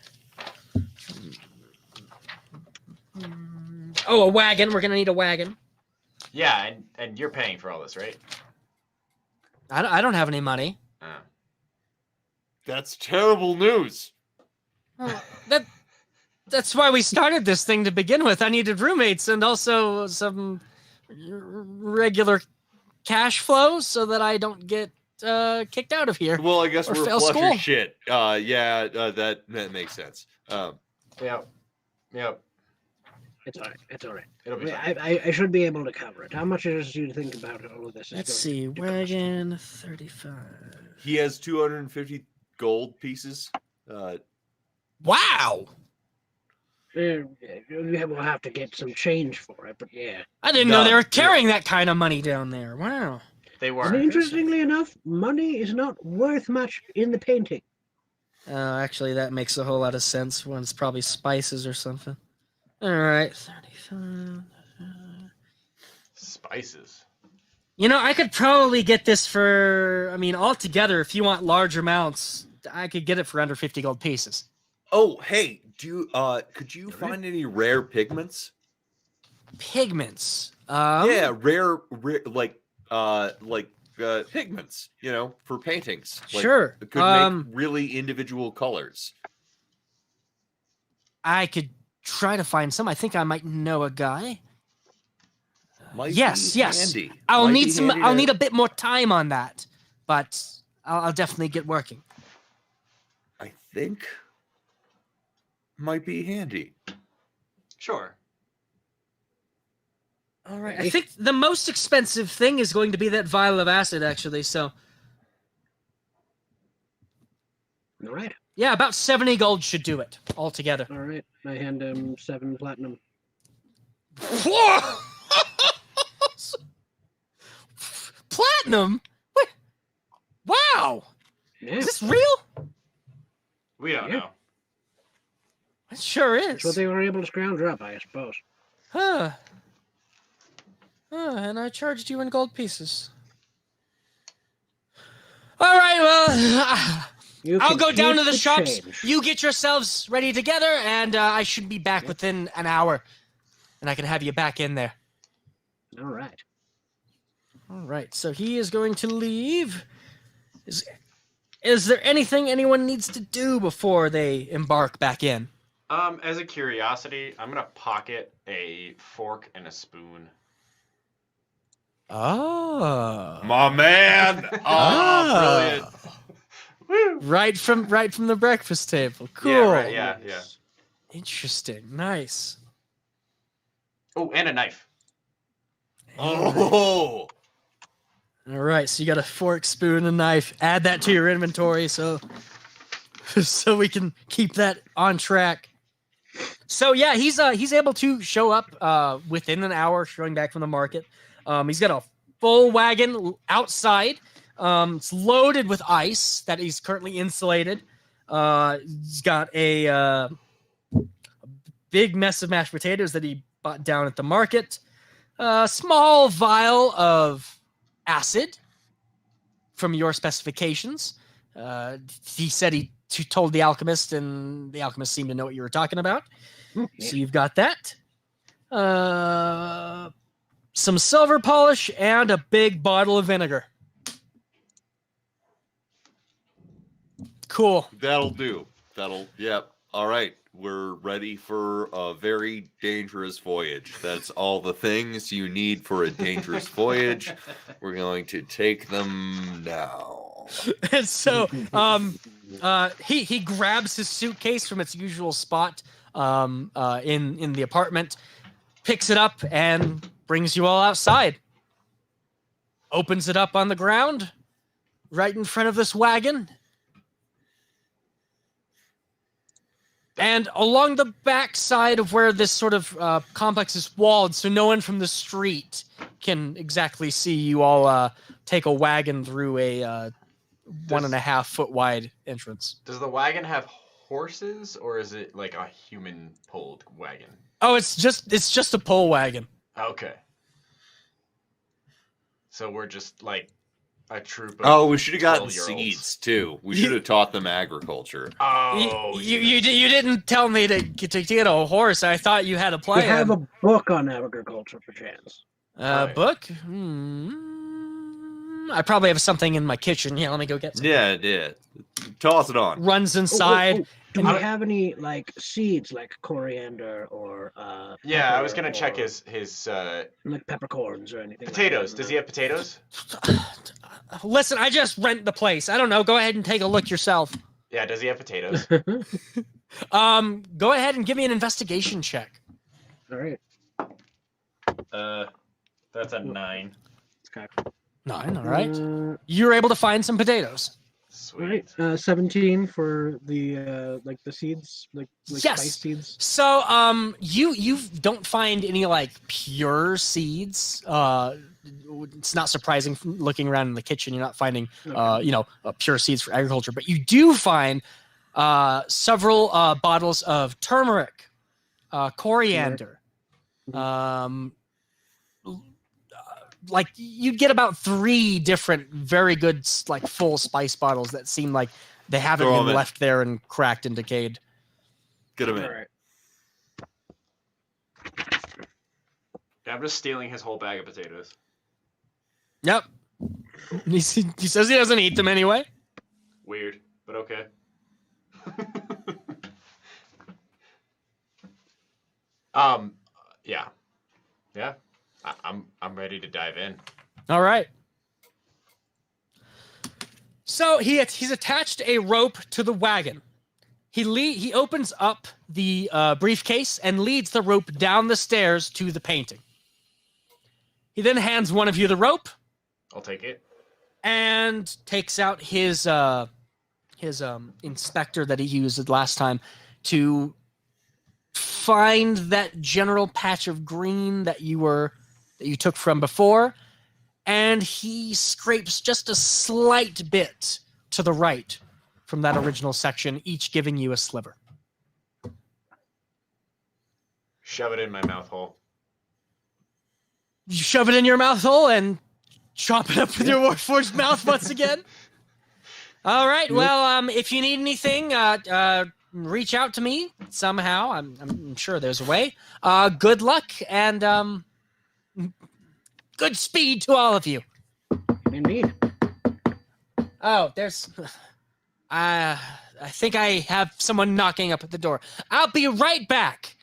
Oh, a wagon. We're gonna need a wagon. Yeah, and you're paying for all this, right? I don't have any money. Oh. That's terrible news. Well, that's why we started this thing to begin with. I needed roommates and also some regular cash flow so that I don't get kicked out of here. Well, I guess Or we're fail flush school. as shit. That makes sense. Yep. It's all right. It's all right. It'll be fine. I should be able to cover it. How much is you think about all of this? is Let's going see. to cost? Wagon 35. He has 250 gold pieces. Wow. We'll have to get some change for it, but yeah. I didn't know they No, were carrying that kind of money down there. Wow. They were. And interestingly enough, money is not worth much in the painting. Actually, that makes a whole lot of sense. When it's probably spices or something. All right, 35. Spices. You know, I could probably get this for. I mean, altogether, if you want large amounts, I could get it for under 50 gold pieces. Oh, hey, could you find any rare pigments? Pigments. Yeah, rare pigments, for paintings. Sure. It could make really individual colors. I could try to find some. I think I might know a guy. Might Yes, be yes. handy. I'll Might need be some. handy I'll to- need a bit more time on that, but I'll definitely get working. I think might be handy. Sure. All right. I think the most expensive thing is going to be that vial of acid, actually. So, All right. yeah, about 70 gold should do it altogether. All right. I hand him 7 platinum. Whoa! Platinum? What? Wow! Yeah. Is this real? We don't Yeah. know. It sure That's what is. they were able to scrounge up, I suppose. Huh. And I charged you in gold pieces. All right, well, You I'll can go down keep to the shops. change. You get yourselves ready together, and I should be back within an hour. And I can have you back in there. All right. All right, so he is going to leave. Is there anything anyone needs to do before they embark back in? As a curiosity, I'm gonna pocket a fork and a spoon. Oh, My man! Oh, brilliant. Right from the breakfast table. Cool. Yeah, right, yeah. Interesting. Nice. Oh, and a knife. Oh! All right, so you got a fork, spoon, and knife. Add that to your inventory so we can keep that on track. So yeah, he's able to show up within an hour, showing back from the market. He's got a full wagon outside. It's loaded with ice that he's currently insulated. He's got a big mess of mashed potatoes that he bought down at the market. A small vial of acid from your specifications. He said he told the alchemist, and the alchemist seemed to know what you were talking about. So you've got that. Some silver polish and a big bottle of vinegar. Cool. That'll do. Yep. All right. We're ready for a very dangerous voyage. That's all the things you need for a dangerous voyage. We're going to take them now. And so he grabs his suitcase from its usual spot in the apartment, picks it up, and brings you all outside. Opens it up on the ground, right in front of this wagon. And along the back side of where this sort of complex is walled, so no one from the street can exactly see you all take a wagon through a 1.5 foot wide entrance. Does the wagon have horses, or is it like a human-pulled wagon? Oh, it's just a pole wagon. Okay. So we're just like a troop of we should have gotten 12-year-olds. seeds too. We should have taught them agriculture. Oh, You didn't tell me to get a horse. I thought you had a plan. We have a book on agriculture, perchance. Right. Book? I probably have something in my kitchen. Yeah, let me go get some. Yeah. Toss it on. Runs inside. Do we have any like seeds, like coriander or? Yeah, I pepper was gonna check or, his like peppercorns or anything. potatoes. Like that? Does he have potatoes? Listen, I just rent the place. I don't know. Go ahead and take a look yourself. Yeah, does he have potatoes? Go ahead and give me an investigation check. All right. That's a 9. Okay. 9, all right. You're able to find some potatoes. Sweet. Right. 17 for the like the seeds, like Yes. spice seeds. So, you don't find any like pure seeds. It's not surprising from looking around in the kitchen. You're not finding, pure seeds for agriculture, but you do find several bottles of turmeric, coriander. Like you'd get about 3 different very good like full spice bottles that seem like they haven't Throw 'em been in. left there and cracked and decayed. Get them All in. right. Yeah, I'm just stealing his whole bag of potatoes. Yep. He says he doesn't eat them anyway. Weird, but okay. Yeah. I'm ready to dive in. All right. So he's attached a rope to the wagon. He opens up the briefcase and leads the rope down the stairs to the painting. He then hands one of you the rope I'll take it. and takes out his inspector that he used last time to find that general patch of green that you took from before, and he scrapes just a slight bit to the right from that original section, each giving you a sliver. Shove it in my mouth hole. You shove it in your mouth hole and chop it up with your Warforged mouth once again. All right. Well, if you need anything, reach out to me somehow. I'm sure there's a way. Good luck and good speed to all of you. Indeed. Oh, there's. I think I have someone knocking up at the door. I'll be right back.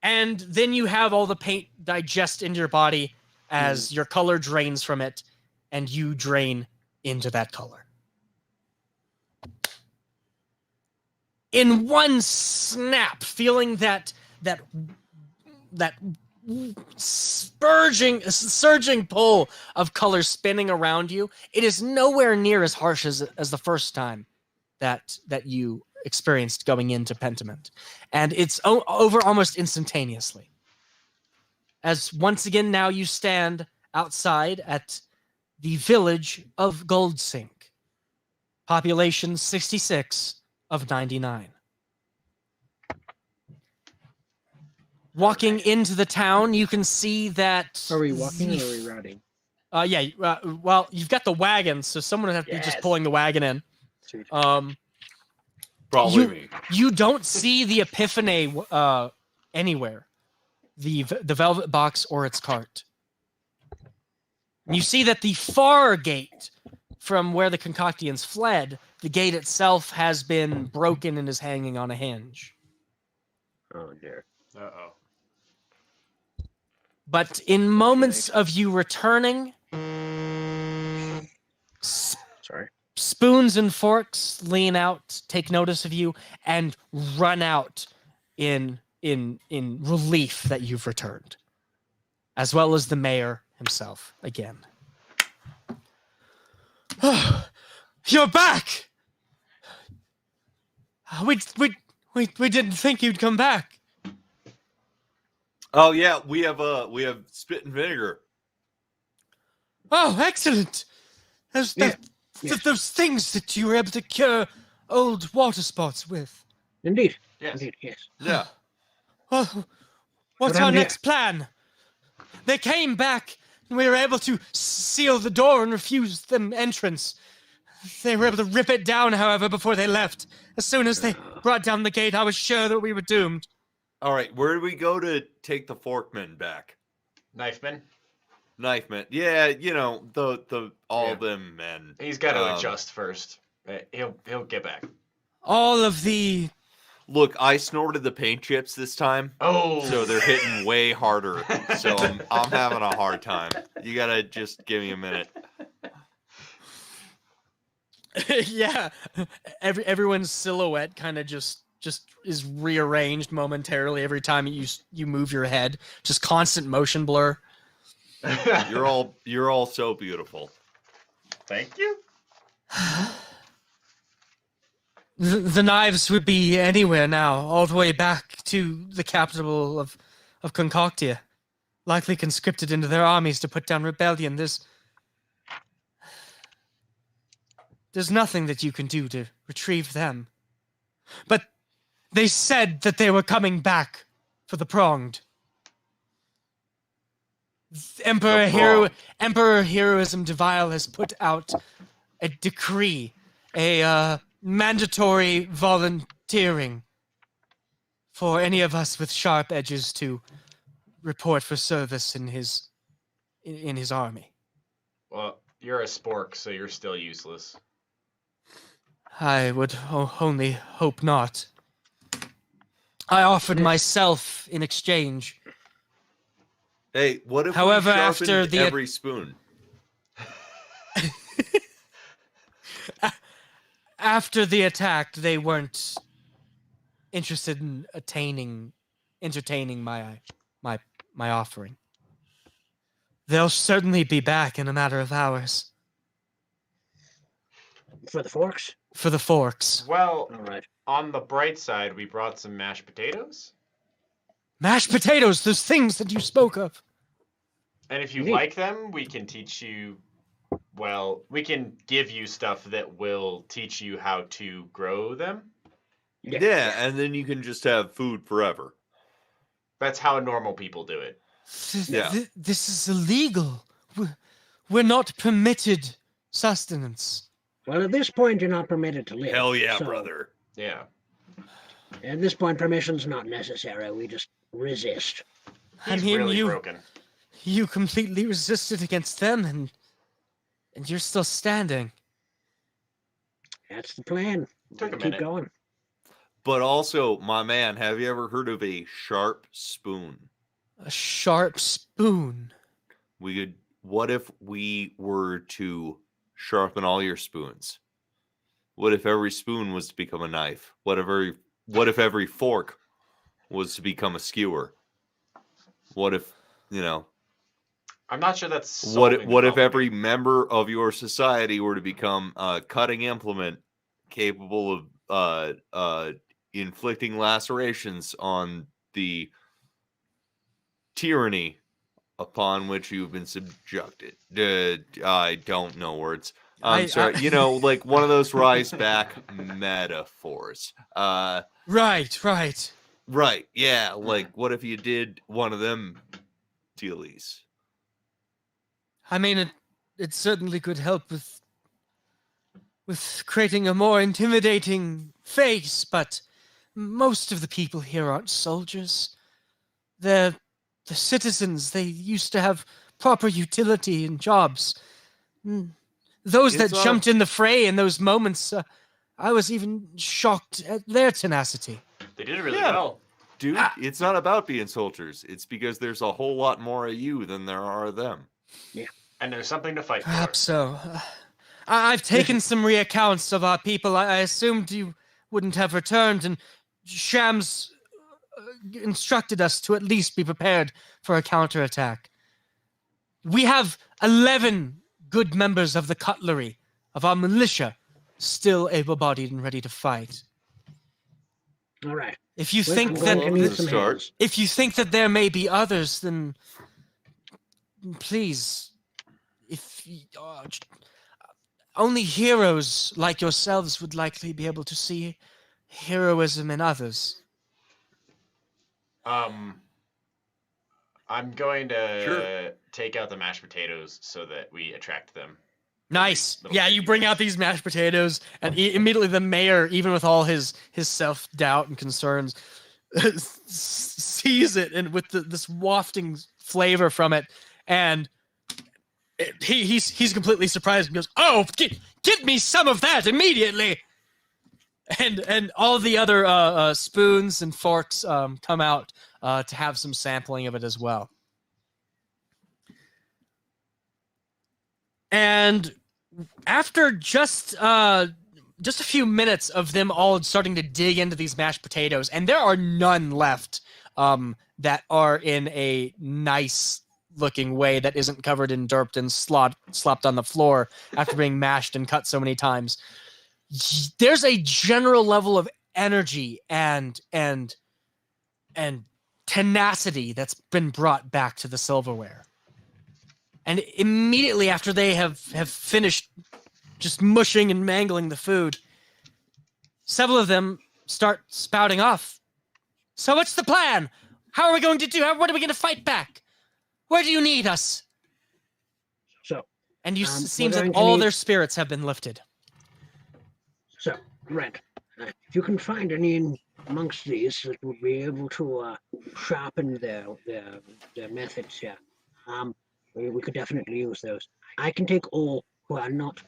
And then you have all the paint digest into your body as your color drains from it, and you drain into that color. In one snap, feeling that surging pull of color spinning around you, it is nowhere near as harsh as the first time that you experienced going into Pentiment. And it's over almost instantaneously. As once again now you stand outside at the village of Goldsink. Population 66 of 99. Walking into the town, you can see that... Are we walking or are we riding? Well, you've got the wagon, so someone would have to be just pulling the wagon in. Sweet. Probably me. You don't see the Epiphany anywhere. The velvet box or its cart. You see that the far gate from where the Concoctians fled, the gate itself has been broken and is hanging on a hinge. Oh dear. Uh-oh. But in moments of you returning, Sorry. spoons and forks lean out, take notice of you, and run out in relief that you've returned, as well as the mayor himself again. You're back. We didn't think you'd come back. Oh yeah, we have spit and vinegar. Oh, excellent. Those things that you were able to cure old water spots with. Indeed. Yes. Indeed, yes. Yeah. Oh, what's But our I'm here. next plan? They came back, and we were able to seal the door and refuse them entrance. They were able to rip it down, however, before they left. As soon as they brought down the gate, I was sure that we were doomed. All right, where do we go to take the forkmen back? Knifeman. Knifemen. Yeah, you know, the all of them men. He's got to adjust first. He'll get back. All of the... Look, I snorted the paint chips this time. Oh. So they're hitting way harder. So I'm having a hard time. You gotta just give me a minute. Yeah. Everyone's silhouette kind of just is rearranged momentarily every time you move your head. Just constant motion blur. You're all so beautiful. Thank you. The knives would be anywhere now, all the way back to the capital of Concoctia. Likely conscripted into their armies to put down rebellion. There's nothing that you can do to retrieve them. But they said that they were coming back for the pronged. Emperor Heroism Devile has put out a decree, a mandatory volunteering for any of us with sharp edges to report for service in his army. Well, you're a spork, so you're still useless. I would only hope not. I offered myself in exchange. Hey, what if However, we after sharpened the every spoon? After the attack, they weren't interested in entertaining my offering. They'll certainly be back in a matter of hours. For the forks? For the forks. Well, All right. on the bright side, we brought some mashed potatoes. Mashed potatoes, those things that you spoke of. And if you Neat. like them, we can teach you... Well, we can give you stuff that will teach you how to grow them. Yeah, and then you can just have food forever. That's how normal people do it. Yeah. This is illegal. We're not permitted sustenance. Well, at this point, you're not permitted to live. Hell yeah, so brother. Yeah. At this point, permission's not necessary. We just resist. I He's mean, really broken. you completely resisted against them, and And you're still standing. That's the plan. Took a Keep minute. going. But also, my man, have you ever heard of a sharp spoon? A sharp spoon. What if we were to sharpen all your spoons? What if every spoon was to become a knife? What if every fork was to become a skewer? What if, I'm not sure that's what solving the if problem every here. member of your society were to become a cutting implement capable of inflicting lacerations on the tyranny upon which you've been subjected? I don't know words. I'm sorry. Like one of those rise back metaphors. Right. Right. Yeah. Like, what if you did one of them dealies? I mean, it certainly could help with creating a more intimidating face, but most of the people here aren't soldiers. They're the citizens. They used to have proper utility and jobs. Those that jumped in the fray in those moments, I was even shocked at their tenacity. They did it really well. Dude, it's not about being soldiers. It's because there's a whole lot more of you than there are of them. Yeah. And there's something to fight Perhaps for. so. I've taken some reaccounts of our people. I assumed you wouldn't have returned, and Shams instructed us to at least be prepared for a counterattack. We have 11 good members of the cutlery, of our militia, still able-bodied and ready to fight. All right. If you think that there may be others, then please, only heroes like yourselves would likely be able to see heroism in others. I'm going to take out the mashed potatoes so that we attract them. Nice. Yeah, you bring out these mashed potatoes, and immediately the mayor, even with all his self-doubt and concerns, sees it and with this wafting flavor from it, and he's completely surprised and goes, "Oh, get me some of that immediately!" And all the other spoons and forks come out to have some sampling of it as well. And after just a few minutes of them all starting to dig into these mashed potatoes, and there are none left that are in a nice-looking way that isn't covered in dirt and slopped on the floor after being mashed and cut so many times, there's a general level of energy and tenacity that's been brought back to the silverware. And immediately after they have finished just mushing and mangling the food, several of them start spouting off. So what's the plan? How are we going to do? What are we going to fight back? Where do you need us? So, and it seems that all their spirits have been lifted. So, Red, if you can find any amongst these that would be able to sharpen their methods here, we could definitely use those. I can take all who are not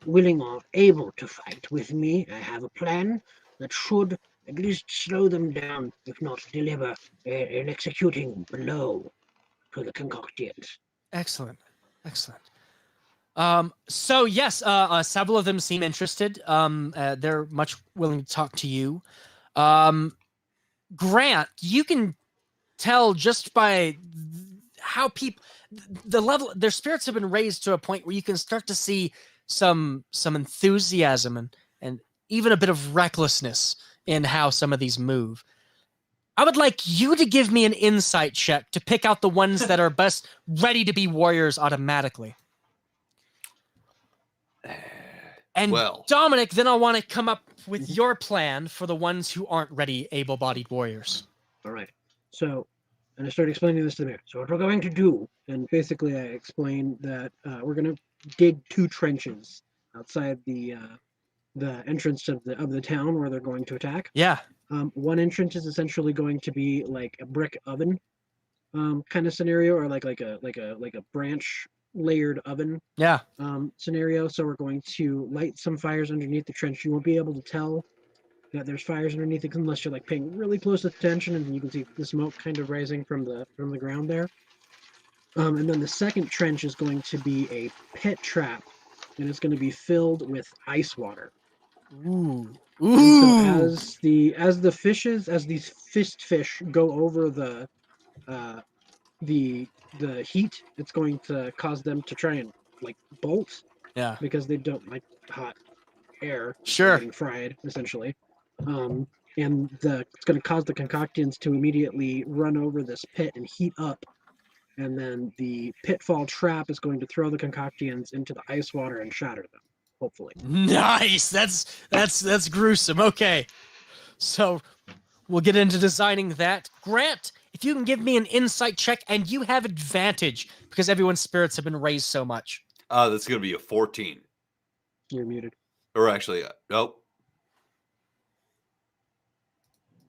willing or able to fight with me. I have a plan that should at least slow them down, if not deliver an executing blow to the concoctions. Excellent. So yes, several of them seem interested. They're much willing to talk to you. Grant, you can tell just by how the level, their spirits have been raised to a point where you can start to see some enthusiasm and even a bit of recklessness in how some of these move. I would like you to give me an insight check to pick out the ones that are best ready to be warriors automatically. And Dominic, then I want to come up with your plan for the ones who aren't ready, able-bodied warriors. All right. So, and I started explaining this to the mayor. So what we're going to do, and basically I explained that we're going to dig 2 trenches outside the entrance of the town where they're going to attack. Yeah. One entrance is essentially going to be like a brick oven kind of scenario, or like a branch layered oven Yeah. scenario. So we're going to light some fires underneath the trench. You won't be able to tell that there's fires underneath it unless you're like paying really close attention, and you can see the smoke kind of rising from the ground there. And then the second trench is going to be a pit trap, and it's going to be filled with ice water. Ooh. And so Ooh. as these fist fish go over the heat, it's going to cause them to try and like bolt Yeah. because they don't like hot air. Sure. Getting fried essentially. And it's going to cause the concoctions to immediately run over this pit and heat up, and then the pitfall trap is going to throw the concoctions into the ice water and shatter them, hopefully. Nice. That's gruesome. Okay. So we'll get into designing that. Grant, if you can give me an insight check, and you have advantage because everyone's spirits have been raised so much. That's going to be a 14. You're muted. Or actually, nope.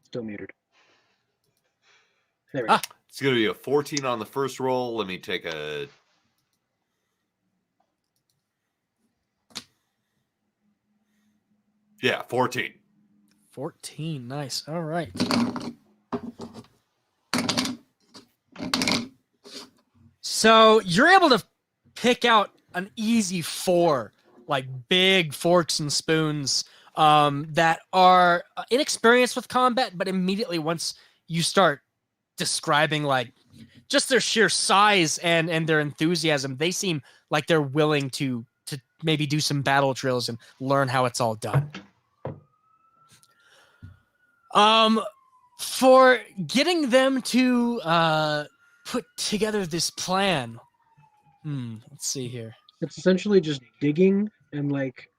Still muted. There we go. It's going to be a 14 on the first roll. Let me take a... Yeah, 14. 14. Nice. All right. So you're able to pick out an easy 4, like big forks and spoons that are inexperienced with combat, but immediately once you start describing like just their sheer size and their enthusiasm, they seem like they're willing to maybe do some battle drills and learn how it's all done. For getting them to put together this plan, let's see here. It's essentially just digging, and like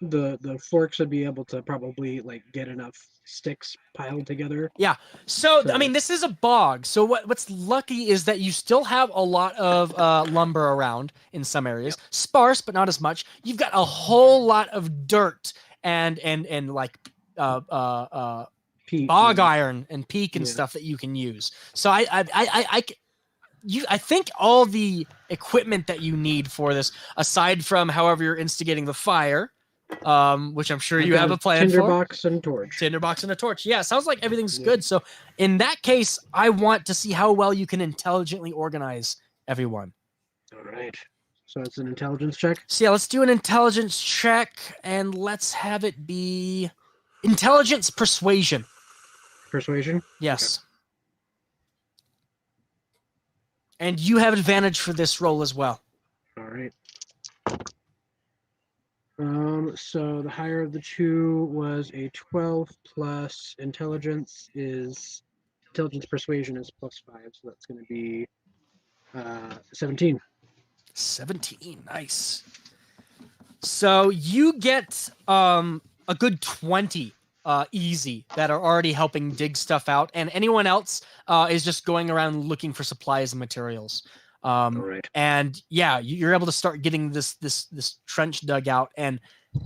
the forks would be able to probably like get enough sticks piled together. Yeah. So I mean, this is a bog. So what's lucky is that you still have a lot of lumber around in some areas, sparse but not as much. You've got a whole lot of dirt and like Peat, bog iron and peak and stuff that you can use. So I think all the equipment that you need for this, aside from however you're instigating the fire, which I'm sure you have a plan for. Tinderbox and torch. Tinderbox and a torch. Yeah, sounds like everything's good. So in that case, I want to see how well you can intelligently organize everyone. All right. So it's an intelligence check. So yeah, let's do an intelligence check, and let's have it be intelligence persuasion. Persuasion? Yes. Okay. And you have advantage for this roll as well. All right. So the higher of the two was a 12 plus intelligence persuasion is plus 5, so that's going to be 17. 17, nice. So you get a good 20 easy that are already helping dig stuff out, and anyone else is just going around looking for supplies and materials. All right. And yeah, you're able to start getting this trench dug out and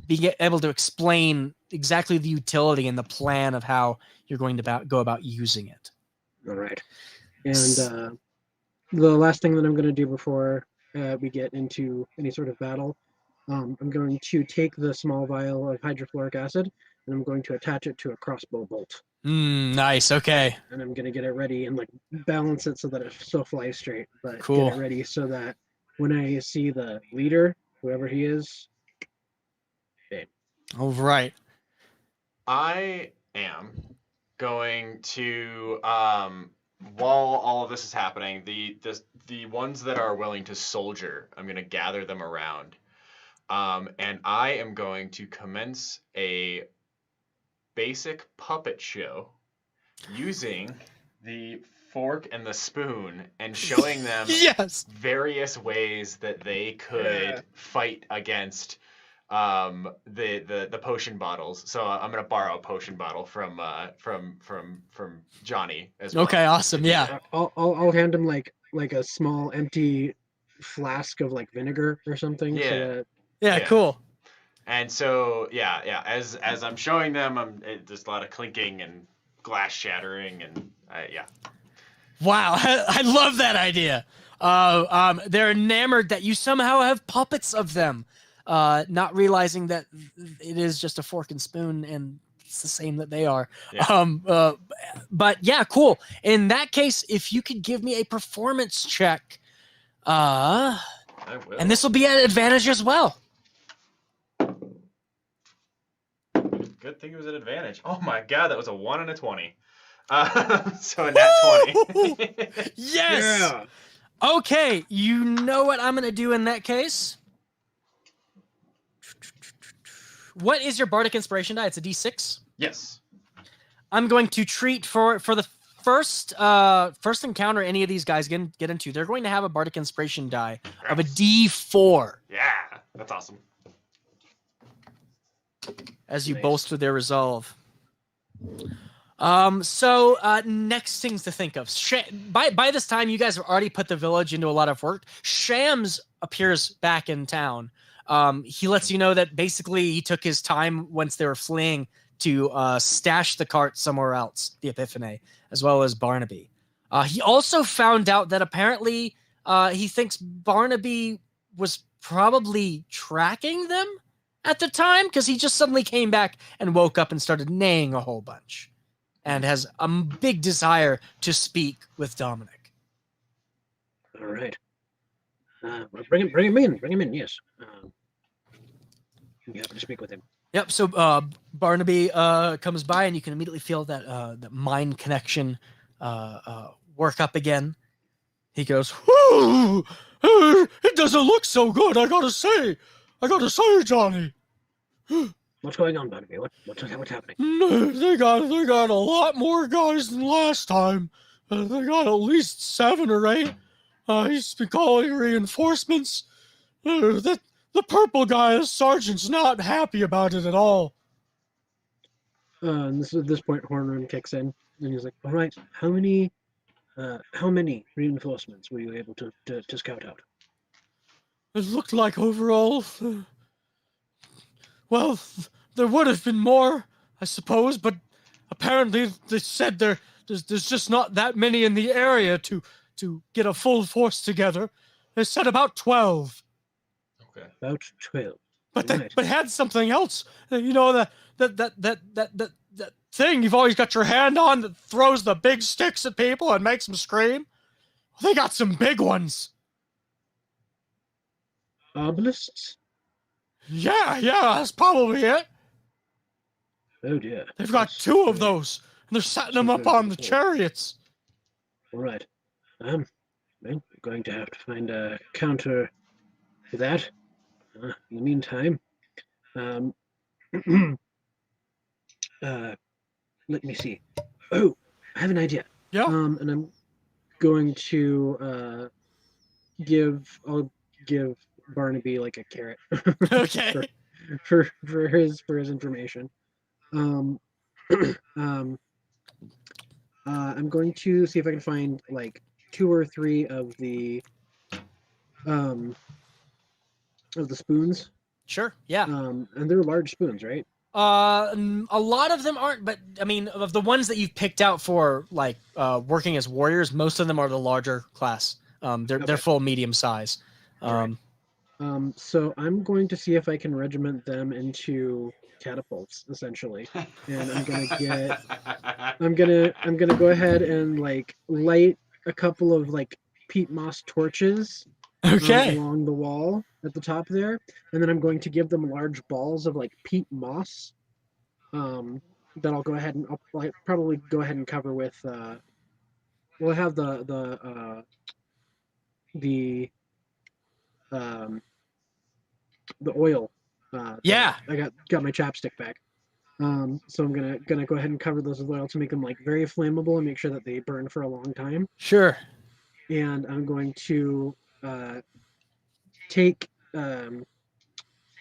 being able to explain exactly the utility and the plan of how you're going to go about using it. All right. And the last thing that I'm going to do before we get into any sort of battle, I'm going to take the small vial of hydrofluoric acid and I'm going to attach it to a crossbow bolt. Nice. Okay. And I'm gonna get it ready and like balance it so that it still flies straight, but cool. Get it ready so that when I see the leader, whoever he is, bam. All right. I am going to while all of this is happening, the ones that are willing to soldier, I'm gonna gather them around, and I am going to commence a basic puppet show using the fork and the spoon and showing them various ways that they could fight against the potion bottles. So I'm gonna borrow a potion bottle from Johnny as well. Okay, awesome. Yeah. I'll hand him like a small empty flask of like vinegar or something. Yeah. So cool. And so, as I'm showing them, there's a lot of clinking and glass shattering, and Wow, I love that idea. They're enamored that you somehow have puppets of them, not realizing that it is just a fork and spoon, and it's the same that they are. Yeah. But yeah, cool. In that case, if you could give me a performance check, I will. and this will be at advantage as well. Good thing it was an advantage. Oh my god, that was a 1 and a 20. So a nat 20. Yes. Yeah. Okay, you know what I'm gonna do in that case. What is your bardic inspiration die? It's a D6. Yes. I'm going to treat for the first encounter any of these guys get into. They're going to have a bardic inspiration die of a D4 Yeah, that's awesome. as you Nice. bolster their resolve. So next things to think of. By this time, you guys have already put the village into a lot of work. Shams appears back in town. He lets you know that basically he took his time once they were fleeing to stash the cart somewhere else, the Epiphany, as well as Barnaby. He also found out that apparently he thinks Barnaby was probably tracking them at the time, because he just suddenly came back and woke up and started neighing a whole bunch, and has a big desire to speak with Dominic. All right. Bring him in. Yes. You have to speak with him. Yep. So Barnaby comes by, and you can immediately feel that mind connection work up again. He goes, "Whew, it doesn't look so good. I gotta say, Johnny. What's going on, Barnaby? What's happening? They got a lot more guys than last time. They got at least 7 or 8. He's been calling reinforcements. The purple guy, the sergeant's not happy about it at all." And at this point, Hornrun kicks in, and he's like, "All right, how many reinforcements were you able to scout out?" It looked like overall, well, there would have been more, I suppose, but apparently they said there's just not that many in the area to get a full force together. They said about 12. Okay. About 12. But Right. they had something else. You know, that thing you've always got your hand on that throws the big sticks at people and makes them scream? They got some big ones. Obelisks? Yeah, that's probably it. Oh dear. They've got That's 2 of very- those, and they're setting them up on the chariots. All right. Well, we're going to have to find a counter to that. In the meantime, let me see. Oh, I have an idea. Yeah. And I'm going to I'll give Barnaby like a carrot Okay. for his information. I'm going to see if I can find like 2 or 3 of the spoons. Sure. Yeah. And they're large spoons, right? A lot of them aren't, but I mean, of the ones that you've picked out for like working as warriors, most of them are the larger class. They're full medium size. Right. So I'm going to see if I can regiment them into catapults, essentially, and I'm gonna go ahead and like light a couple of like peat moss torches Okay. along the wall at the top there, and then I'm going to give them large balls of like peat moss that I'll probably go ahead and cover with we'll have the oil. Yeah. I got my chapstick back. So I'm gonna go ahead and cover those with oil to make them like very flammable and make sure that they burn for a long time. Sure. And I'm going to take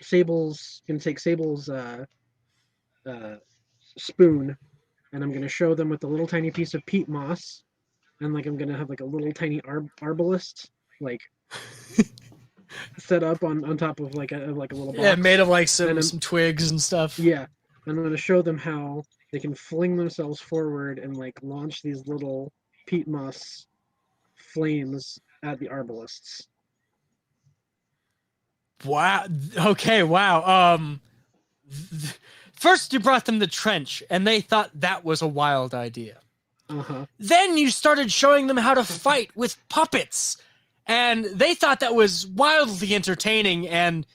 Sable's spoon, and I'm gonna show them with a little tiny piece of peat moss, and like I'm gonna have like a little tiny arbalist like set up on top of like a little box. Yeah, made of like And some twigs and stuff. Yeah, I'm going to show them how they can fling themselves forward and like launch these little peat moss flames at the arbalists. Wow. Okay. Wow. First you brought them the trench, and they thought that was a wild idea. Uh-huh. Then you started showing them how to fight with puppets, and they thought that was wildly entertaining and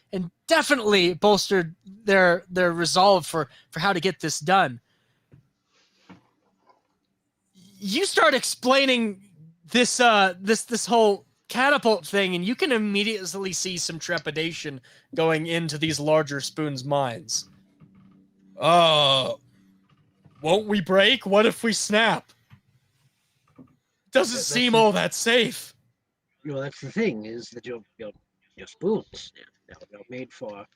definitely bolstered their resolve for how to get this done. You start explaining this this whole catapult thing, and you can immediately see some trepidation going into these larger spoons' minds. Won't we break? What if we snap? Doesn't seem all that safe. Well, that's the thing, is that your spoons, they're made for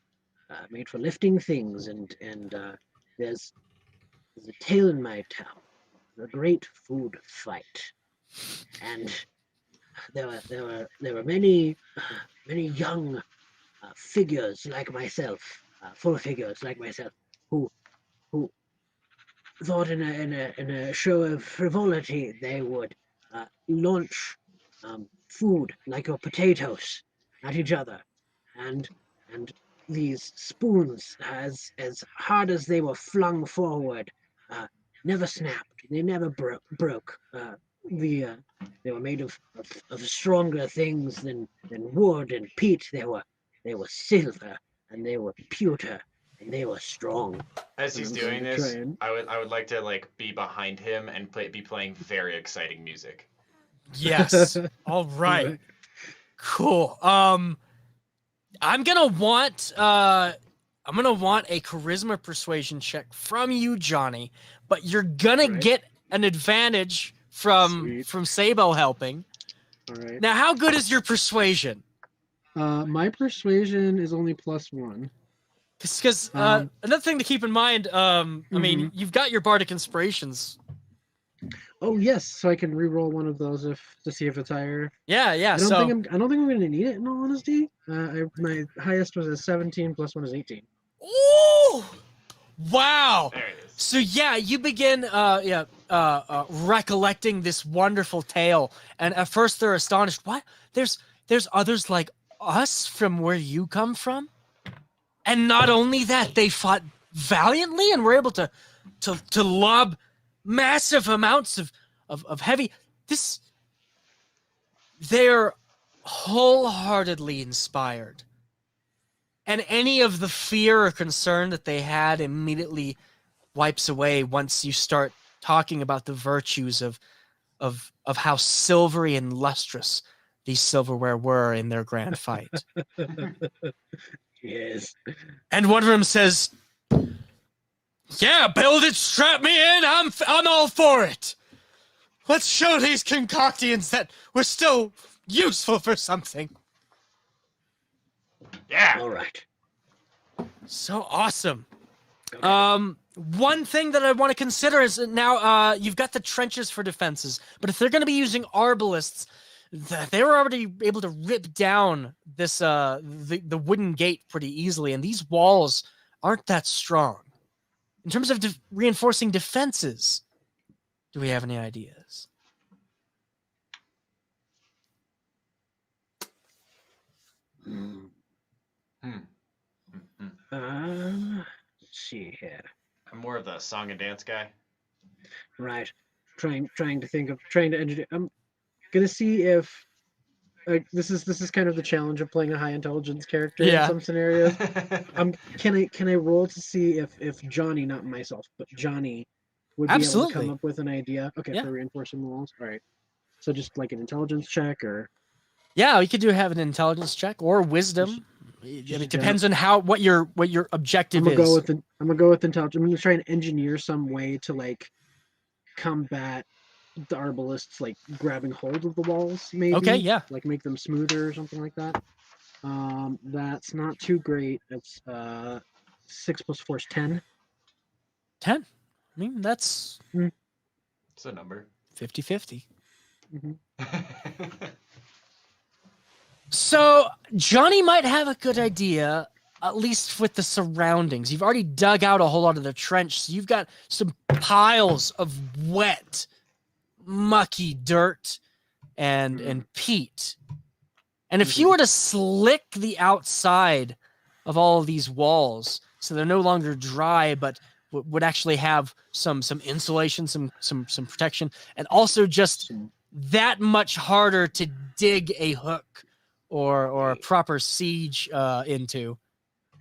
lifting things, and there's a tale in my town, a great food fight, and there were many young figures like myself, full figures like myself, who thought in a show of frivolity they would launch food like your potatoes at each other, and these spoons, as hard as they were flung forward, never snapped. They never broke. They were made of stronger things than wood and peat. They were silver, and they were pewter, and they were strong. As he's doing this, I would like to be behind him and be playing very exciting music. Yes. All right. Cool. I'm gonna want a charisma persuasion check from you, Johnny, but you're gonna get an advantage from Sabo helping. All right. Now, how good is your persuasion? My persuasion is only +1. Because another thing to keep in mind, I mean, you've got your bardic inspirations. Oh yes, so I can re-roll one of those to see if it's higher. Yeah. I don't think I'm going to need it, in all honesty. My highest was a 17, +1 is 18. Ooh! Wow. There it is. So yeah, you begin recollecting this wonderful tale, and at first they're astonished. What? There's others like us from where you come from? And not only that, they fought valiantly and were able to lob massive amounts of heavy. They're wholeheartedly inspired. And any of the fear or concern that they had immediately wipes away once you start talking about the virtues of how silvery and lustrous these silverware were in their grand fight. Yes. And one of them says, "Yeah, build it, strap me in. I'm all for it. Let's show these concoctians that we're still useful for something." Yeah. All right. So awesome. Okay. One thing that I want to consider is now you've got the trenches for defenses, but if they're going to be using arbalists, they were already able to rip down this the wooden gate pretty easily, and these walls aren't that strong. In terms of reinforcing defenses, do we have any ideas? Let's see here. I'm more of the song and dance guy. Right. Trying to engineer. I'm gonna see if this is kind of the challenge of playing a high intelligence character in some scenarios. Can I roll to see if Johnny, not myself, but Johnny would be able to come up with an idea? Okay, for reinforcing the walls. All right. So just like an intelligence check, or yeah, you could have an intelligence check or wisdom. It depends on what your objective is. I'm gonna go with intelligence. I'm gonna try and engineer some way to combat the arbalists grabbing hold of the walls, maybe. Okay, yeah. Make them smoother or something like that. That's not too great. It's 6 + 4 is 10. 10. I mean, that's It's a number. 50-50. Mm-hmm. So Johnny might have a good idea, at least with the surroundings. You've already dug out a whole lot of the trench, so you've got some piles of wet, mucky dirt and peat. And if you were to slick the outside of all of these walls so they're no longer dry, but would actually have some insulation, some protection, and also just that much harder to dig a hook or a proper siege into.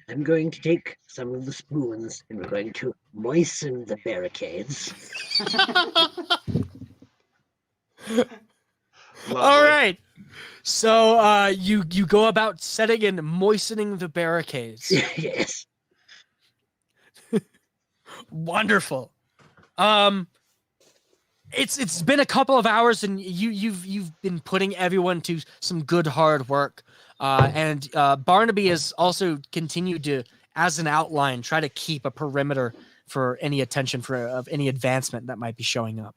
I'm going to take some of the spoons and we're going to moisten the barricades. All right. So you go about setting and moistening the barricades. Yes. Wonderful. It's been a couple of hours and you've been putting everyone to some good hard work. And Barnaby has also continued to, as an outline, try to keep a perimeter for any attention of any advancement that might be showing up.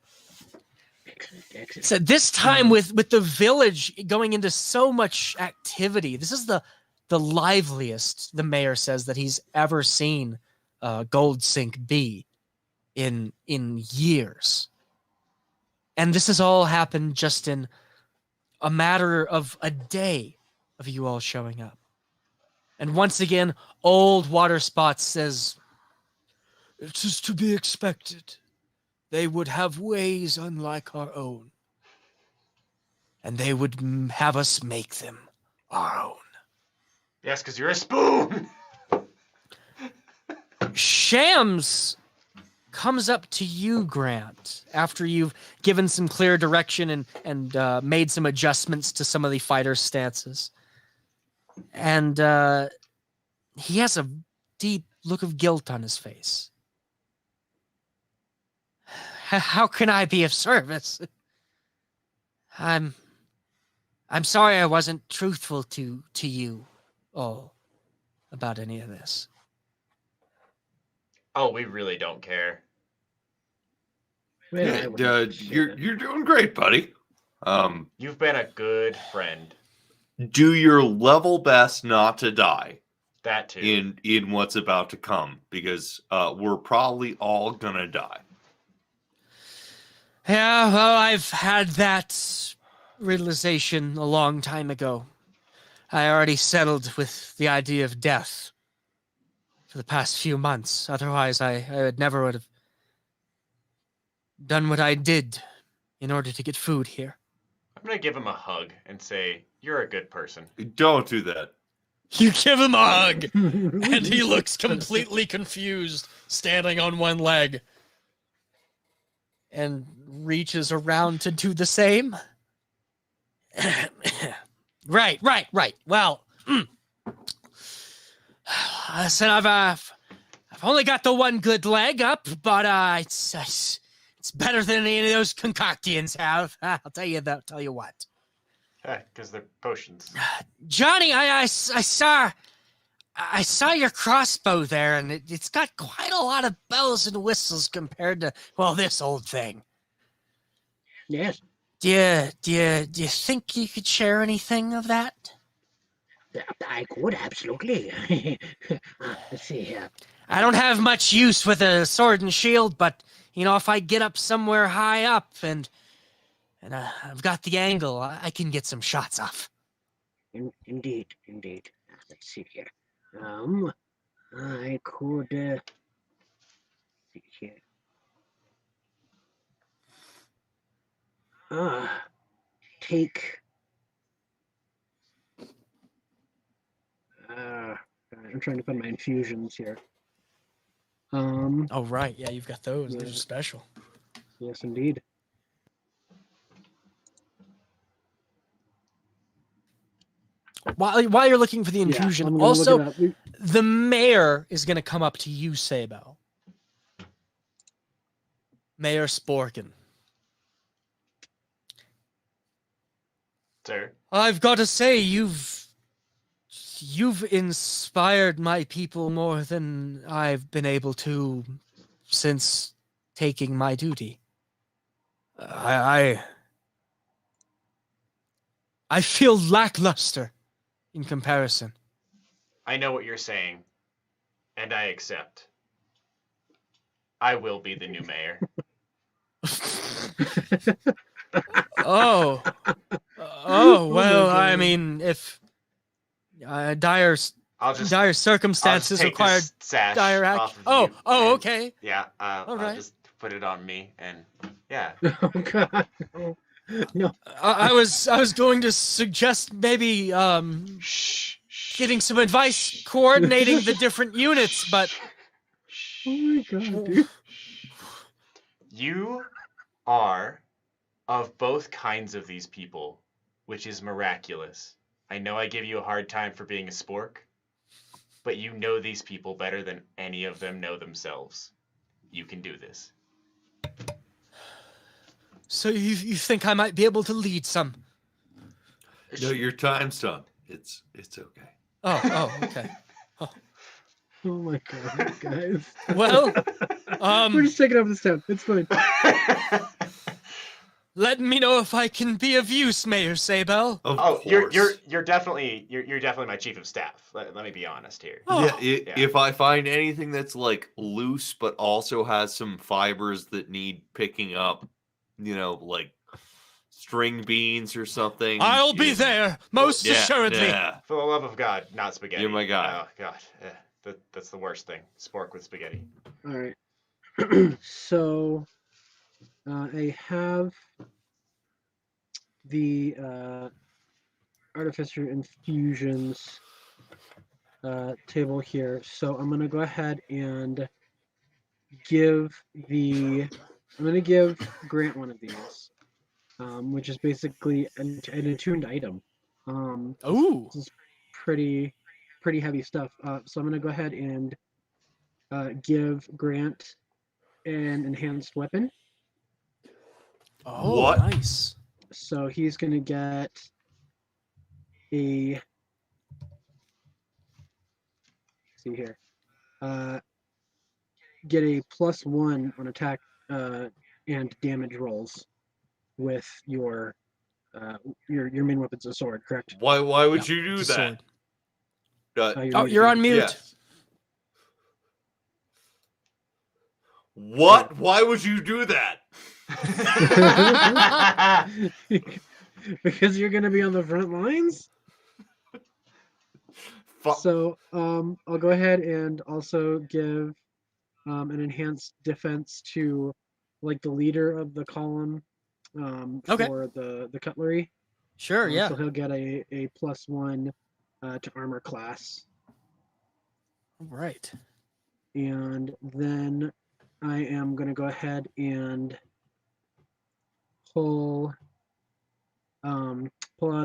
Excellent. So this time with the village going into so much activity, this is the liveliest, the mayor says, that he's ever seen Gold Sink be in years. And this has all happened just in a matter of a day of you all showing up. And once again, old Water Spots says, "It is to be expected. They would have ways unlike our own. And they would have us make them our own." Yes, because you're a spoon. Shams comes up to you, Grant, after you've given some clear direction and made some adjustments to some of the fighters' stances. And he has a deep look of guilt on his face. "How can I be of service? I'm sorry I wasn't truthful to you all about any of this." Oh, we really don't care. Yeah, you're doing great, buddy. You've been a good friend. Do your level best not to die That too. in what's about to come, because we're probably all gonna die. Yeah, well, I've had that realization a long time ago. I already settled with the idea of death for the past few months. Otherwise, I would never have done what I did in order to get food here. I'm going to give him a hug and say, "You're a good person." Don't do that. You give him a hug, and he looks completely confused, standing on one leg, and reaches around to do the same. Right. Well, I said I've only got the one good leg up, but it's better than any of those concoctions have. I'll tell you what. Because they're potions. Johnny, I saw your crossbow there, and it's got quite a lot of bells and whistles compared to, well, this old thing. Yes. Do you think you could share anything of that? I could, absolutely. Let's see here. I don't have much use with a sword and shield, but, if I get up somewhere high up and I've got the angle, I can get some shots off. Indeed. Let's see here. I could, see here. Take. I'm trying to find my infusions here. Oh, right. Yeah, you've got those. Yeah. Those are special. Yes, indeed. While you're looking for the infusion, I'm gonna also, look it up. the mayor is going to come up to you, Sabo. Mayor Sporkin. Sir? I've got to say, you've inspired my people more than I've been able to since taking my duty. I feel lackluster in comparison. I know what you're saying, and I accept. I will be the new mayor. Oh. Oh, well, I mean, if dire circumstances take required this sash dire act. off of Oh, you and- okay. Yeah, All I'll right. just put it on me, and yeah. Oh God. No. I was going to suggest maybe Shh, shh, getting some advice coordinating the different units, but Oh my God, dude. You are of both kinds of these people, which is miraculous. I know I give you a hard time for being a spork, but you know these people better than any of them know themselves. You can do this. so you think I might be able to lead some? No, your time's done. It's okay. Oh, okay. Oh my God, guys. Well, We're just taking over this town. It's fine. let me know if I can be of use, Mayor Saybell. Of Oh, course. you're definitely my chief of staff. Let me be honest here. Oh, Yeah, if I find anything that's like loose but also has some fibers that need picking up, like string beans or something. I'll be there, most assuredly. Yeah. For the love of God, not spaghetti. You're my guy. Oh God, that's the worst thing. Spork with spaghetti. All right. So I have the Artificer Infusions table here. So I'm going to go ahead and give Grant one of these, which is basically an attuned item. Ooh. This is pretty heavy stuff. So I'm going to go ahead and give Grant an enhanced weapon. Oh, What? nice. So he's going to get a... see here. Get a +1 on attack and damage rolls with your main weapon's a sword, correct? Why would you do It's a that? sword. You're You're on mute. Yes. What? Why would you do that? Because you're going to be on the front lines. So I'll go ahead and also give an enhanced defense to like the leader of the column Okay. for the cutlery. Sure, yeah. So he'll get a +1 to armor class. All right. And then I am going to go ahead and pull out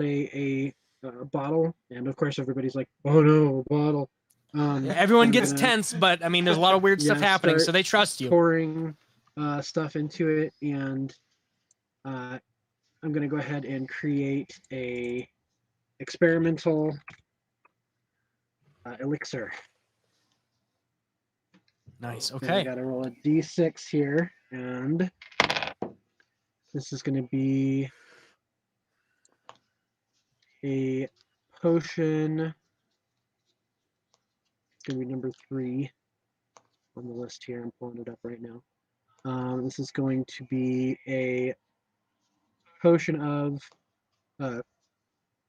a bottle, and of course everybody's like, "Oh no, bottle!" Everyone I'm gets gonna- tense, but I mean, there's a lot of weird stuff happening, start so they trust you. pouring stuff into it, and I'm going to go ahead and create a experimental elixir. Nice. And I Okay. got to roll a d6 here, and this is going to be a potion. It's going to be number 3 on the list here. I'm pulling it up right now. This is going to be a potion of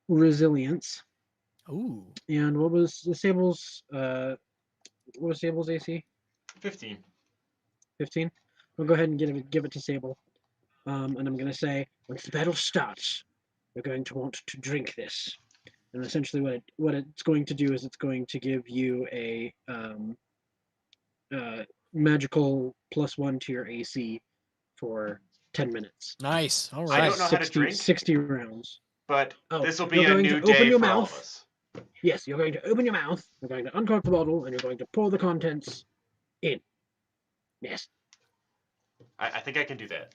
resilience. Ooh. And what was Sable's AC? 15. 15. We'll go ahead and give it to Sable. And I'm going to say, once the battle starts, you're going to want to drink this. And essentially, what it's going to do is it's going to give you a magical +1 to your AC for 10 minutes. Nice. All I right. don't know how to drink. 60 rounds. But Oh, this will be you're a going new to open day your for all mouth. of us. Yes, you're going to open your mouth, you're going to uncork the bottle, and you're going to pour the contents in. Yes. I think I can do that.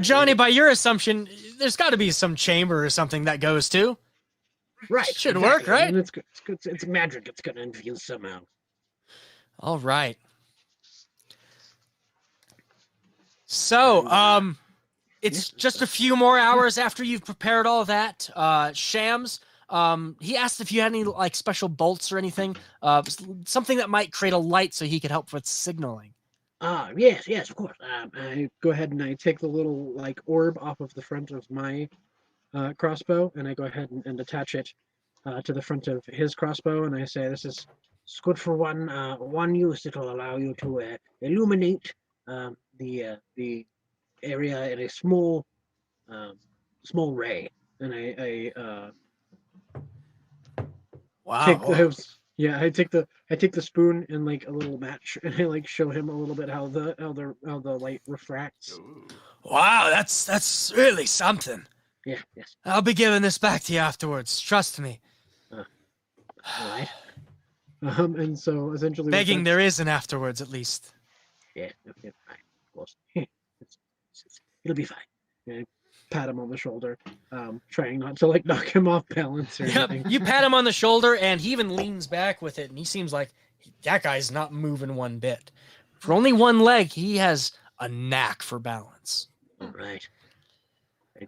Johnny, by your assumption, there's got to be some chamber or something that goes to. Right. Should work, right? And it's good. It's magic. It's going to infuse somehow. All right. So, it's just a few more hours after you've prepared all that. Shams, he asked if you had any like special bolts or anything, something that might create a light so he could help with signaling. Yes, of course. I go ahead and I take the little like orb off of the front of my crossbow, and I go ahead and attach it to the front of his crossbow, and I say, "This is it's good for one use. It'll allow you to illuminate the area in a small ray." And I take Wow. I take the spoon and like a little match, and I like show him a little bit how the light refracts. Ooh. Wow, that's really something. Yeah, yes. I'll be giving this back to you afterwards. Trust me. All right. And so essentially, Begging there is an afterwards, at least. Yeah, fine, of course. it'll be fine. And I pat him on the shoulder, trying not to like knock him off balance or Yep. anything. You pat him on the shoulder, and he even leans back with it, and he seems like that guy's not moving one bit. For only one leg, he has a knack for balance. All right.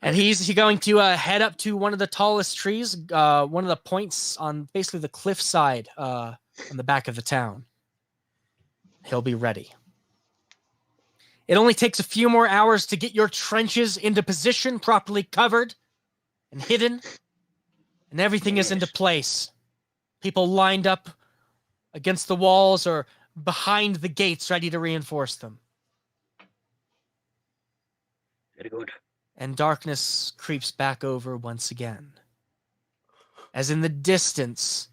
And he's going to head up to one of the tallest trees, one of the points on basically the cliff side on the back of the town. He'll be ready. It only takes a few more hours to get your trenches into position, properly covered and hidden, and everything is into place. People lined up against the walls or behind the gates, ready to reinforce them. Very good. And darkness creeps back over once again. As in the distance,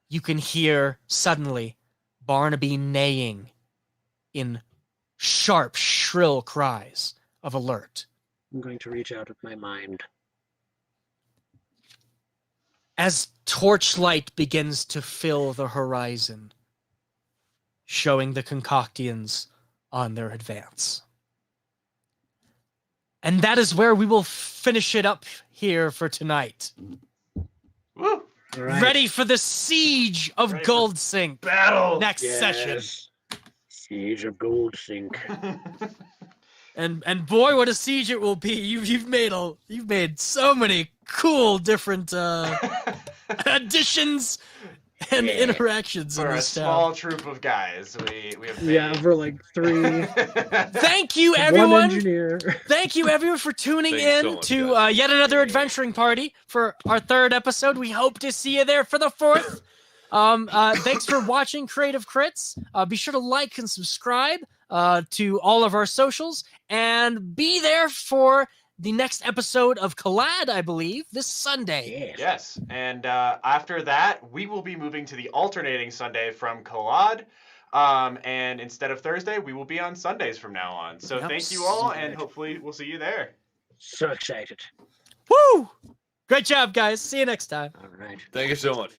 you can hear suddenly Barnaby neighing in sharp, shrill cries of alert. I'm going to reach out with my mind. As torchlight begins to fill the horizon, showing the Concoctians on their advance. And that is where we will finish it up here for tonight. Woo! All right. Ready for the siege of Ready for Gold Sink Battle! next session. Yes. Siege of Gold Sink. And boy, what a siege it will be! You've made so many cool different additions and interactions in For a this small town. troop of guys, we have Yeah, made. for like 3. Thank you, One everyone. engineer. Thank you, everyone, for tuning Thanks in so much, to guys. yet another adventuring party for our 3rd episode. We hope to see you there for the 4th. Thanks for watching Creative Crits. Be sure to like and subscribe to all of our socials, and be there for the next episode of Kal'add, I believe, this Sunday. Yes. Yes, and after that, we will be moving to the alternating Sunday from Kal'add. And instead of Thursday, we will be on Sundays from now on. So Yep. thank you all, and hopefully we'll see you there. So excited. Woo! Great job, guys. See you next time. All right. Thank you so much.